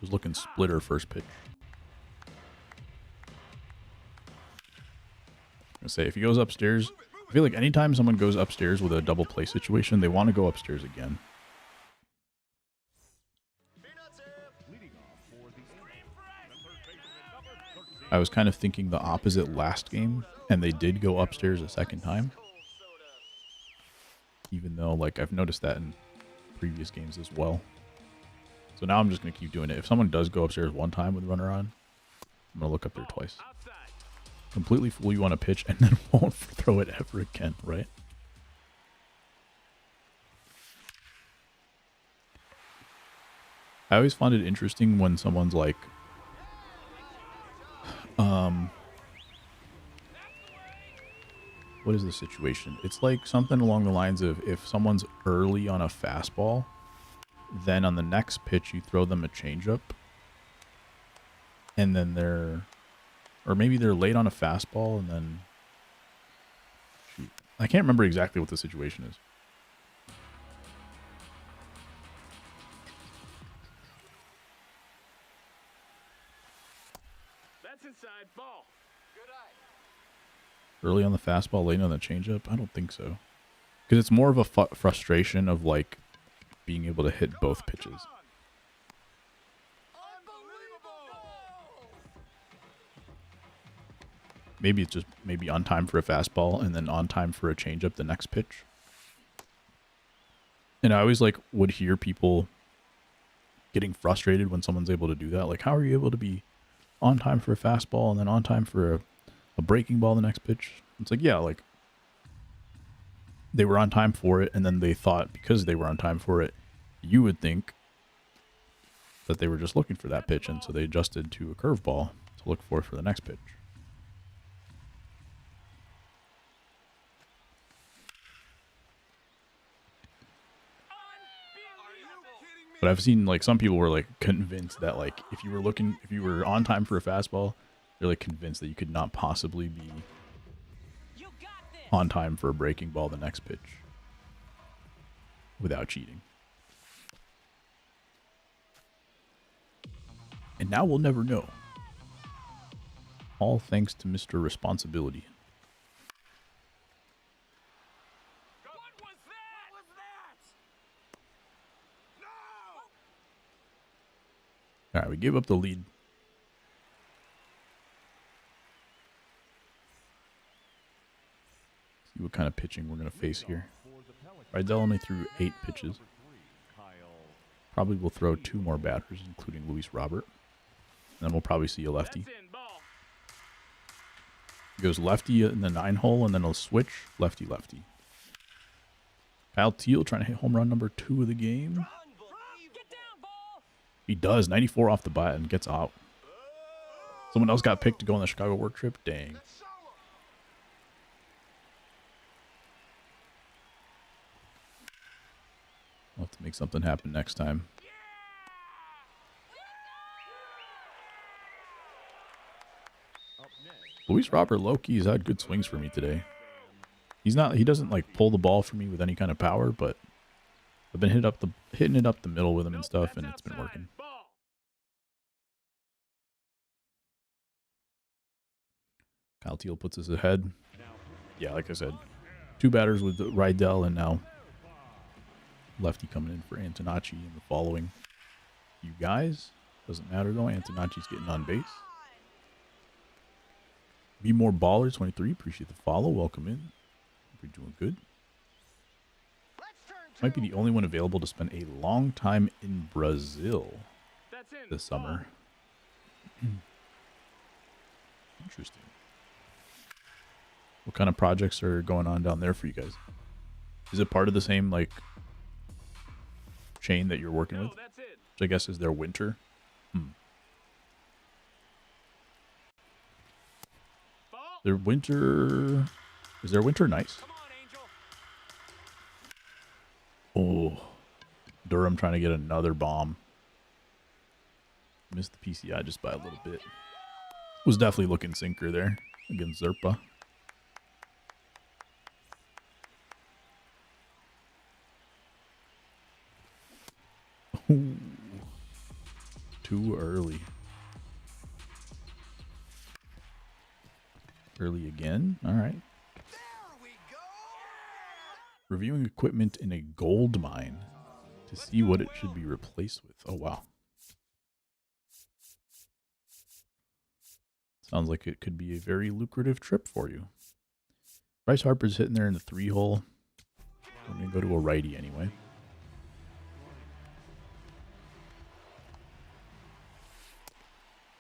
was looking splitter first pitch. I'm gonna say, if he goes upstairs, I feel like anytime someone goes upstairs with a double play situation, they want to go upstairs again. I was kind of thinking the opposite last game, and they did go upstairs a second time. Even though, like, I've noticed that in previous games as well. So now I'm just going to keep doing it. If someone does go upstairs one time with runner on, I'm going to look up there twice. Completely fool you on a pitch and then won't throw it ever again, right? I always find it interesting when someone's like, what is the situation? It's like something along the lines of if someone's early on a fastball, then on the next pitch you throw them a changeup, and then or maybe they're late on a fastball, and then shoot, I can't remember exactly what the situation is. That's inside ball. Good eye. Early on the fastball, late on the changeup? I don't think so. Because it's more of a frustration of, like, being able to hit both pitches. Maybe it's just maybe on time for a fastball and then on time for a changeup the next pitch. And I always, like, would hear people getting frustrated when someone's able to do that. Like, how are you able to be on time for a fastball and then on time for a breaking ball the next pitch? It's like, yeah, like, they were on time for it, and then they thought because they were on time for it, you would think that they were just looking for that pitch, and so they adjusted to a curveball to look for the next pitch. But I've seen, like, some people were, like, convinced that, like, if you were on time for a fastball, they're, like, convinced that you could not possibly be on time for a breaking ball the next pitch without cheating. And now we'll never know. All thanks to Mr. Responsibility. What was that? What was that? No! All right, we gave up the lead. See what kind of pitching we're going to face here. Rydell only threw 8 pitches. Probably will throw 2 more batters, including Luis Robert. And then we'll probably see a lefty. He goes lefty in the 9 hole, and then he'll switch lefty-lefty. Kyle Teal trying to hit home run number 2 of the game. He does. 94 off the bat and gets out. Someone else got picked to go on the Chicago work trip. Dang. We'll have to make something happen next time. Luis Robert Loki has had good swings for me today. He doesn't like pull the ball for me with any kind of power, but I've been hitting it up the middle with him and stuff, and it's been working. Kyle Teal puts us ahead. Yeah, like I said, 2 batters with Rydell, and now lefty coming in for Antonacci in the following few guys. Doesn't matter though. Antonacci's getting on base. Be More Baller 23. Appreciate the follow. Welcome in. Hope you're doing good. Might be the only one available to spend a long time in Brazil this summer. Interesting. What kind of projects are going on down there for you guys? Is it part of the same like chain that you're working with? Which I guess is their winter. Their winter... Is their winter nice? Oh. Durham trying to get another bomb. Missed the PCI just by a little bit. Was definitely looking sinker there against Zerpa. Ooh. Too early. Early again. All right. Reviewing equipment in a gold mine to see what it should be replaced with. Oh, wow. Sounds like it could be a very lucrative trip for you. Bryce Harper's hitting there in the 3 hole. I'm going to go to a righty anyway.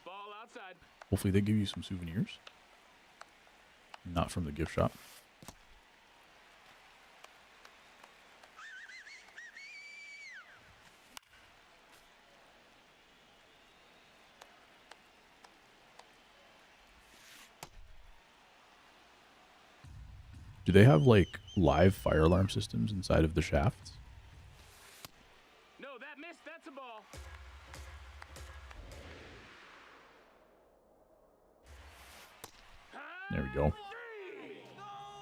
Ball outside. Hopefully they give you some souvenirs. Not from the gift shop. Do they have like live fire alarm systems inside of the shafts? No, that missed. That's a ball. There we go.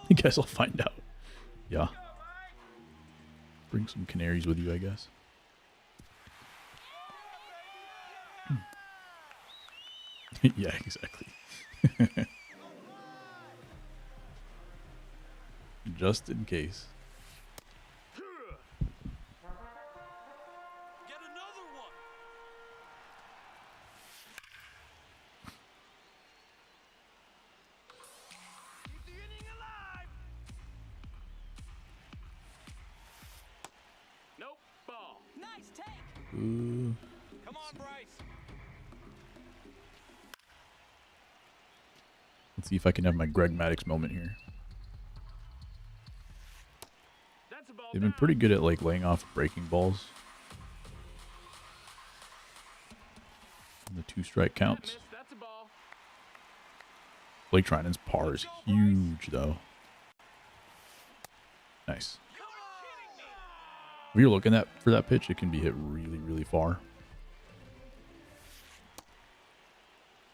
I guess I'll find out. Yeah. Bring some canaries with you, I guess. Yeah, exactly. Just in case. Get another one. Keep the inning alive. Nope. Ball. Nice take. Ooh. Come on, Bryce. Let's see if I can have my Greg Maddux moment here. That's a ball. They've been pretty good at like laying off breaking balls. And the 2 strike counts. That's a ball. Blake Trinan's par is huge though. Nice. If you're looking for that pitch, it can be hit really, really far.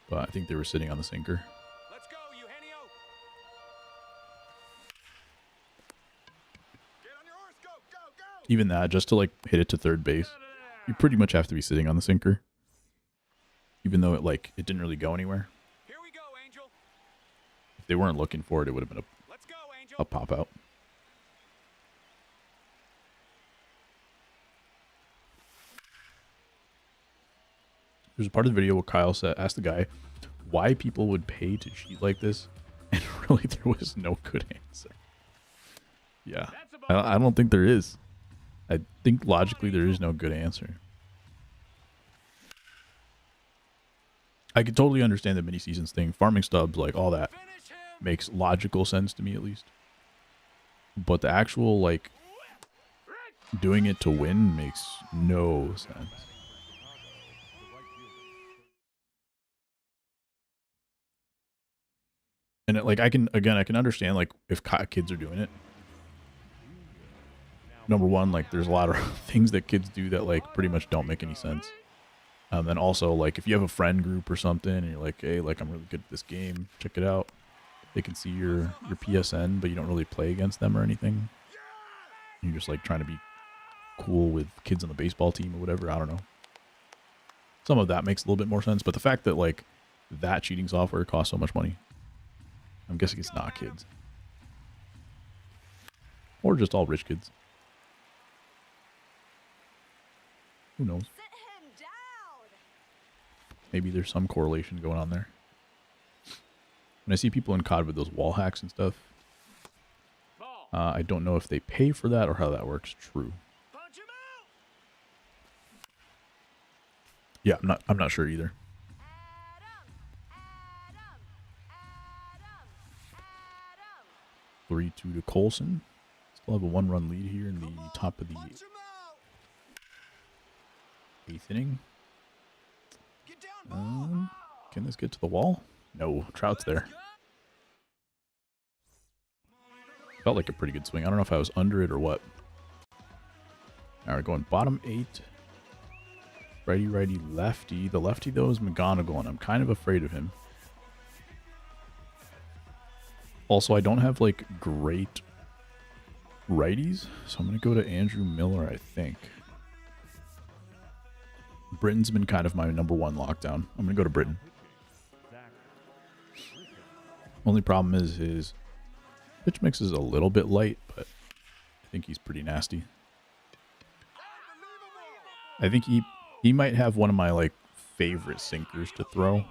But I think they were sitting on the sinker. Let's go, Eugenio. Get on your horse. Go, go, go. Even that, just to like hit it to third base, you pretty much have to be sitting on the sinker. even though it didn't really go anywhere. Here we go, Angel. If they weren't looking for it, it would have been Let's go, Angel. a pop out. There's a part of the video where Kyle asked the guy why people would pay to cheat like this, and really there was no good answer. Yeah, I don't think there is. I think logically there is no good answer. I could totally understand the mini seasons thing, farming stubs, like all that makes logical sense to me at least. But the actual like doing it to win makes no sense. And it, like I can understand like if kids are doing it. Number one, like there's a lot of things that kids do that like pretty much don't make any sense. Then also like if you have a friend group or something and you're like, hey, like I'm really good at this game, check it out. They can see your PSN, but you don't really play against them or anything. You're just like trying to be cool with kids on the baseball team or whatever. I don't know. Some of that makes a little bit more sense, but the fact that like that cheating software costs so much money, I'm guessing it's not kids. Or just all rich kids. Who knows? Sit him down. Maybe there's some correlation going on there. When I see people in COD with those wall hacks and stuff, I don't know if they pay for that or how that works. True. Punch him out. Yeah, I'm not sure either. Adam. 3-2 to Colson. Still have a 1-run lead here in the top of the Punch him out. 8th inning. Get down, ball. Can this get to the wall? No, Trout's there. Felt like a pretty good swing. I don't know if I was under it or what. All right, going bottom 8. Righty, righty, lefty. The lefty, though, is McGonagall, and I'm kind of afraid of him. Also, I don't have, like, great righties, so I'm going to go to Andrew Miller, I think. Britton's been kind of my number one lockdown. I'm going to go to Britton. Only problem is his pitch mix is a little bit light, but I think he's pretty nasty. I think he might have one of my like favorite sinkers to throw.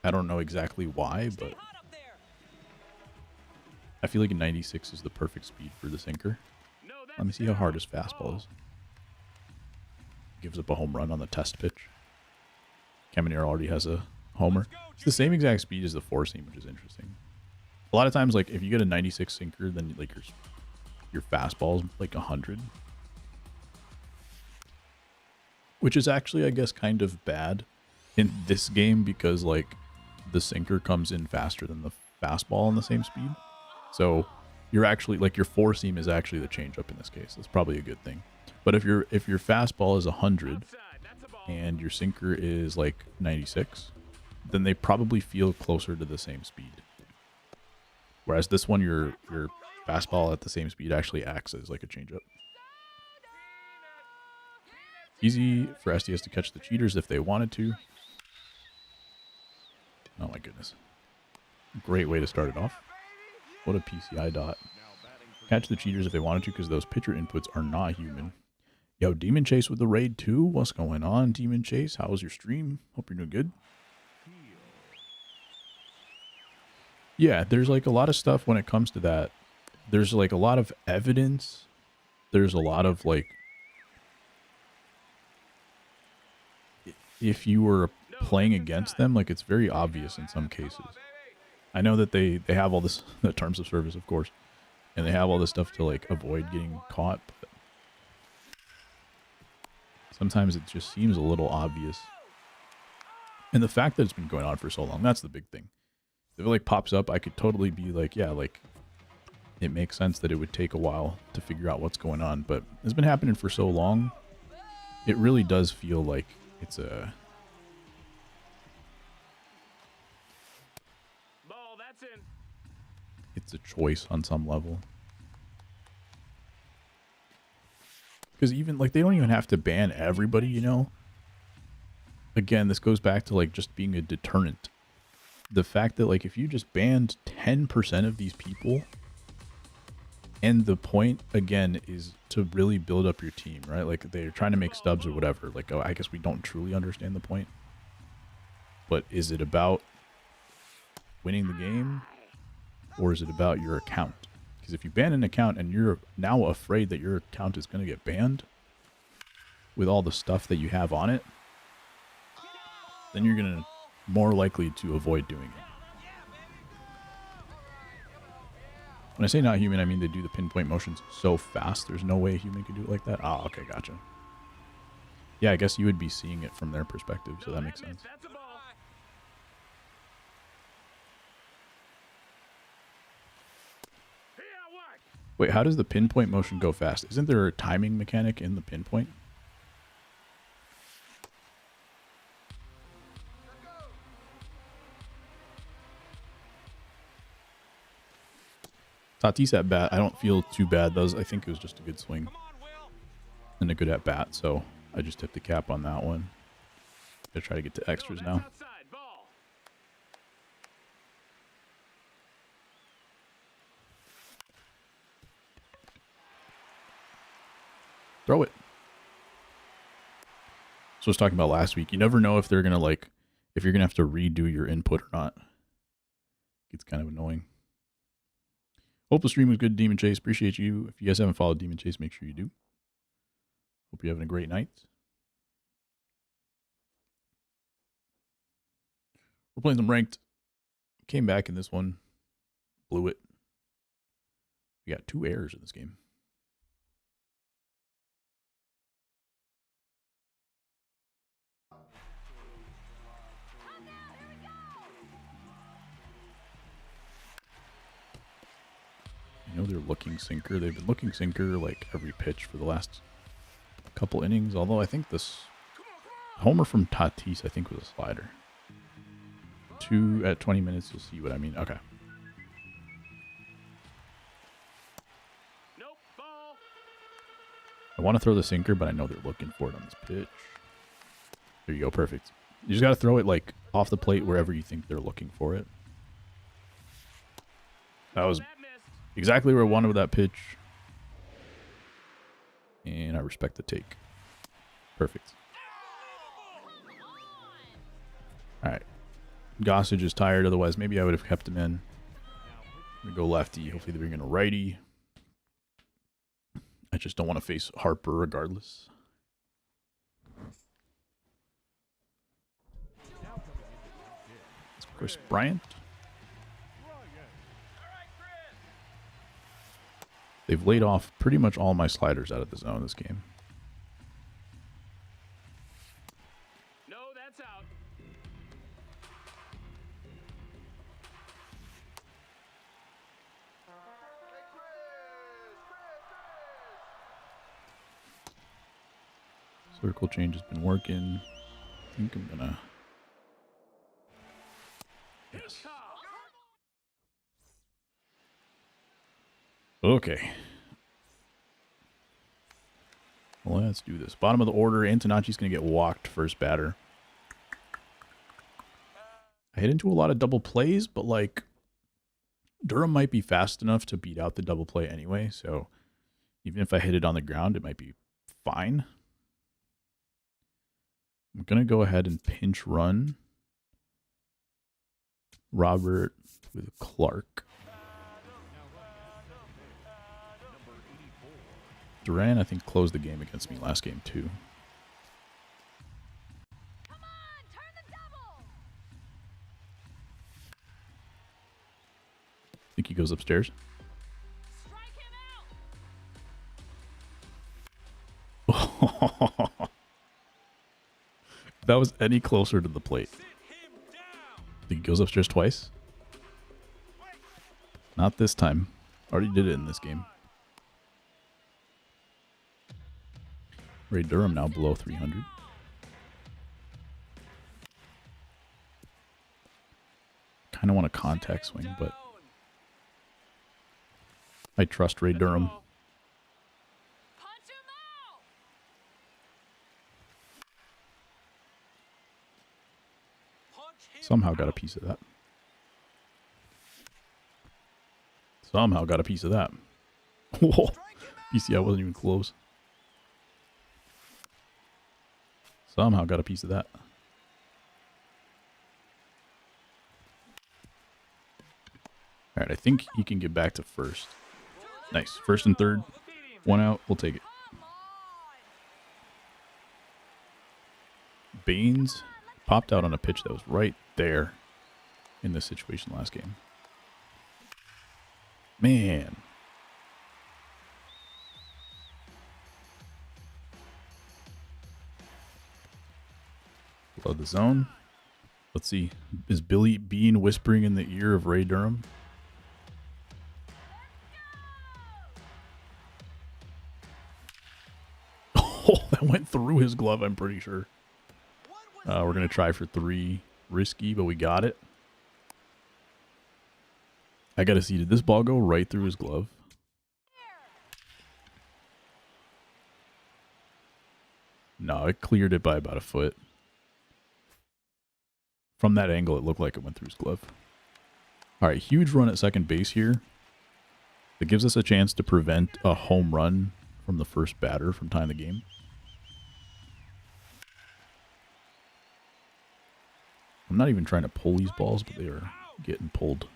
I don't know exactly why, but I feel like a 96 is the perfect speed for the sinker. Let me see how hard his fastball is. Gives up a home run on the test pitch. Caminero already has a homer. It's the same exact speed as the four seam, which is interesting. A lot of times, like if you get a 96 sinker, then like your fastball is like 100, which is actually, I guess, kind of bad in this game because like the sinker comes in faster than the fastball on the same speed. So you're actually like your four seam is actually the changeup in this case. That's probably a good thing. But if your fastball is 100 and your sinker is like 96, then they probably feel closer to the same speed. Whereas this one, your fastball at the same speed actually acts as like a changeup. Easy for SDS to catch the cheaters if they wanted to. Oh my goodness. Great way to start it off. What a PCI dot. Catch the cheaters if they wanted to because those pitcher inputs are not human. Yo, Demon Chase with the raid too. What's going on, Demon Chase? How was your stream? Hope you're doing good. Yeah, there's like a lot of stuff when it comes to that. There's like a lot of evidence. There's a lot of like, if you were playing against them, like it's very obvious in some cases. I know that they have all this, the terms of service, of course, and they have all this stuff to like avoid getting caught, but sometimes it just seems a little obvious. And the fact that it's been going on for so long, that's the big thing. If it like pops up, I could totally be like, yeah, like it makes sense that it would take a while to figure out what's going on, but it's been happening for so long. It really does feel like it's a Ball, that's in. it's a choice on some level. Because even like they don't even have to ban everybody, you know. again, this goes back to like just being a deterrent. The fact that like if you just banned 10% of these people, and the point again is to really build up your team, right? Like they're trying to make stubs or whatever. Like, oh, I guess we don't truly understand the point. But is it about winning the game, or is it about your account? Because if you ban an account and you're now afraid that your account is going to get banned with all the stuff that you have on it, then you're going to more likely to avoid doing it. When I say not human, I mean they do the pinpoint motions so fast, there's no way a human could do it like that. Oh, okay, gotcha. Yeah, I guess you would be seeing it from their perspective, so that makes sense. Wait, how does the pinpoint motion go fast? Isn't there a timing mechanic in the pinpoint? Tatis at bat, I don't feel too bad. I think it was just a good swing and a good at bat, so I just tipped the cap on that one. Gonna try to get to extras now. Throw it. So I was talking about last week. You never know if they're gonna if you're gonna have to redo your input or not. It's kind of annoying. Hope the stream was good, Demon Chase. Appreciate you. If you guys haven't followed Demon Chase, make sure you do. Hope you're having a great night. We're playing some ranked. Came back in this one. Blew it. We got 2 errors in this game. You know they're looking sinker. They've been looking sinker like every pitch for the last couple innings. Although I think this homer from Tatis, I think, was a slider. 2 at 20 minutes. You'll see what I mean. Okay. Nope, ball. I want to throw the sinker, but I know they're looking for it on this pitch. There you go. Perfect. You just got to throw it like off the plate wherever you think they're looking for it. That was exactly where I wanted with that pitch. And I respect the take. Perfect. All right. Gossage is tired. Otherwise, maybe I would have kept him in. I'm going to go lefty. Hopefully they bring in a righty. I just don't want to face Harper regardless. It's Chris Bryant. They've laid off pretty much all my sliders out of the zone this game. No, that's out. Circle change has been working. I think I'm gonna... Yes. Okay. Well, let's do this. Bottom of the order. Antonacci's going to get walked first batter. I hit into a lot of double plays, but like Durham might be fast enough to beat out the double play anyway. So even if I hit it on the ground, it might be fine. I'm going to go ahead and pinch run Robert with Clark. Duran, I think, closed the game against me last game, too. Come on, turn the double. I think he goes upstairs. Strike him out. If that was any closer to the plate. I think he goes upstairs twice. Not this time. Already did it in this game. Ray Durham now below 300. Kind of want a contact swing, but I trust Ray Durham. Punch him out. Somehow got a piece of that. Somehow got a piece of that. Whoa. PCI wasn't even close. Somehow got a piece of that. Alright, I think he can get back to first. Nice. First and third. One out. We'll take it. Baines popped out on a pitch that was right there in this situation last game. Man. Love the zone. Let's see. Is Billy Bean whispering in the ear of Ray Durham? Oh, that went through his glove, I'm pretty sure. We're going to try for 3. Risky, but we got it. I got to see, did this ball go right through his glove? No, it cleared it by about a foot. From that angle, it looked like it went through his glove. All right, huge run at second base here. That gives us a chance to prevent a home run from the first batter from tying the game. I'm not even trying to pull these balls, but they are getting pulled.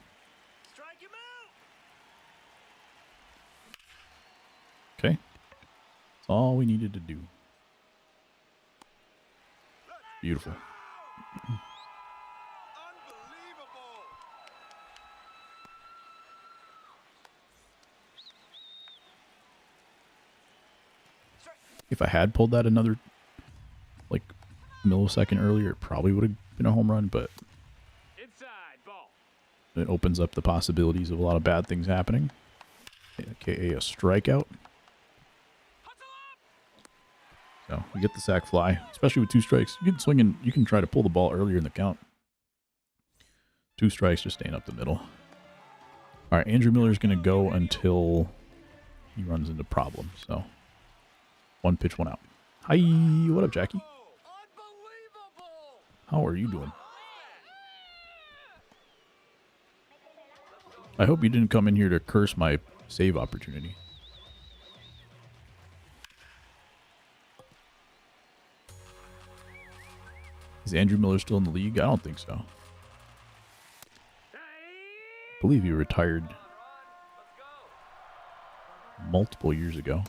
Okay. That's all we needed to do. Beautiful. If I had pulled that another, like, millisecond earlier, it probably would have been a home run, but it opens up the possibilities of a lot of bad things happening. AKA a strikeout. So we get the sac fly, especially with 2 strikes. You can swing and you can try to pull the ball earlier in the count. 2 strikes, just staying up the middle. All right, Andrew Miller's going to go until he runs into problems. So 1 pitch, 1 out. Hi, what up, Jackie? How are you doing? I hope you didn't come in here to curse my save opportunity. Is Andrew Miller still in the league? I don't think so. I believe he retired multiple years ago.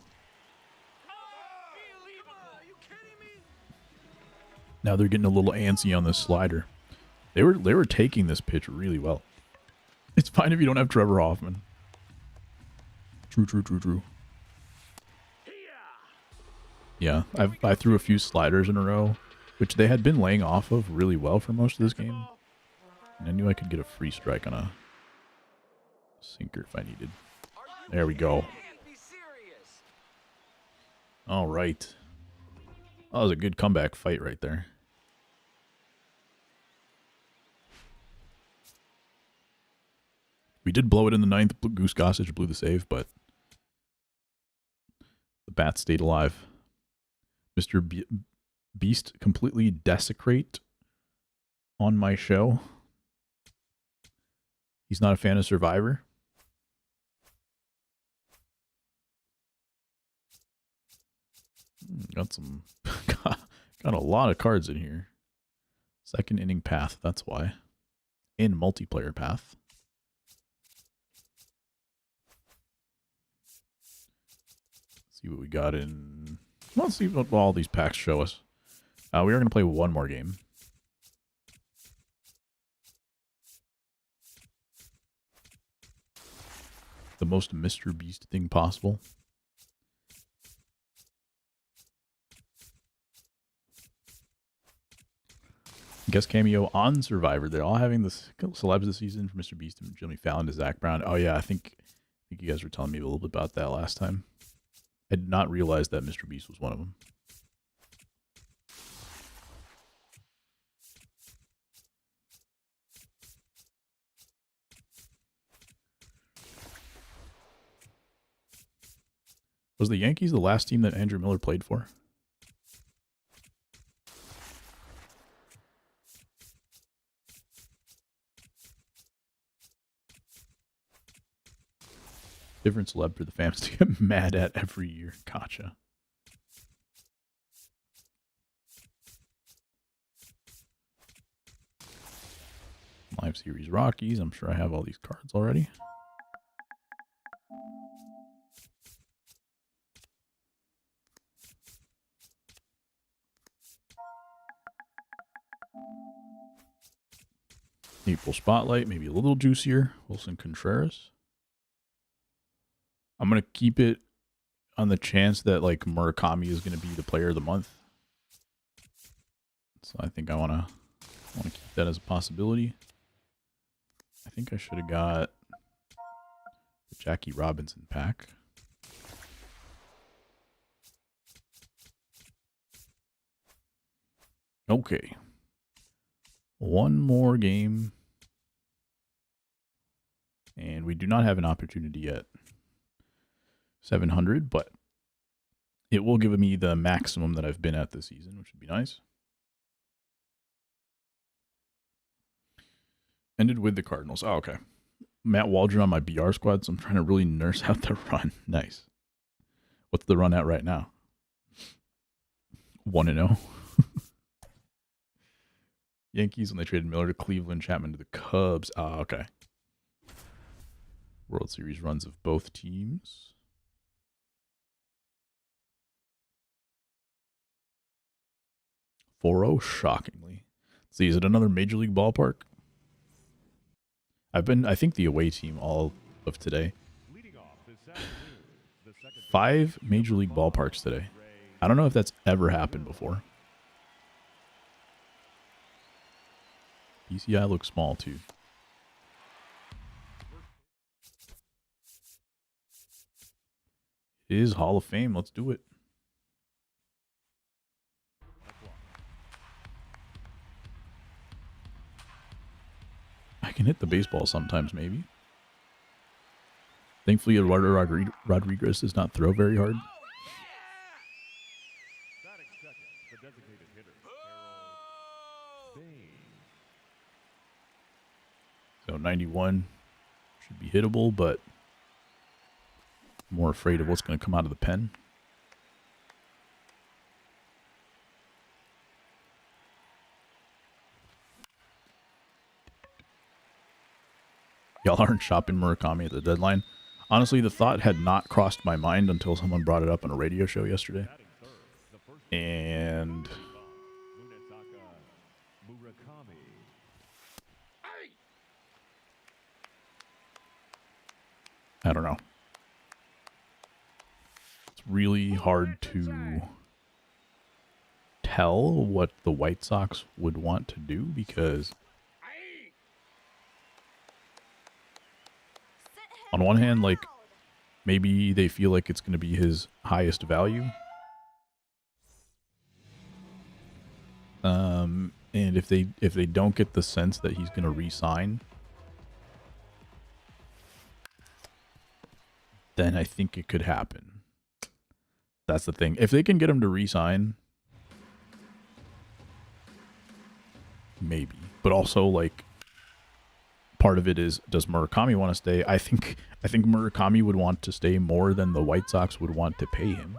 Now they're getting a little antsy on this slider. They were taking this pitch really well. It's fine if you don't have Trevor Hoffman. True. Yeah, I threw a few sliders in a row, which they had been laying off of really well for most of this game. And I knew I could get a free strike on a sinker if I needed. There we go. All right. That was a good comeback fight right there. We did blow it in the 9th. Goose Gossage blew the save, but the bat stayed alive. Mr. Beast completely desecrate on my show. He's not a fan of Survivor. Got some... got a lot of cards in here. Second inning path, that's why. In multiplayer path. Let's see what we got in... Let's see what all these packs show us. We are going to play one more game. The most Mr. Beast thing possible. Guest cameo on Survivor. They're all having this celebs this season for Mr. Beast and Jimmy Fallon to Zach Brown. Oh yeah, I think you guys were telling me a little bit about that last time. I did not realize that Mr. Beast was one of them. Was the Yankees the last team that Andrew Miller played for? Different celeb for the fans to get mad at every year. Gotcha. Live Series Rockies. I'm sure I have all these cards already. April Spotlight, maybe a little juicier. Wilson Contreras. I'm going to keep it on the chance that like Murakami is going to be the player of the month. So I think I want to keep that as a possibility. I think I should have got the Jackie Robinson pack. Okay. One more game. And we do not have an opportunity yet. 700, but it will give me the maximum that I've been at this season, which would be nice. Ended with the Cardinals. Oh, okay. Matt Waldron on my BR squad, so I'm trying to really nurse out the run. Nice. What's the run at right now? 1-0. Yankees when they traded Miller to Cleveland, Chapman to the Cubs. Ah, okay. World Series runs of both teams. .40, shockingly. Let's see, is it another Major League ballpark? I think the away team all of today. 5 Major League ballparks today. I don't know if that's ever happened before. PCI looks small too. It is Hall of Fame. Let's do it. I can hit the baseball sometimes, maybe. Thankfully, Eduardo Rodriguez does not throw very hard. So 91 should be hittable, but I'm more afraid of what's going to come out of the pen. Y'all aren't shopping Murakami at the deadline. Honestly, the thought had not crossed my mind until someone brought it up on a radio show yesterday. And I don't know. It's really hard to tell what the White Sox would want to do because on one hand, like, maybe they feel like it's going to be his highest value. And if they don't get the sense that he's going to re-sign, then I think it could happen. That's the thing. If they can get him to re-sign, maybe. But also, like, part of it is, does Murakami want to stay? I think Murakami would want to stay more than the White Sox would want to pay him.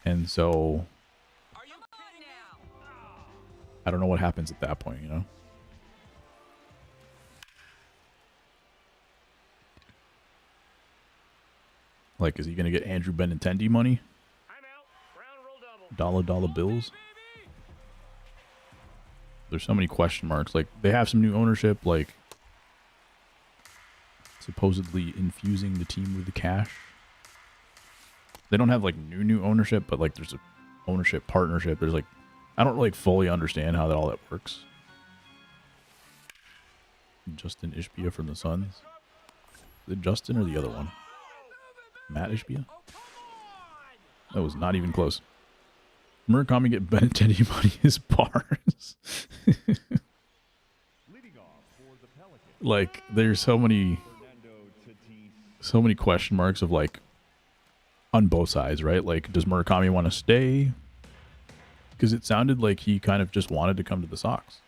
And so I don't know what happens at that point, you know? Like, is he going to get Andrew Benintendi money? Dollar bills? There's so many question marks. Like, they have some new ownership, like, supposedly infusing the team with the cash. They don't have, like, new ownership, but, like, there's a ownership partnership. There's, like, I don't really fully understand how all that works. Justin Ishbia from the Suns. Is it Justin or the other one? Matt Ishbia? That was not even close. Murakami get Benintendi money his bars. Like, there's so many question marks of, like, on both sides, right? Like, does Murakami want to stay? Because it sounded like he kind of just wanted to come to the Sox.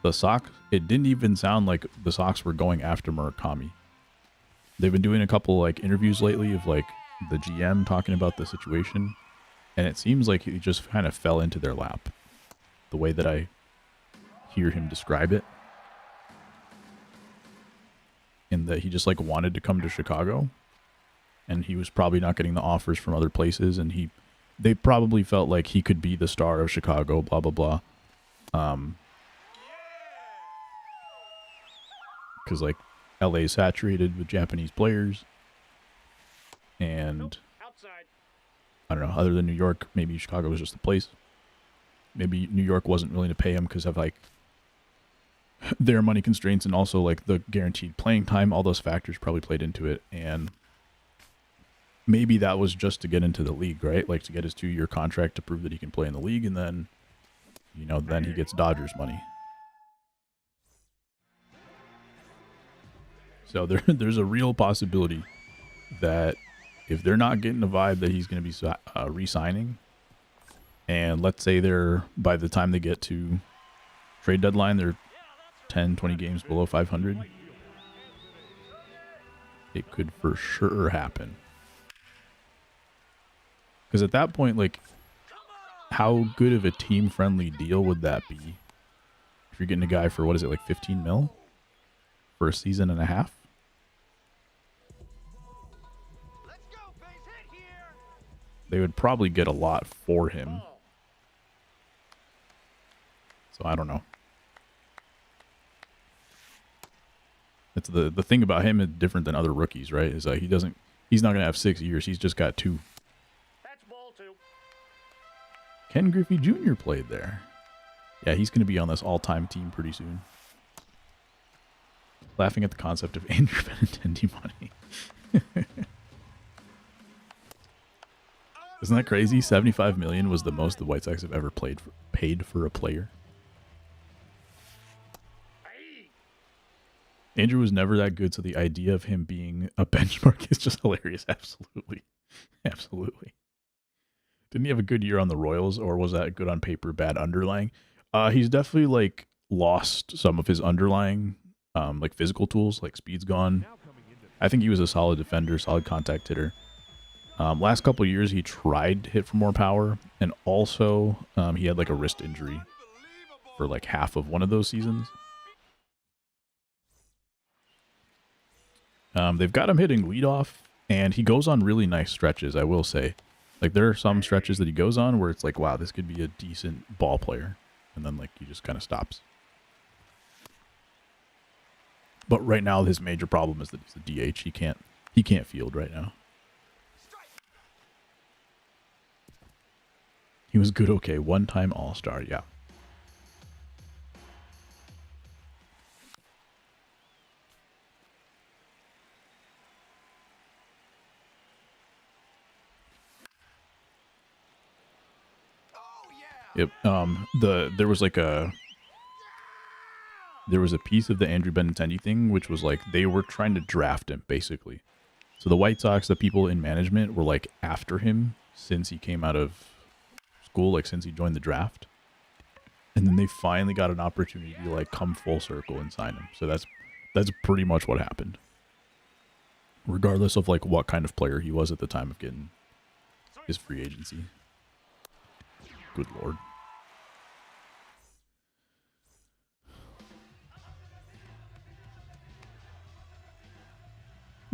The Sox, it didn't even sound like the Sox were going after Murakami. they've been doing a couple like interviews lately of like the GM talking about the situation, and it seems like he just kind of fell into their lap. The way that I hear him describe it, in that he just like wanted to come to Chicago, and he was probably not getting the offers from other places, and they probably felt like he could be the star of Chicago, blah blah blah. Because like LA is saturated with Japanese players, and Outside. I don't know, other than New York, maybe Chicago was just the place. Maybe New York wasn't willing to pay him because of like their money constraints, and also like the guaranteed playing time. All those factors probably played into it, and maybe that was just to get into the league, right? Like to get his 2-year contract to prove that he can play in the league, and then, you know, then he gets Dodgers money. So there's a real possibility that if they're not getting the vibe that he's going to be re-signing, and let's say by the time they get to trade deadline, they're 10, 20 games below 500, it could for sure happen. Because at that point, like, how good of a team-friendly deal would that be? If you're getting a guy for, what is it, like 15 mil? For a season and a half? They would probably get a lot for him. So I don't know. It's the thing about him is different than other rookies, right? Is that he's not gonna have 6 years. He's just got 2. That's ball 2. Ken Griffey Jr. played there. Yeah, he's gonna be on this all-time team pretty soon. Laughing at the concept of Andrew Benintendi money. Isn't that crazy? $75 million was the most the White Sox have ever paid for a player. Andrew was never that good, so the idea of him being a benchmark is just hilarious. Absolutely. Absolutely. Didn't he have a good year on the Royals, or was that good on paper, bad underlying? He's definitely like lost some of his underlying like physical tools, like speed's gone. I think he was a solid defender, solid contact hitter. Last couple of years, he tried to hit for more power, and also he had like a wrist injury for like half of one of those seasons. They've got him hitting leadoff, and he goes on really nice stretches, I will say. Like, there are some stretches that he goes on where it's like, wow, this could be a decent ball player. And then, like, he just kind of stops. But right now, his major problem is that he's the DH. He can't field right now. He was good, okay. One-time All-Star, yeah. Yep. There was a piece of the Andrew Benintendi thing, which was like they were trying to draft him, basically. So the White Sox, the people in management, were like after him since he came out of school, like since he joined the draft. And then they finally got an opportunity to like come full circle and sign him. So that's pretty much what happened. Regardless of like what kind of player he was at the time of getting his free agency. Good Lord.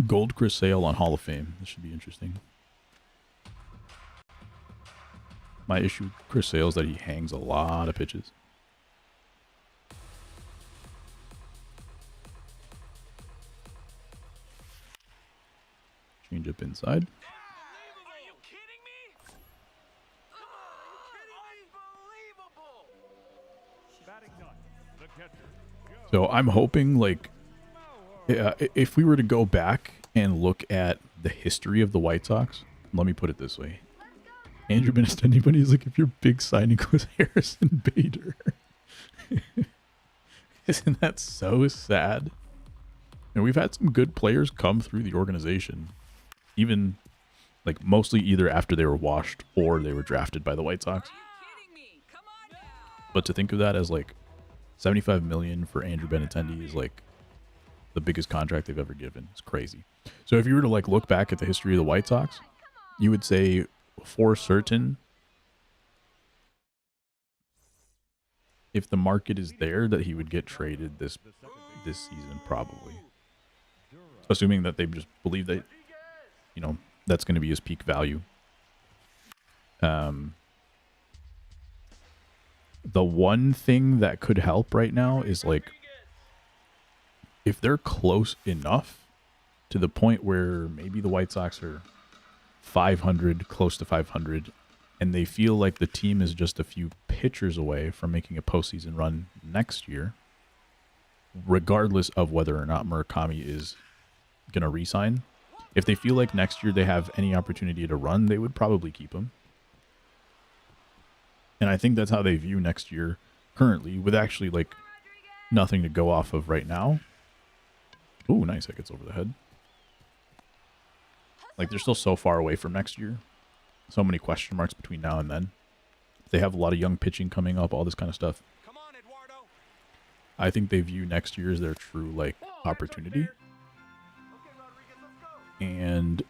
Gold Chris Sale on Hall of Fame. This should be interesting. My issue with Chris Sale is that he hangs a lot of pitches. Change up inside. Are you kidding me? Unbelievable! Batting done. The catcher. So I'm hoping, like, if we were to go back and look at the history of the White Sox, let me put it this way. Andrew Benintendi, but he's like, if your big signing was Harrison Bader. Isn't that so sad? And we've had some good players come through the organization. Even, like, mostly either after they were washed or they were drafted by the White Sox. But to think of that as, like, $75 million for Andrew Benintendi is, like, the biggest contract they've ever given. It's crazy. So if you were to like look back at the history of the White Sox, you would say for certain, if the market is there, that he would get traded this season, probably. Assuming that they just believe that, you know, that's going to be his peak value. The one thing that could help right now is like if they're close enough to the point where maybe the White Sox are 500, close to 500, and they feel like the team is just a few pitchers away from making a postseason run next year, regardless of whether or not Murakami is going to re-sign. If they feel like next year they have any opportunity to run, they would probably keep him. And I think that's how they view next year currently, with actually like nothing to go off of right now. Ooh, nice. That gets over the head. Like, they're still so far away from next year. So many question marks between now and then. They have a lot of young pitching coming up, all this kind of stuff. Come on, Eduardo. I think they view next year as their true, like, opportunity. And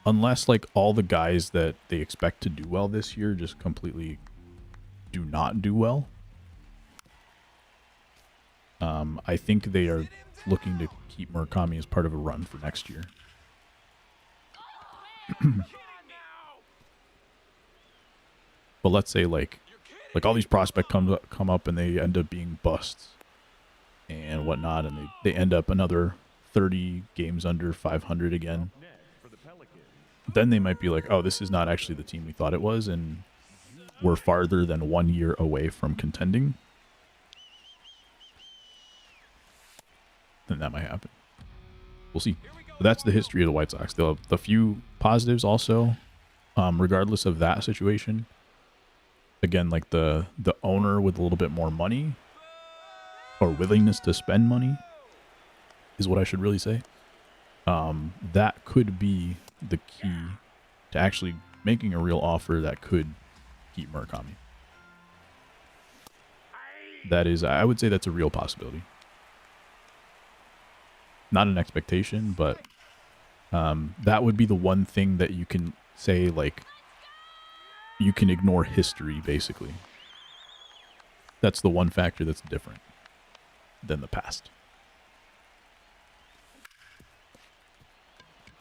unless, like, all the guys that they expect to do well this year just completely do not do well, I think they are looking to keep Murakami as part of a run for next year. But let's say like all these prospects come up and they end up being busts and whatnot, and they end up another 30 games under 500 again. Then they might be like, oh, this is not actually the team we thought it was, and we're farther than 1 year away from contending. Then that might happen. We'll see. But that's the history of the White Sox. They'll have the few positives also, regardless of that situation. Again, like the owner with a little bit more money, or willingness to spend money, is what I should really say. That could be the key to actually making a real offer that could keep Murakami. That is, I would say that's a real possibility. Not an expectation, but that would be the one thing that you can say, like, you can ignore history, basically. That's the one factor that's different than the past.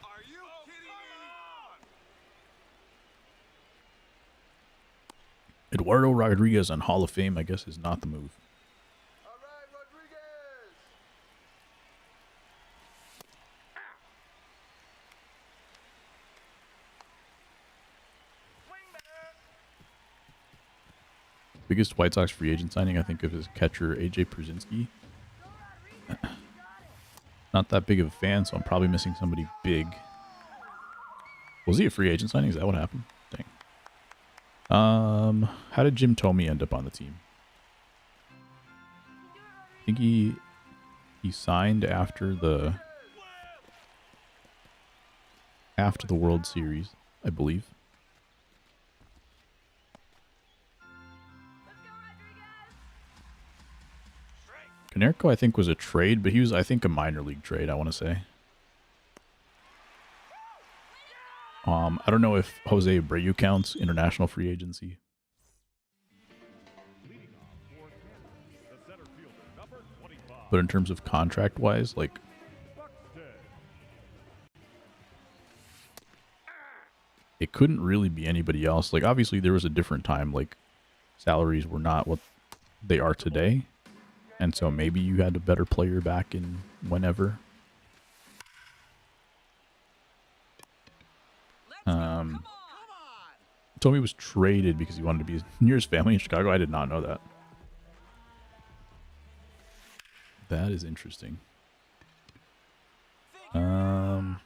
Are you kidding me? Eduardo Rodriguez on Hall of Fame, I guess, is not the move. All right, Rodriguez. Swing back. Biggest White Sox free agent signing, I think, of his catcher, AJ Przinsky. Not that big of a fan, so I'm probably missing somebody big. Was he a free agent signing? Is that what happened? Dang. How did Jim Thome end up on the team? I think he signed after the World Series, I believe. Konerko, I think, was a trade, but he was, I think, a minor league trade, I want to say. I don't know if Jose Abreu counts international free agency. But in terms of contract-wise, like, it couldn't really be anybody else. Like, obviously, there was a different time. Like, salaries were not what they are today. And so maybe you had a better player back in whenever. Thome was traded because he wanted to be near his family in Chicago. I did not know that. That is interesting. Who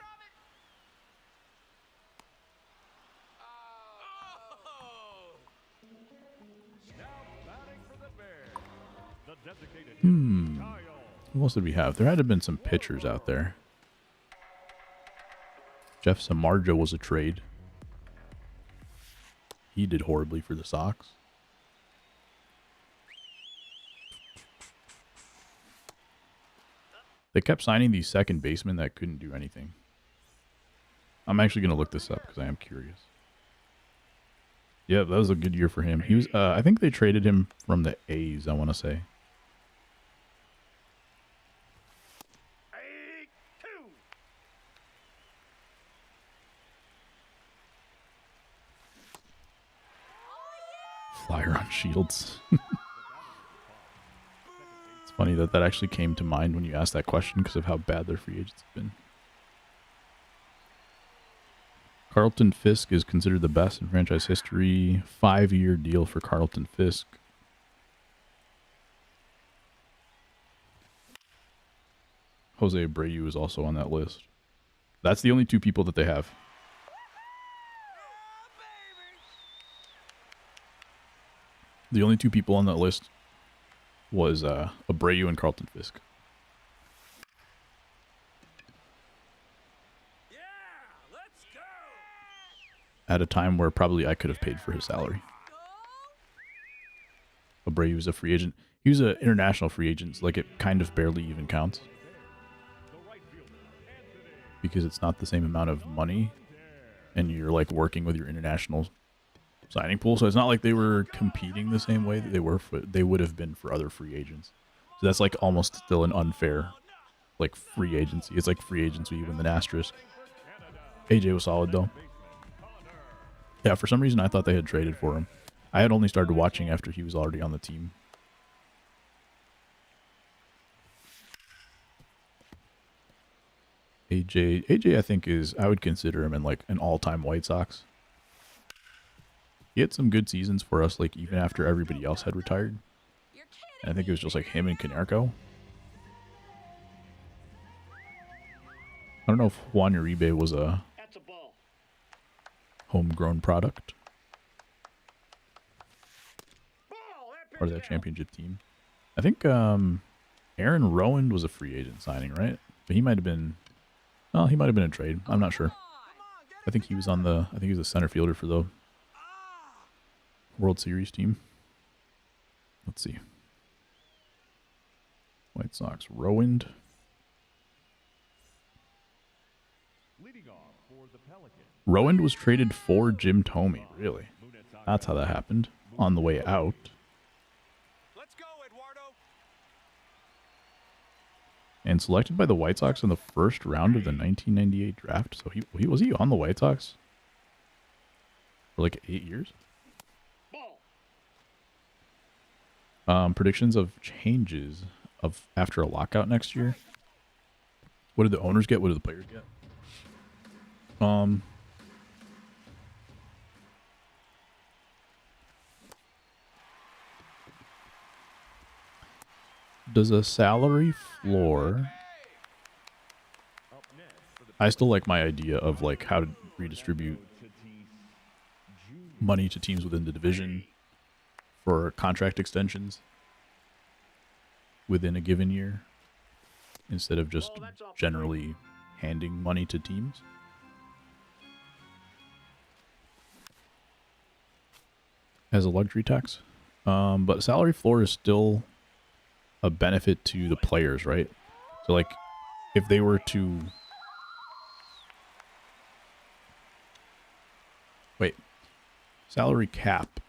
else did we have? There had to have been some pitchers out there. Jeff Samardzija was a trade. He did horribly for the Sox. They kept signing these second basemen that couldn't do anything. I'm actually going to look this up because I am curious. Yeah, that was a good year for him. He was, I think they traded him from the A's, I want to say. Flyer on Shields. It's funny that that actually came to mind when you asked that question because of how bad their free agents have been. Carlton Fisk is considered the best in franchise history. 5-year deal for Carlton Fisk. Jose Abreu is also on that list. That's the only two people that they have. The only two people on that list was Abreu and Carlton Fisk. At a time where probably I could have paid for his salary. Abreu was a free agent. He was an international free agent, so like it kind of barely even counts. Because it's not the same amount of money, and you're like working with your international signing pool, so it's not like they were competing the same way that they would have been for other free agents. So that's like almost still an unfair like free agency. It's like free agency with an asterisk. AJ was solid though. Yeah, for some reason I thought they had traded for him. I had only started watching after he was already on the team. AJ I think I would consider him in like an all-time White Sox. He had some good seasons for us, like even after everybody else had retired. And I think it was just like him and Canerco. I don't know if Juan Uribe was a homegrown product. Or that championship team. I think Aaron Rowand was a free agent signing, right? But he might have been... Well, he might have been a trade. I'm not sure. I think he was on the... I think he was a center fielder for the World Series team. Let's see. White Sox. Rowand. Rowand was traded for Jim Thome, really. That's how that happened. On the way out. Let's go, Eduardo. And selected by the White Sox in the first round of the 1998 draft. So he was he on the White Sox for like 8 years? Predictions of changes of after a lockout next year. What did the owners get? What did the players get? Does a salary floor... I still like my idea of like how to redistribute money to teams within the division for contract extensions within a given year instead of just generally handing money to teams. As a luxury tax. But salary floor is still a benefit to the players, right? So like if they were to... Wait. Salary cap.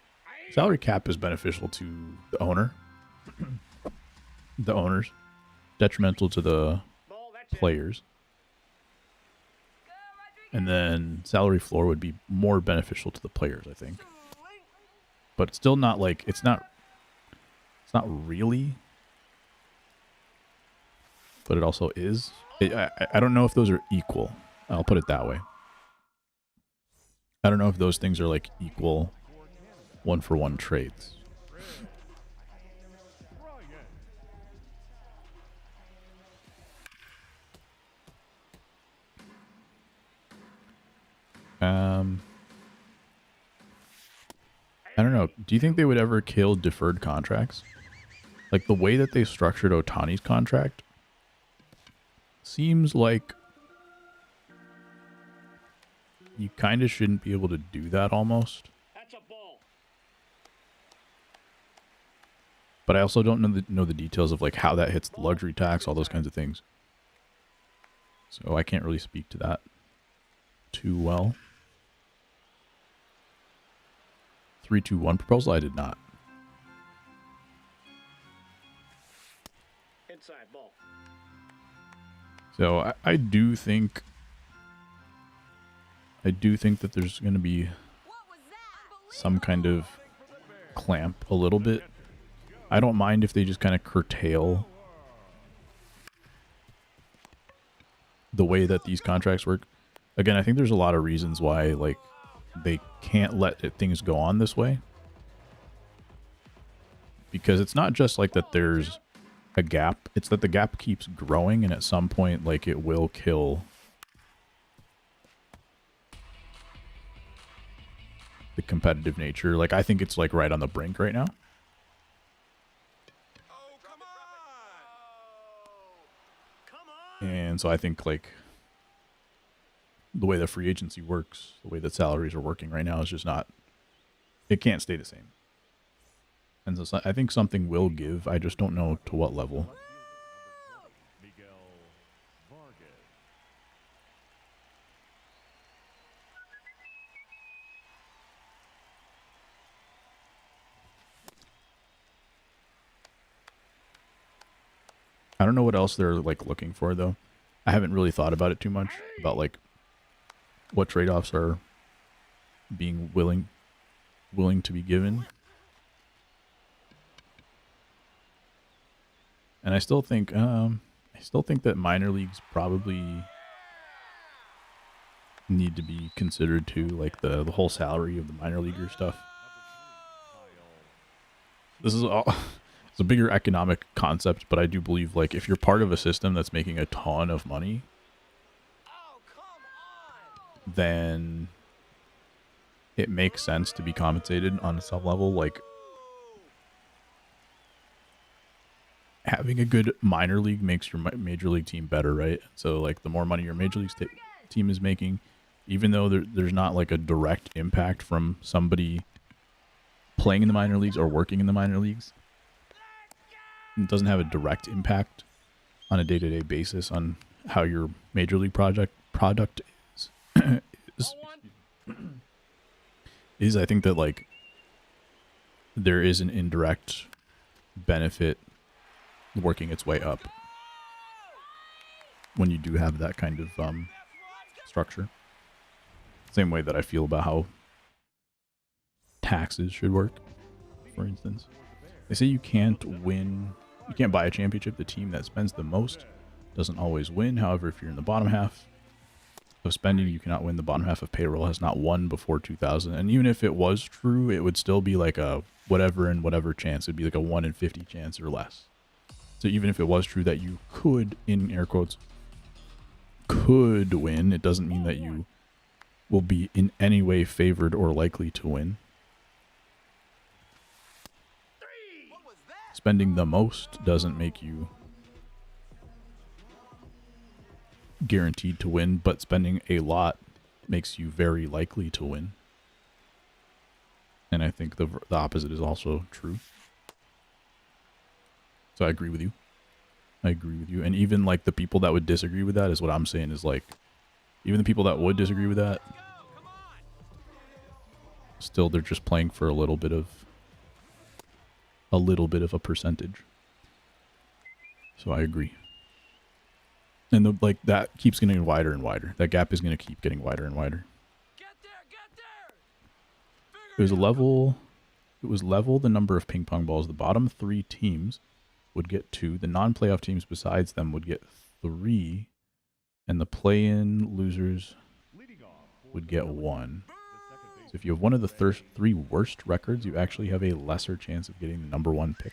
Salary cap is beneficial to the owner. The owners. Detrimental to the players. And then salary floor would be more beneficial to the players, I think. But it's still not like... It's not really... But it also is. I don't know if those are equal. I'll put it that way. I don't know if those things are like equal one-for-one trades. I don't know. Do you think they would ever kill deferred contracts? Like the way that they structured Ohtani's contract seems like you kind of shouldn't be able to do that almost. That's a ball. But I also don't know the details of like how that hits the luxury tax, all those kinds of things. So I can't really speak to that too well. 3-2-1 proposal? I did not. Inside ball. So I do think that there's going to be What was that? some kind of clamp a little bit. I don't mind if they just kind of curtail the way that these contracts work. Again, I think there's a lot of reasons why like they can't let things go on this way. Because it's not just like that there's a gap, it's that the gap keeps growing, and at some point like it will kill the competitive nature. Like I think it's like right on the brink right now. Oh, come on! And so I think like the way the free agency works, the way that salaries are working right now is just not, it can't stay the same. And so I think something will give. I just don't know to what level. Miguel Vargas. I don't know what else they're like looking for though. I haven't really thought about it too much about like what trade-offs are being willing to be given. And I still think that minor leagues probably need to be considered too, like the whole salary of the minor leaguer stuff. This is all it's a bigger economic concept, but I do believe like if you're part of a system that's making a ton of money, Oh, come on! then it makes sense to be compensated on some level. Like having a good minor league makes your major league team better, right? So like the more money your major league team is making, even though there's not like a direct impact from somebody playing in the minor leagues or working in the minor leagues, it doesn't have a direct impact on a day-to-day basis on how your major league product is I think that like there is an indirect benefit working its way up when you do have that kind of structure. Same way that I feel about how taxes should work, for instance. They say you can't buy a championship. The team that spends the most doesn't always win. However, if you're in the bottom half of spending, you cannot win. The bottom half of payroll has not won before 2000. And even if it was true, it would still be like a whatever chance. It'd be like a 1 in 50 chance or less. So even if it was true that you could, in air quotes, could win, it doesn't mean that you will be in any way favored or likely to win. Spending the most doesn't make you guaranteed to win, but spending a lot makes you very likely to win. And I think the opposite is also true. So I agree with you. And even like the people that would disagree with that is what I'm saying is like, even the people that would disagree with that, still they're just playing for a little bit of a percentage. So I agree. And like that keeps getting wider and wider. That gap is going to keep getting wider and wider. Get there! It was level the number of ping pong balls. The bottom 3 teams would get 2. The non-playoff teams besides them would get 3. And the play-in losers would get 1. So if you have one of the 3 worst records, you actually have a lesser chance of getting the number 1 pick.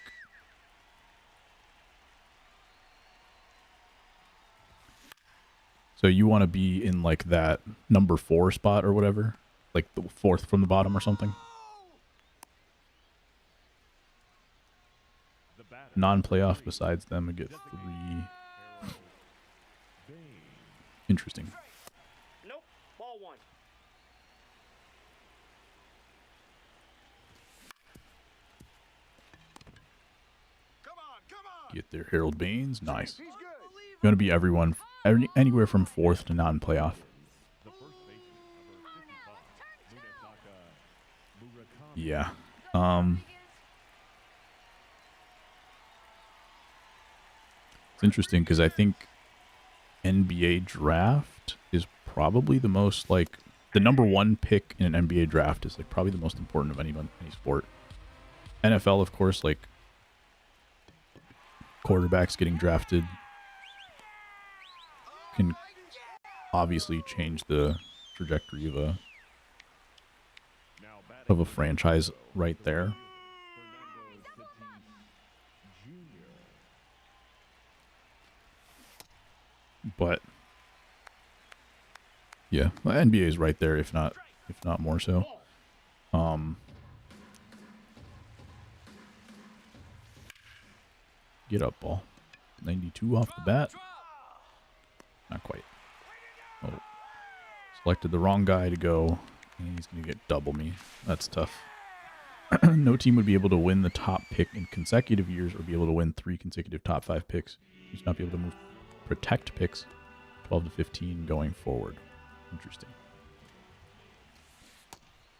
So you want to be in like that number 4 spot or whatever, like the 4th from the bottom or something. Non-playoff besides them would get 3. Interesting. Nope. Ball 1. Come on! Get there, Harold Baines. Nice. He's good. Going to be everyone Anywhere from 4th to non-playoff. The first baseman, number 55, Munetaka Murakami. Yeah. It's interesting because I think NBA draft is probably the most, like, the number 1 pick in an NBA draft is like probably the most important of any sport. NFL, of course, like quarterbacks getting drafted can obviously change the trajectory of a franchise right there. But yeah, the NBA is right there, if not more so. Get up, ball. 92 off the bat. Not quite. Oh, selected the wrong guy to go, and he's gonna get double me. That's tough. No team would be able to win the top pick in consecutive years, or be able to win 3 consecutive top 5 picks. You should not be able to protect picks 12 to 15 going forward. Interesting.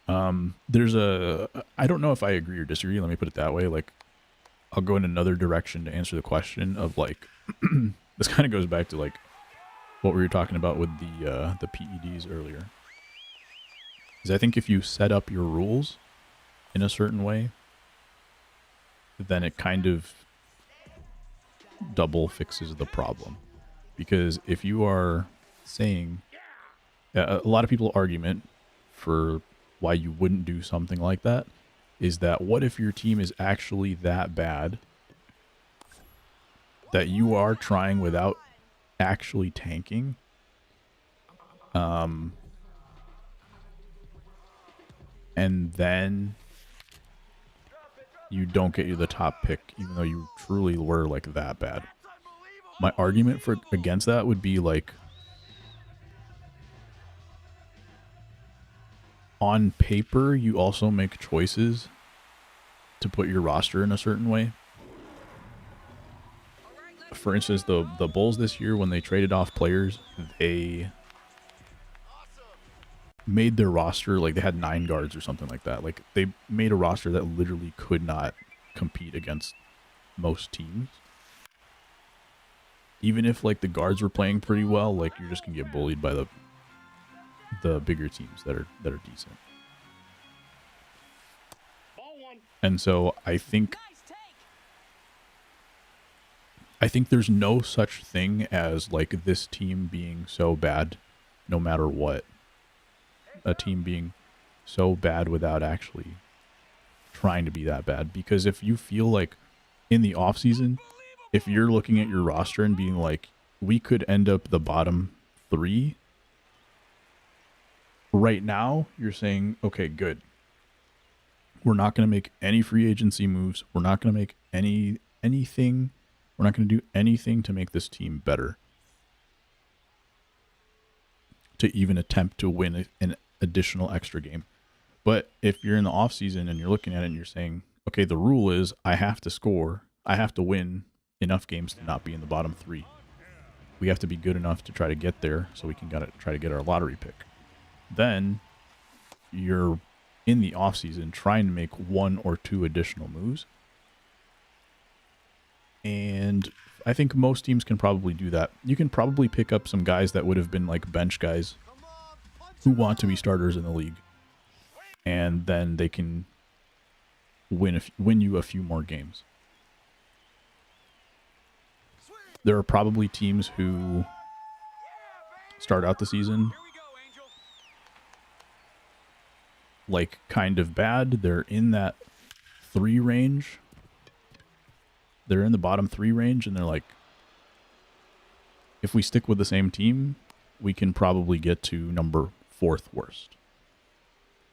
I don't know if I agree or disagree. Let me put it that way. Like, I'll go in another direction to answer the question of, like, this kind of goes back to, like, what we were talking about with the PEDs earlier. Is I think if you set up your rules in a certain way, then it kind of double fixes the problem. Because if you are saying, a lot of people's argument for why you wouldn't do something like that is that what if your team is actually that bad that you are trying without actually tanking, and then you don't get you the top pick even though you truly were like that bad. My argument against that would be like, on paper, you also make choices to put your roster in a certain way. For instance, the Bulls this year, when they traded off players, they made their roster, like they had 9 guards or something like that. Like, they made a roster that literally could not compete against most teams. Even if, like, the guards were playing pretty well, like, you're just gonna get bullied by the bigger teams that are decent. And so I think there's no such thing as, like, this team being so bad no matter what. A team being so bad without actually trying to be that bad. Because if you feel like in the off season, if you're looking at your roster and being like, we could end up the bottom 3, right now you're saying, okay, good. We're not going to make any free agency moves. We're not going to make anything. We're not going to do anything to make this team better, to even attempt to win an additional extra game. But if you're in the off season and you're looking at it and you're saying, okay, the rule is I have to score, I have to win enough games to not be in the bottom 3. We have to be good enough to try to get there so we can try to get our lottery pick. Then you're in the offseason trying to make 1 or 2 additional moves. And I think most teams can probably do that. You can probably pick up some guys that would have been like bench guys who want to be starters in the league. And then they can win you a few more games. There are probably teams who start out the season like kind of bad. They're in that 3 range. They're in the bottom 3 range, and they're like, if we stick with the same team, we can probably get to number 4th worst.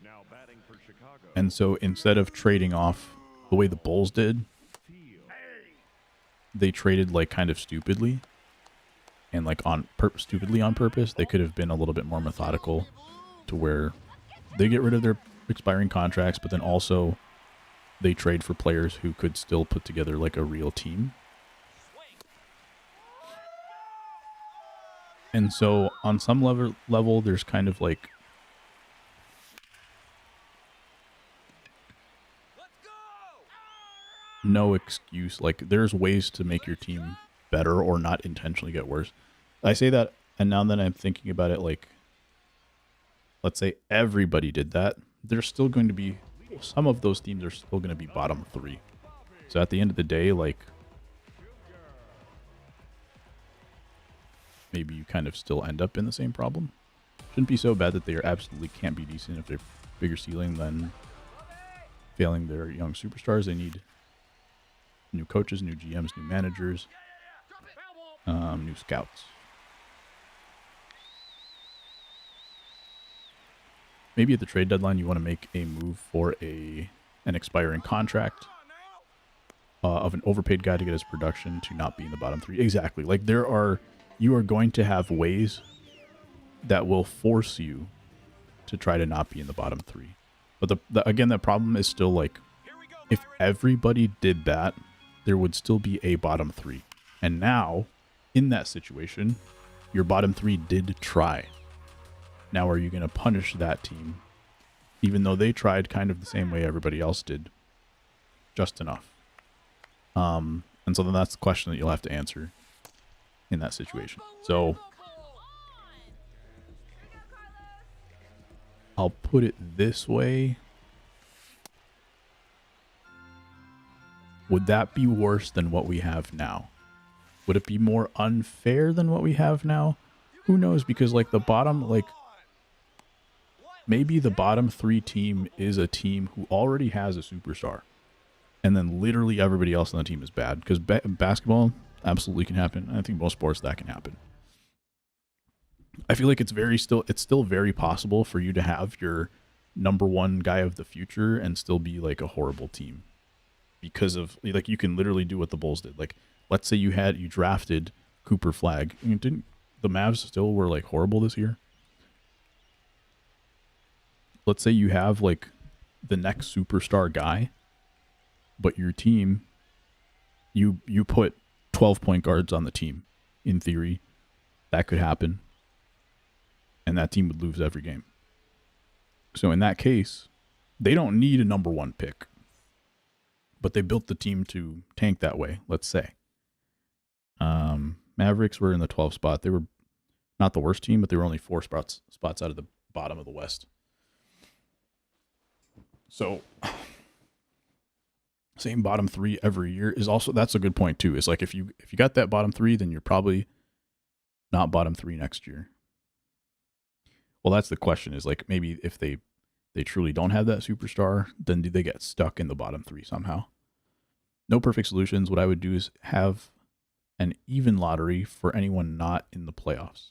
Now batting for Chicago. And so instead of trading off the way the Bulls did, they traded like kind of stupidly, and like stupidly on purpose. They could have been a little bit more methodical to where they get rid of their expiring contracts, but then also they trade for players who could still put together like a real team. And so on some level, there's kind of like no excuse. Like there's ways to make your team better or not intentionally get worse. I say that, and now that I'm thinking about it, like, let's say everybody did that, there's still going to be, some of those teams are still going to be bottom 3. So at the end of the day, like, maybe you kind of still end up in the same problem. Shouldn't be so bad that they absolutely can't be decent if they're bigger ceiling than failing their young superstars. They need new coaches, new GMs, new managers, new scouts. Maybe at the trade deadline, you want to make a move for an expiring contract of an overpaid guy to get his production to not be in the bottom 3. Exactly. Like you are going to have ways that will force you to try to not be in the bottom 3. But again, the problem is still like, if everybody did that, there would still be a bottom 3. And now, in that situation, your bottom 3 did try. Now, are you going to punish that team, even though they tried kind of the same way everybody else did, just enough? And so then that's the question that you'll have to answer in that situation. So I'll put it this way. Would that be worse than what we have now? Would it be more unfair than what we have now? Who knows? Because like the bottom, like maybe the bottom 3 team is a team who already has a superstar. And then literally everybody else on the team is bad. Because basketball absolutely can happen. I think most sports that can happen. I feel like it's still very possible for you to have your number 1 guy of the future and still be like a horrible team. Because of, like, you can literally do what the Bulls did. Like, let's say you drafted Cooper Flag. I mean, didn't the Mavs still were like horrible this year? Let's say you have like the next superstar guy, but your team, you put 12 point guards on the team. In theory, that could happen. And that team would lose every game. So in that case, they don't need a number 1 pick. But they built the team to tank that way, let's say. Mavericks were in the 12th spot. They were not the worst team, but they were only 4 spots out of the bottom of the West. So, same bottom 3 every year is also, that's a good point too. It's like if you got that bottom 3, then you're probably not bottom 3 next year. Well, that's the question, is like maybe if they truly don't have that superstar, then do they get stuck in the bottom 3 somehow? No perfect solutions. What I would do is have an even lottery for anyone not in the playoffs.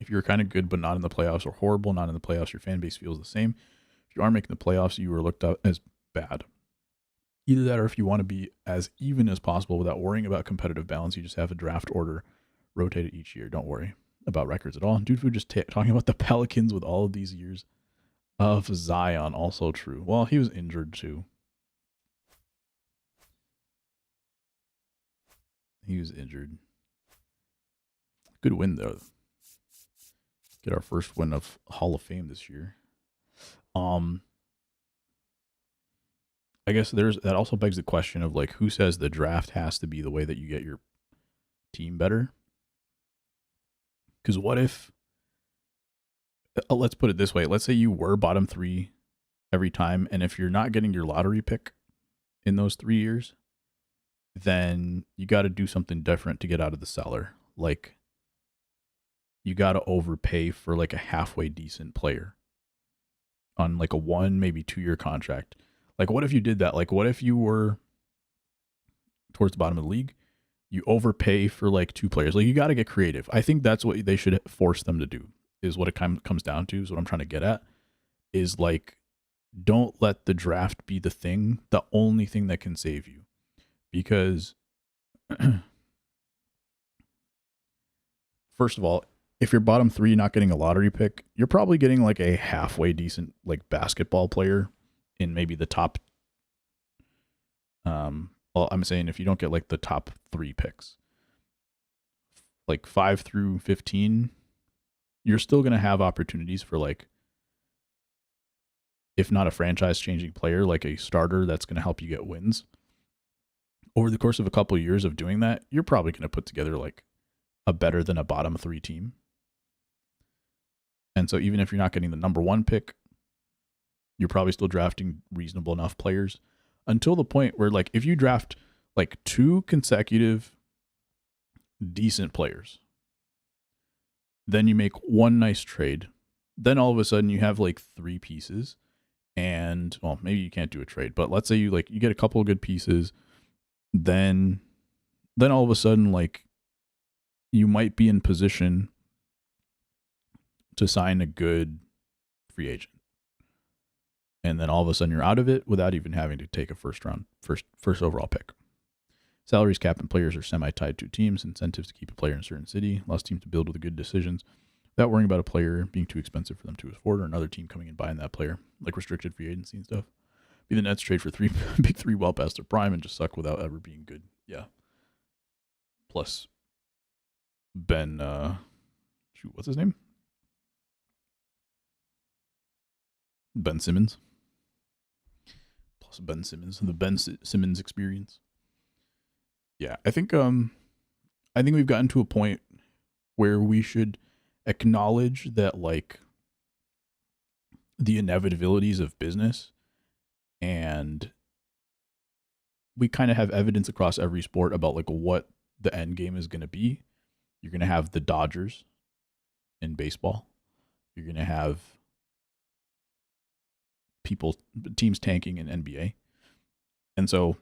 If you're kind of good but not in the playoffs, or horrible not in the playoffs, your fan base feels the same. If you are making the playoffs, you are looked at as bad. Either that, or if you want to be as even as possible without worrying about competitive balance, you just have a draft order rotated each year. Don't worry about records at all. Dude, we're just talking about the Pelicans with all of these years of Zion. Also true. Well, he was injured too. He was injured. Good win though. Get our first win of Hall of Fame this year. I guess that also begs the question of like, who says the draft has to be the way that you get your team better? Because what if, let's put it this way, let's say you were bottom 3 every time, and if you're not getting your lottery pick in those 3 years, then you got to do something different to get out of the cellar. Like, you got to overpay for like a halfway decent player on like a 1, maybe 2 year contract. Like, what if you did that? Like, what if you were towards the bottom of the league, you overpay for like 2 players? Like, you got to get creative. I think that's what they should force them to do, is what it comes down to, is what I'm trying to get at, is like, don't let the draft be the only thing that can save you. Because first of all, if you're bottom 3 not getting a lottery pick, you're probably getting like a halfway decent like basketball player in maybe the top. Well, I'm saying if you don't get like the top 3 picks, like 5 through 15, you're still going to have opportunities for like, if not a franchise changing player, like a starter that's going to help you get wins. Over the course of a couple of years of doing that, you're probably going to put together like a better than a bottom 3 team. And so even if you're not getting the number 1 pick, you're probably still drafting reasonable enough players until the point where, like, if you draft like 2 consecutive decent players, then you make one nice trade, then all of a sudden you have like 3 pieces, and well, maybe you can't do a trade, but let's say you get a couple of good pieces, then all of a sudden, like, you might be in position to sign a good free agent. And then all of a sudden you're out of it without even having to take a first overall pick. Salaries cap and players are semi-tied to teams. Incentives to keep a player in a certain city. Allows teams to build with the good decisions without worrying about a player being too expensive for them to afford, or another team coming and buying that player, like restricted free agency and stuff. Be the Nets trade for 3 big 3 well past their prime and just suck without ever being good. Yeah. Plus Ben, what's his name? Ben Simmons. Plus Ben Simmons, the Ben Simmons experience. Yeah, I think we've gotten to a point where we should acknowledge that, like, the inevitabilities of business, and we kind of have evidence across every sport about like what the end game is going to be. You're going to have the Dodgers in baseball. You're going to have teams tanking in NBA. And so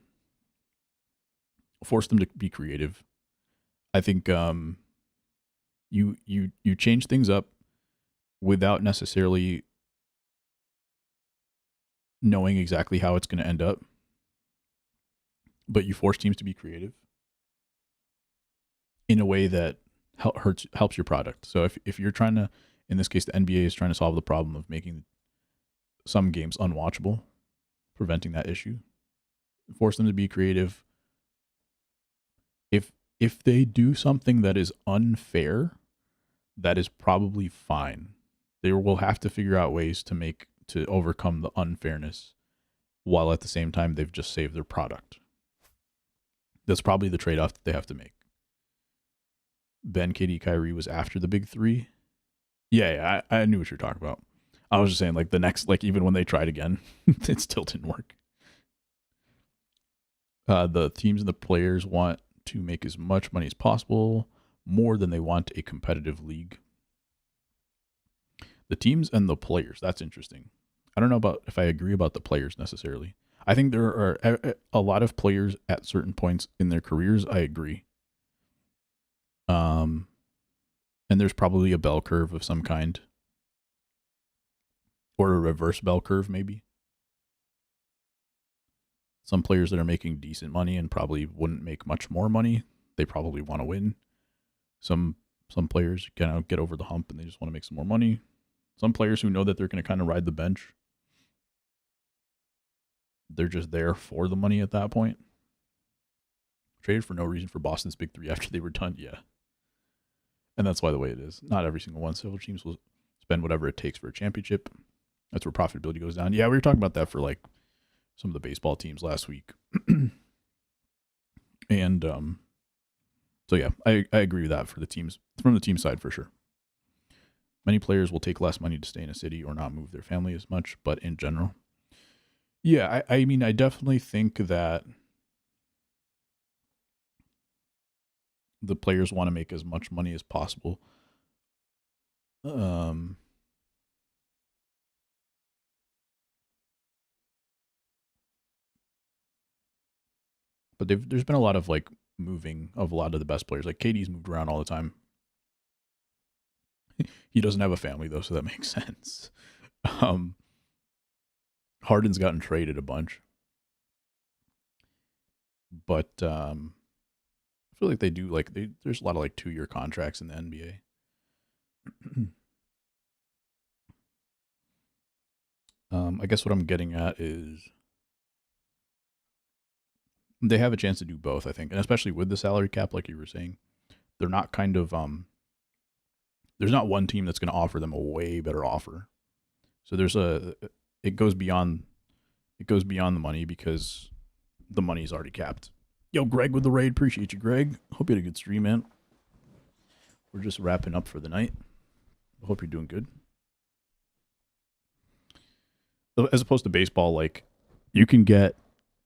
force them to be creative. I think you change things up without necessarily knowing exactly how it's going to end up, but you force teams to be creative in a way that helps your product. So if you're trying to, in this case, the NBA is trying to solve the problem of making some games unwatchable, preventing that issue, force them to be creative. If they do something that is unfair, that is probably fine. They will have to figure out ways to overcome the unfairness, while at the same time they've just saved their product. That's probably the trade-off that they have to make. Ben, KD, Kyrie was after the big 3. Yeah, I knew what you're talking about. I was just saying, like, the next, like, even when they tried again, it still didn't work. The teams and the players want to make as much money as possible, more than they want a competitive league. The teams and the players, that's interesting. I don't know about if I agree about the players necessarily. I think there are a lot of players at certain points in their careers, I agree. And there's probably a bell curve of some kind, or a reverse bell curve maybe. Some players that are making decent money and probably wouldn't make much more money, they probably want to win. Some players kind of get over the hump and they just want to make some more money. Some players who know that they're going to kind of ride the bench, they're just there for the money at that point. Traded for no reason for Boston's big 3 after they were done, yeah. And that's why the way it is. Not every single one. Several teams will spend whatever it takes for a championship. That's where profitability goes down. Yeah, we were talking about that for like some of the baseball teams last week. And so yeah, I agree with that for the teams, from the team side for sure. Many players will take less money to stay in a city or not move their family as much, but in general, yeah, I mean, I definitely think that the players want to make as much money as possible. But there's been a lot of like moving of a lot of the best players. Like KD's moved around all the time. He doesn't have a family though, so that makes sense. Harden's gotten traded a bunch, but I feel like they do like there's a lot of like 2-year contracts in the NBA. I guess what I'm getting at is they have a chance to do both, I think, and especially with the salary cap, like you were saying, they're not kind of there's not one team that's going to offer them a way better offer. So it goes beyond the money because the money is already capped. Yo, Greg with the raid. Appreciate you, Greg. Hope you had a good stream, man. We're just wrapping up for the night. Hope you're doing good. As opposed to baseball, like, you can get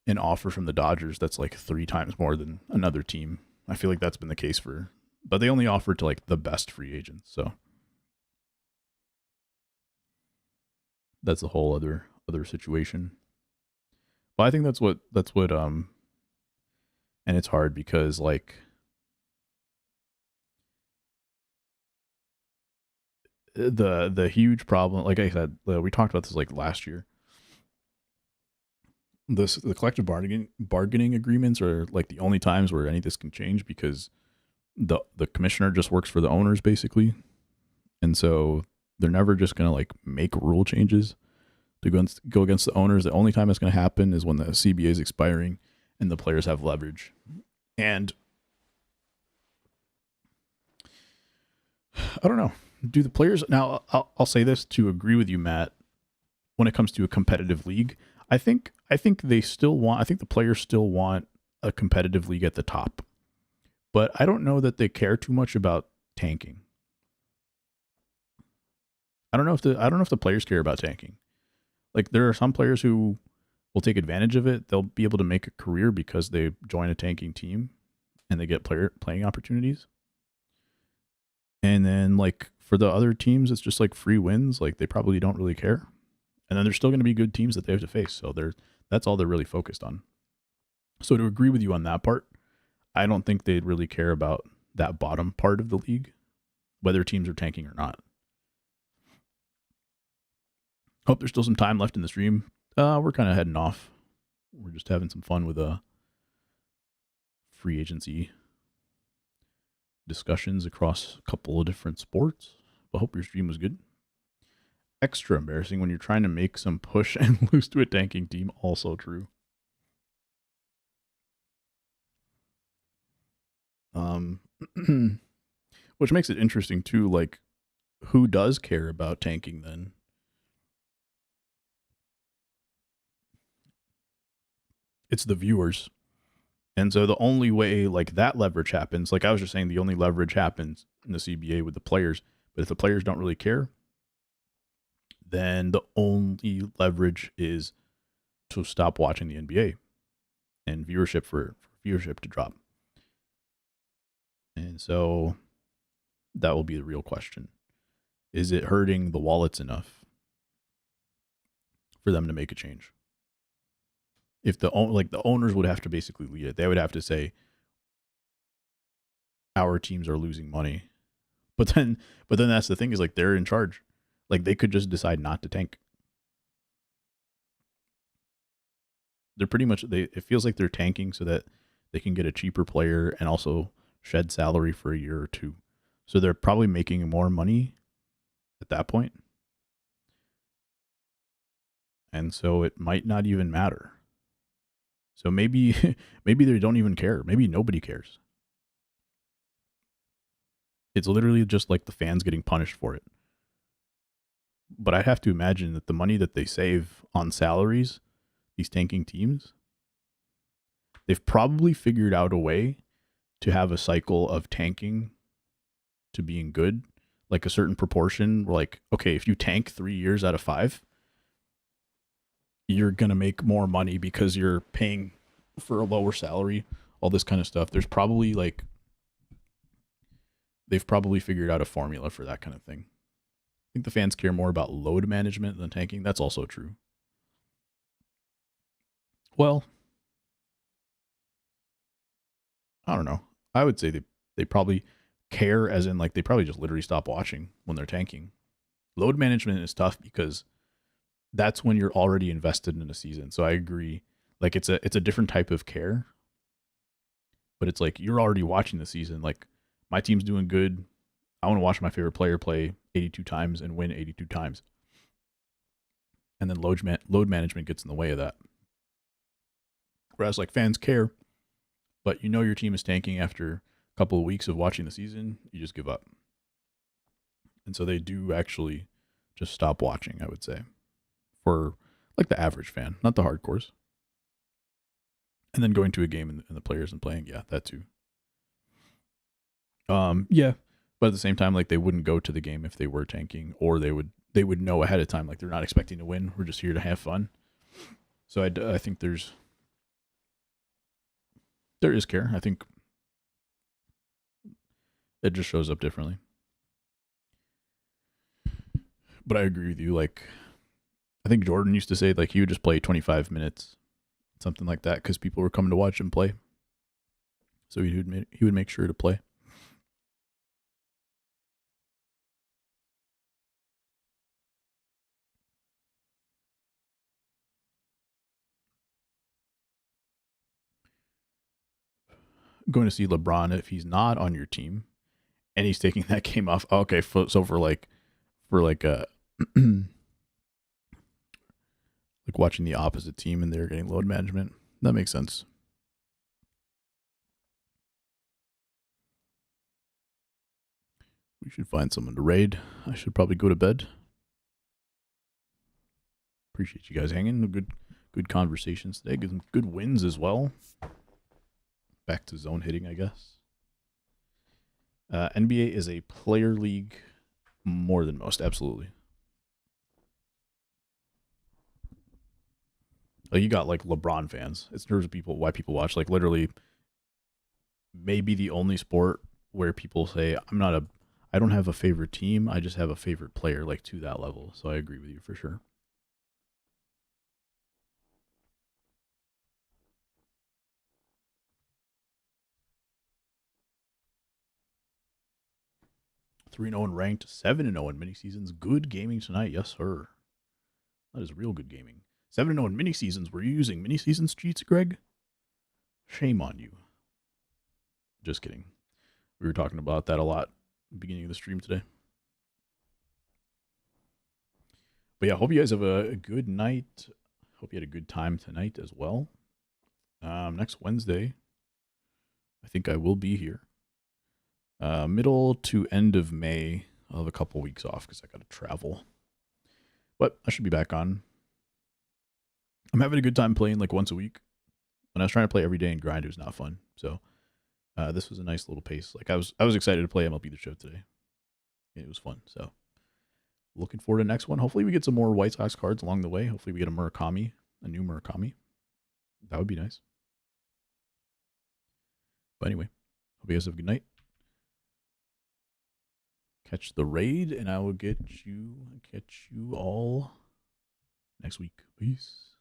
an offer from the Dodgers that's like 3 times more than another team. I feel like that's been the case but they only offer to like the best free agents. So that's a whole other situation. But I think that's what and it's hard because like the huge problem, like I said, we talked about this like last year. The collective bargaining agreements are like the only times where any of this can change because the commissioner just works for the owners basically, and so they're never just gonna like make rule changes to go against the owners. The only time it's gonna happen is when the CBA is expiring and the players have leverage. And I don't know. Do the players now? I'll say this to agree with you, Matt. When it comes to a competitive league, I think they still want. I think the players still want a competitive league at the top, but I don't know that they care too much about tanking. I don't know if the players care about tanking. Like, there are some players who will take advantage of it. They'll be able to make a career because they join a tanking team and they get playing opportunities. And then like for the other teams, it's just like free wins. Like, they probably don't really care. And then there's still going to be good teams that they have to face. So that's all they're really focused on. So to agree with you on that part, I don't think they'd really care about that bottom part of the league, whether teams are tanking or not. Hope there's still some time left in the stream. We're kind of heading off. We're just having some fun with free agency discussions across a couple of different sports. But hope your stream was good. Extra embarrassing when you're trying to make some push and lose to a tanking team. Also true. Which makes it interesting too. Like, who does care about tanking then? It's the viewers. And so the only way like that leverage happens, like I was just saying, the only leverage happens in the CBA with the players. But if the players don't really care, then the only leverage is to stop watching the NBA and viewership for viewership to drop. And so that will be the real question. Is it hurting the wallets enough for them to make a change? If the owners would have to basically lead it, they would have to say, our teams are losing money. But then that's the thing, is like, they're in charge. Like, they could just decide not to tank. They're pretty much, it feels like they're tanking so that they can get a cheaper player and also shed salary for a year or two. So they're probably making more money at that point. And so it might not even matter. So maybe they don't even care. Maybe nobody cares. It's literally just like the fans getting punished for it. But I have to imagine that the money that they save on salaries, these tanking teams, they've probably figured out a way to have a cycle of tanking to being good, like a certain proportion. Like, okay, if you tank 3 years out of 5, you're going to make more money because you're paying for a lower salary, all this kind of stuff. There's probably they've probably figured out a formula for that kind of thing. I think the fans care more about load management than tanking. That's also true. Well, I don't know. I would say they probably care, as in like they probably just literally stop watching when they're tanking. Load management is tough because that's when you're already invested in a season. So I agree. Like, it's a different type of care. But it's like, you're already watching the season. Like, my team's doing good. I want to watch my favorite player play 82 times and win 82 times. And then load management gets in the way of that. Whereas like fans care, but you know your team is tanking after couple of weeks of watching the season, you just give up. And so they do actually just stop watching, I would say, for like the average fan, not the hardcores. And then going to a game and the players and playing, yeah, that too. Yeah, but at the same time, like they wouldn't go to the game if they were tanking, or they would know ahead of time, like they're not expecting to win. We're just here to have fun. So I think there is care. I think it just shows up differently. But I agree with you. Like, I think Jordan used to say like he would just play 25 minutes, something like that, because people were coming to watch him play. So he would make sure to play. Going to see LeBron if he's not on your team and he's taking that game off. Okay, so for like like watching the opposite team and they're getting load management, that makes sense. We should find someone to raid. I should probably go to bed. Appreciate you guys hanging. Good conversations today. Good wins as well. Back to zone hitting, I guess. NBA is a player league more than most, absolutely. Like you got like LeBron fans. It's terms of people why people watch. Like literally, maybe the only sport where people say I don't have a favorite team. I just have a favorite player, like to that level. So I agree with you for sure. Three and 0 ranked, 7-0 in mini seasons. Good gaming tonight, yes sir. That is real good gaming. 7-0 in mini seasons. Were you using mini seasons cheats, Greg? Shame on you. Just kidding. We were talking about that a lot at the beginning of the stream today. But yeah, hope you guys have a good night. Hope you had a good time tonight as well. Next Wednesday, I think I will be here. Middle to end of May, I'll have a couple weeks off because I got to travel. But I should be back on. I'm having a good time playing like once a week. When I was trying to play every day and grind, it was not fun. So this was a nice little pace. Like I was excited to play MLB The Show today. It was fun. So looking forward to the next one. Hopefully we get some more White Sox cards along the way. Hopefully we get a new Murakami. That would be nice. But anyway, hope you guys have a good night. Catch the raid, and I will catch you all next week. Peace.